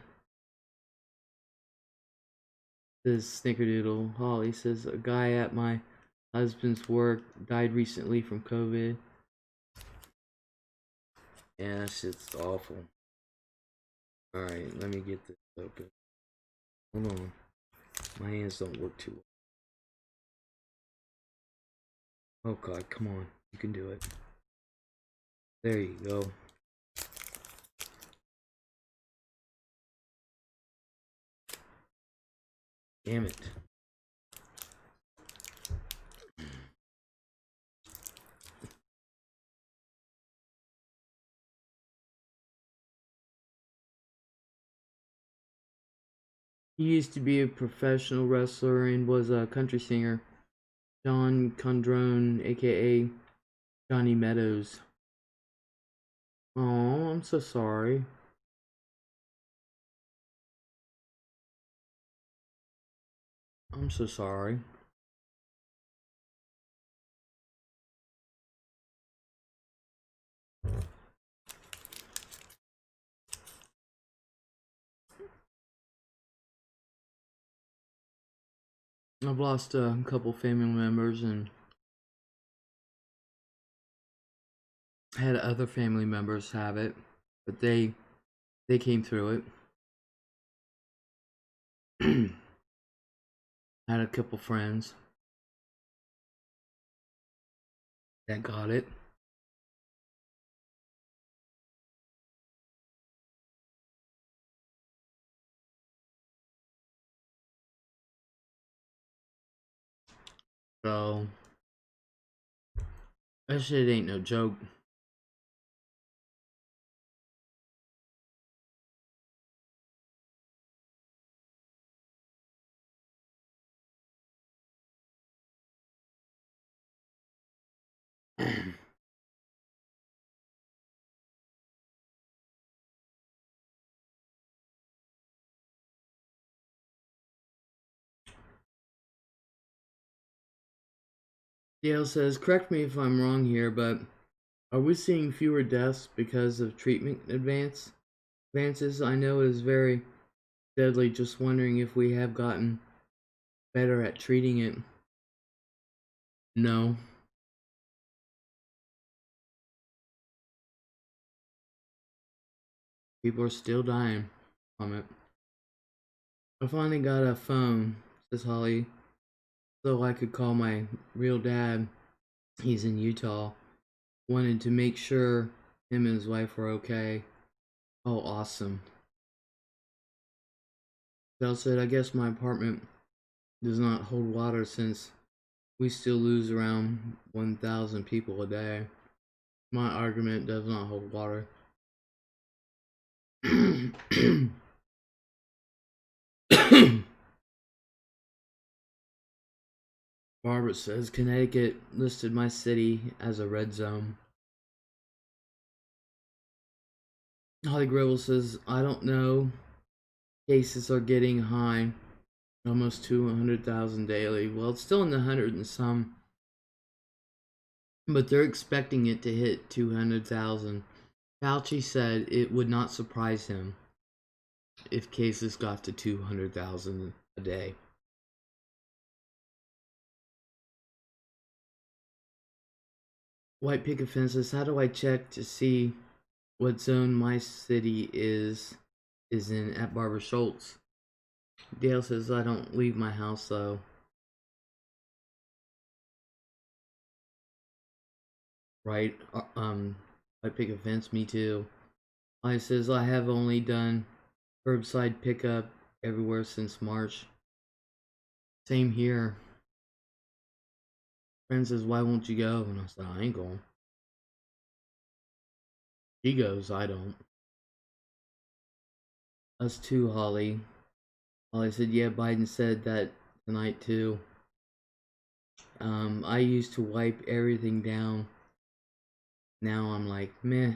Says Snickerdoodle. Holly says a guy at my husband's work died recently from COVID. Yeah, that shit's awful. Alright, let me get this open. Hold on. My hands don't work too well. Oh god, come on. You can do it. There you go. Damn it. He used to be a professional wrestler and was a country singer. John Condrone, aka Johnny Meadows. Oh, I'm so sorry. I'm so sorry. I've lost a couple family members, and Had other family members have it, but they came through it. Had a couple friends that got it. So that shit ain't no joke. Dale says, correct me if I'm wrong here, but are we seeing fewer deaths because of treatment advances? I know it is very deadly, just wondering if we have gotten better at treating it. No. People are still dying from it. I finally got a phone, says Holly, so I could call my real dad. He's in Utah. Wanted to make sure him and his wife were okay. Oh, awesome. Dell said, I guess my apartment does not hold water since we still lose around 1,000 people a day. My argument does not hold water. Barbara says, Connecticut listed my city as a red zone. Holly Gribble says, I don't know. Cases are getting high. Almost 200,000 daily. Well, it's still in the hundred and some. But they're expecting it to hit 200,000. Fauci said it would not surprise him if cases got to 200,000 a day. White picket fences. How do I check to see what zone my city is in at Barbara Schultz? Dale says I don't leave my house though. Right? White picket fence. Me too. I says I have only done curbside pickup everywhere since March. Same here. Friend says, why won't you go? And I said, I ain't going. She goes, I don't. Us too, Holly. Holly said, yeah, Biden said that tonight too. I used to wipe everything down. Now I'm like, meh.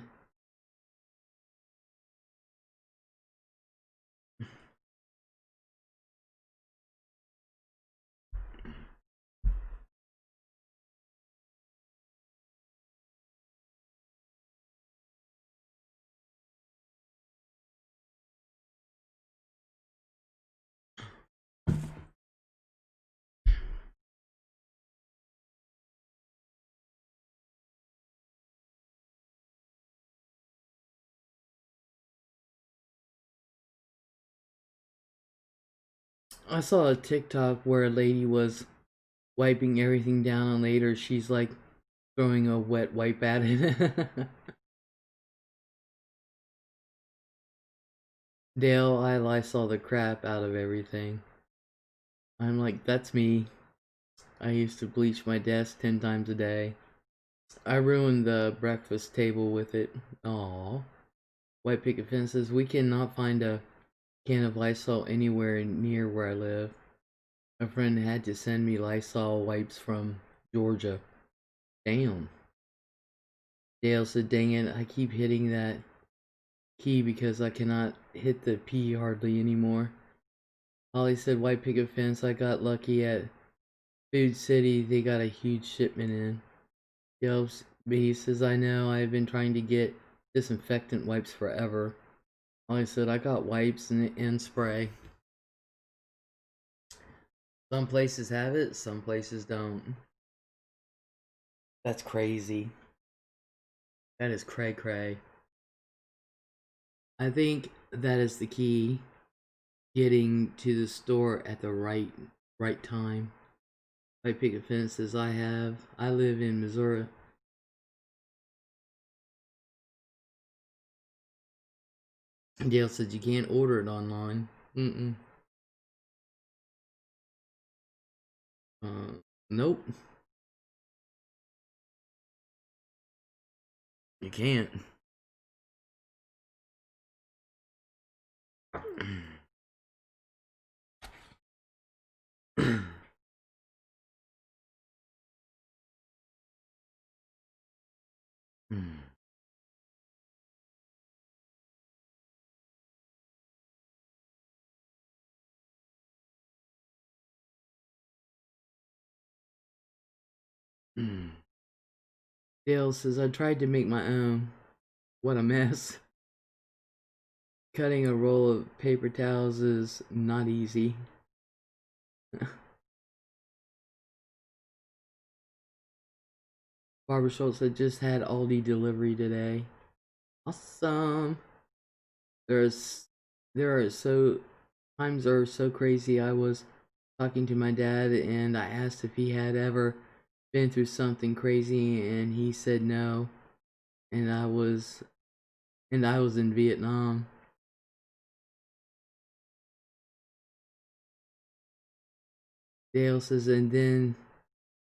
I saw a TikTok where a lady was wiping everything down, and later she's like throwing a wet wipe at it. Dale, I Lysol the crap out of everything. I'm like, that's me. I used to bleach my desk 10 times a day. I ruined the breakfast table with it. Aww. White picket fences. We cannot find a can of Lysol anywhere near where I live. A friend had to send me Lysol wipes from Georgia. Damn. Dale said, dang it, I keep hitting that key because I cannot hit the P hardly anymore. Holly said, white picket fence. I got lucky at Food City. They got a huge shipment in. Yelps, B says, I know, I've been trying to get disinfectant wipes forever. Like I said, I got wipes and spray. Some places have it, some places don't. That's crazy. That is cray cray. I think that is the key. Getting to the store at the right time. Like picket fences I live in Missouri. Dale said you can't order it online. Mm-mm. Nope. You can't. Dale says I tried to make my own. What a mess. Cutting a roll of paper towels is not easy. Barbara Schultz said just had Aldi delivery today. Awesome. There's there are so times are so crazy. I was talking to my dad and I asked if he had ever been through something crazy and he said no. And I was in Vietnam. Dale says and then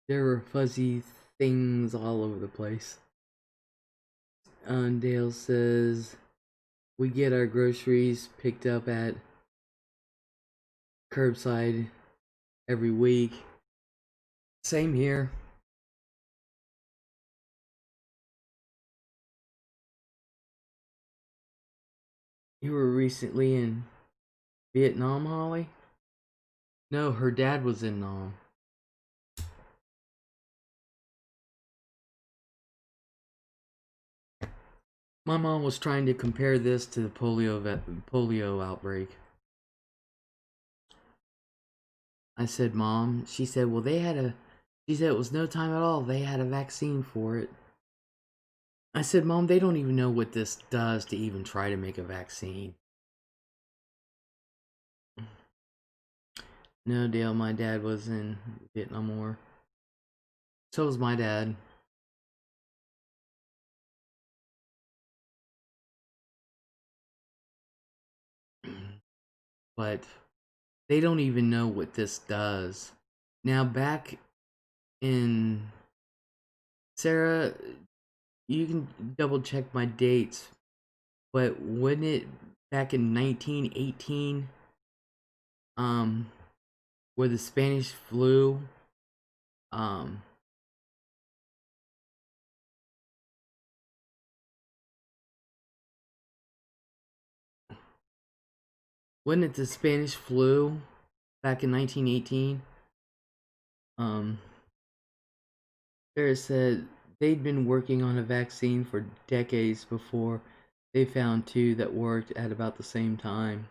there were fuzzy things all over the place. Dale says we get our groceries picked up at curbside every week. Same here. You were recently in Vietnam, Holly? No, her dad was in Nam. My mom was trying to compare this to the polio outbreak. I said, "Mom," she said, "Well, she said it was no time at all. They had a vaccine for it." I said, "Mom, they don't even know what this does to even try to make a vaccine." No, Dale, my dad was in Vietnam War. So was my dad. But they don't even know what this does. Now, back in Sarah, you can double check my dates, but wasn't it back in 1918, um, where the Spanish flu, um, wasn't it the Spanish flu back in 1918? Um, Sarah said they'd been working on a vaccine for decades before they found two that worked at about the same time.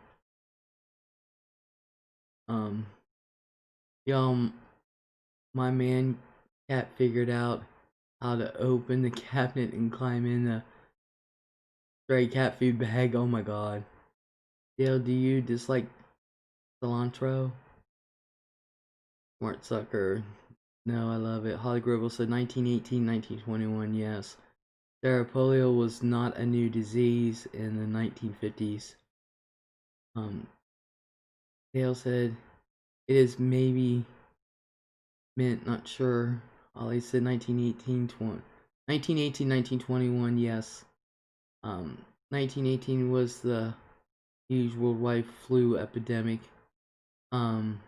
Um, y'all, my man cat figured out how to open the cabinet and climb in the stray cat food bag. Oh my god. Dale, do you dislike cilantro? Smart sucker. No, I love it. Holly Grobel said 1918, 1921, yes. Sarah, polio was not a new disease in the 1950s. Dale said it is maybe meant, not sure. Holly said 1918, 1921, yes. 1918 was the huge worldwide flu epidemic. Um,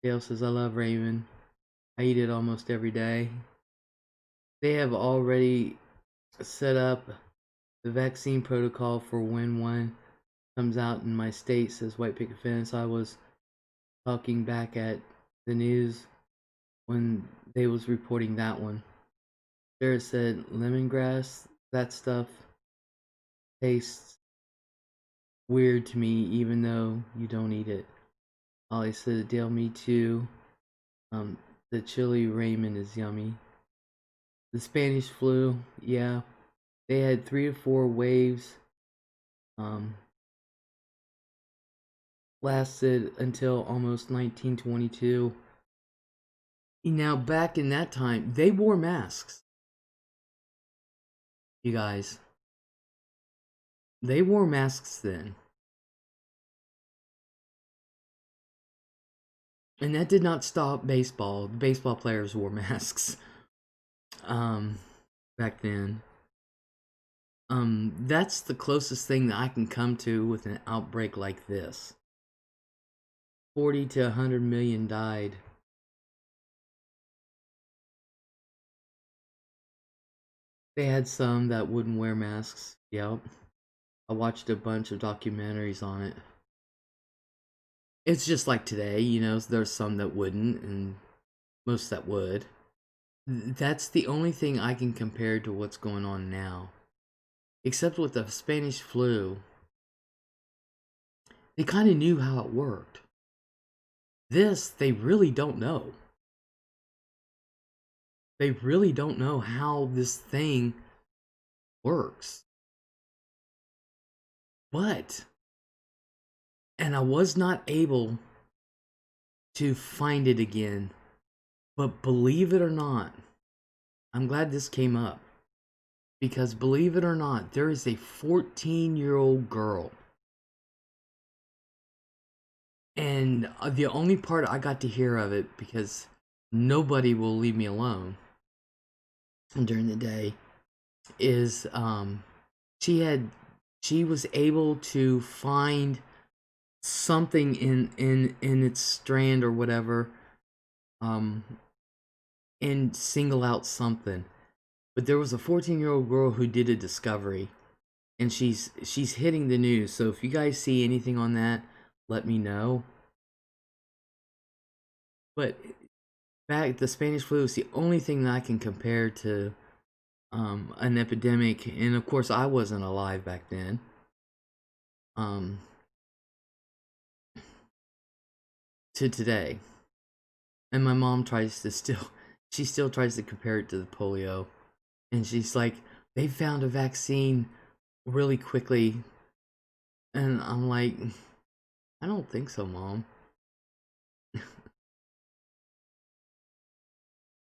Dale says, I love ramen. I eat it almost every day. They have already set up the vaccine protocol for when one comes out in my state, says White Picket Fence. I was talking back at the news when they was reporting that one. Sarah said, lemongrass, that stuff tastes weird to me even though you don't eat it. Ollie said, Dale, me too. Um, the chili ramen is yummy. The Spanish flu, yeah. They had 3 to 4 waves. Um, lasted until almost 1922. Now, back in that time, they wore masks. You guys, they wore masks then. And that did not stop baseball. The baseball players wore masks. Um, back then. That's the closest thing that I can come to with an outbreak like this. 40 to 100 million died. They had some that wouldn't wear masks. Yep. I watched a bunch of documentaries on it. It's just like today, there's some that wouldn't and most that would. That's the only thing I can compare to what's going on now. Except with the Spanish flu, they kind of knew how it worked. This, they really don't know. They really don't know how this thing works. But, and I was not able to find it again, but believe it or not, I'm glad this came up. Because believe it or not, there is a 14-year-old girl. And the only part I got to hear of it, because nobody will leave me alone during the day, is she was able to find something in its strand or whatever, and single out something. But there was a 14-year-old girl who did a discovery, and she's hitting the news. So if you guys see anything on that, let me know. But back, the Spanish flu is the only thing that I can compare to an epidemic, and of course I wasn't alive back then. To today, and my mom she still tries to compare it to the polio, and she's like, they found a vaccine really quickly, and I'm like, I don't think so, Mom.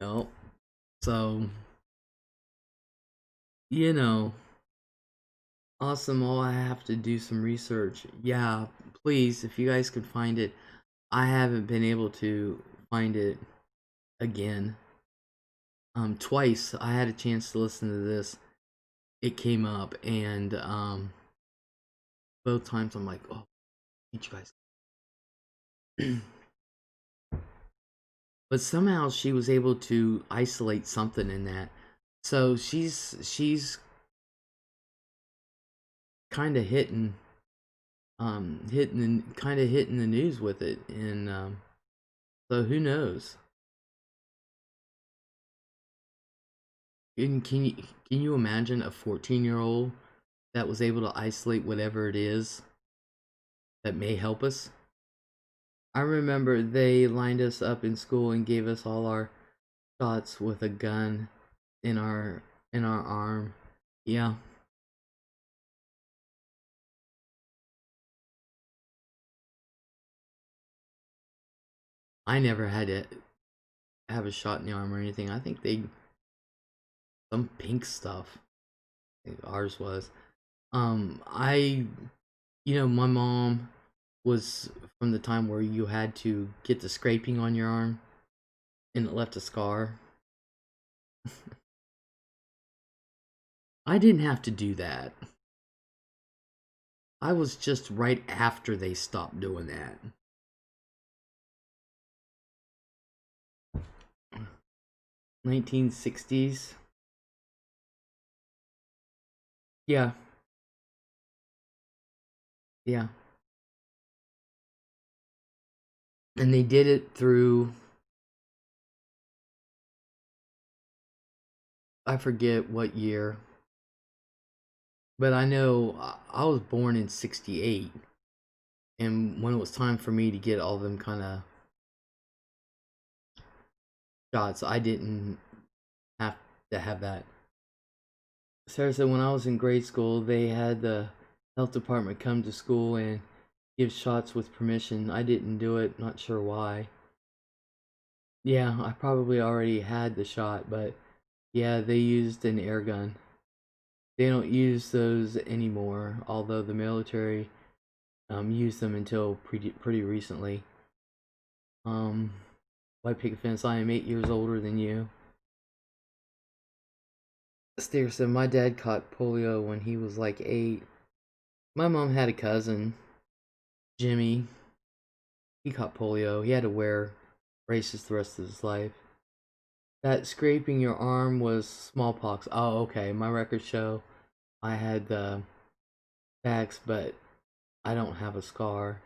No. So, awesome. All I have to do some research. Yeah, please, if you guys could find it. I haven't been able to find it again. Twice I had a chance to listen to this. It came up, and both times I'm like, oh, you guys. But somehow she was able to isolate something in that. So she's kind of hitting the news with it, and so who knows? Can you imagine a 14-year-old that was able to isolate whatever it is that may help us? I remember they lined us up in school and gave us all our shots with a gun in our arm. Yeah. I never had to have a shot in the arm or anything. I think some pink stuff. I think ours was. I my mom was from the time where you had to get the scraping on your arm and it left a scar. I didn't have to do that. I was just right after they stopped doing that. 1960s. Yeah. Yeah. And they did it through, I forget what year, but I know I was born in 68, and when it was time for me to get all them kind of shots, I didn't have to have that Sarah said when I was in grade school, they had the health department come to school and give shots with permission. I didn't do it, not sure why. Yeah, I probably already had the shot, but yeah, they used an air gun. They don't use those anymore, although the military used them until pretty recently. White picket fence, I am 8 years older than you. Stair said, my dad caught polio when he was like 8. My mom had a cousin, Jimmy. He caught polio. He had to wear braces the rest of his life. That scraping your arm was smallpox. Oh, okay. My records show I had the vax, but I don't have a scar.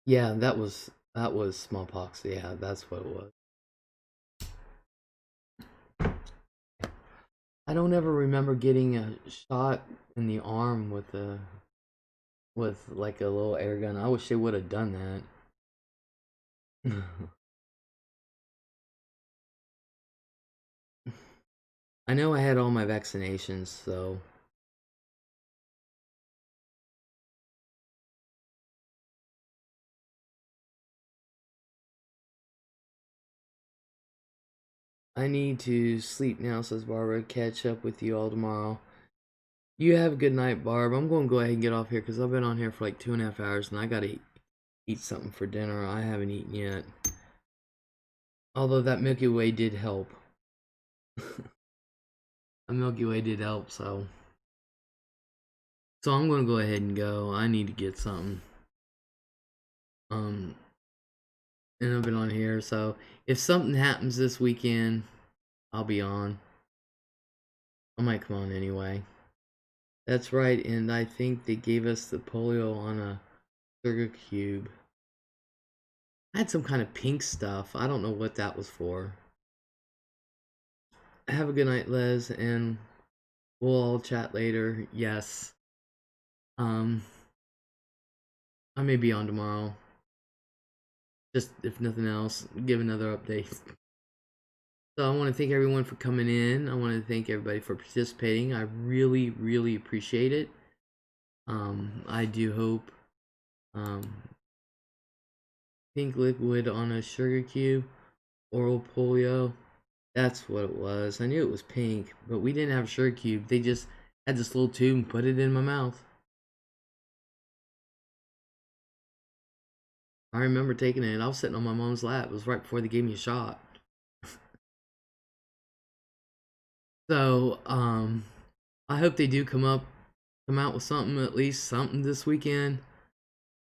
Yeah, that was smallpox. Yeah, that's what it was. I don't ever remember getting a shot in the arm with like a little air gun. I wish they would have done that. I know I had all my vaccinations, so I need to sleep now, says Barbara. Catch up with you all tomorrow. You have a good night, Barb. I'm going to go ahead and get off here because I've been on here for like 2.5 hours and I got to eat something for dinner. I haven't eaten yet. Although that Milky Way did help. A Milky Way did help, so. So I'm going to go ahead and go. I need to get something. And I've been on here, so if something happens this weekend, I'll be on. I might come on anyway. That's right, and I think they gave us the polio on a sugar cube. I had some kind of pink stuff. I don't know what that was for. Have a good night, Les, and we'll all chat later. Yes. I may be on tomorrow. Just if nothing else, give another update. So I want to thank everyone for coming in. I want to thank everybody for participating. I really, really appreciate it. I do hope pink liquid on a sugar cube, oral polio. That's what it was. I knew it was pink, but we didn't have a sugar cube. They just had this little tube and put it in my mouth. I remember taking it. I was sitting on my mom's lap. It was right before they gave me a shot. So, I hope they do come out with something, at least something this weekend.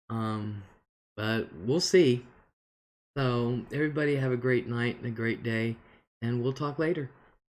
But we'll see. So, everybody have a great night and a great day, and we'll talk later.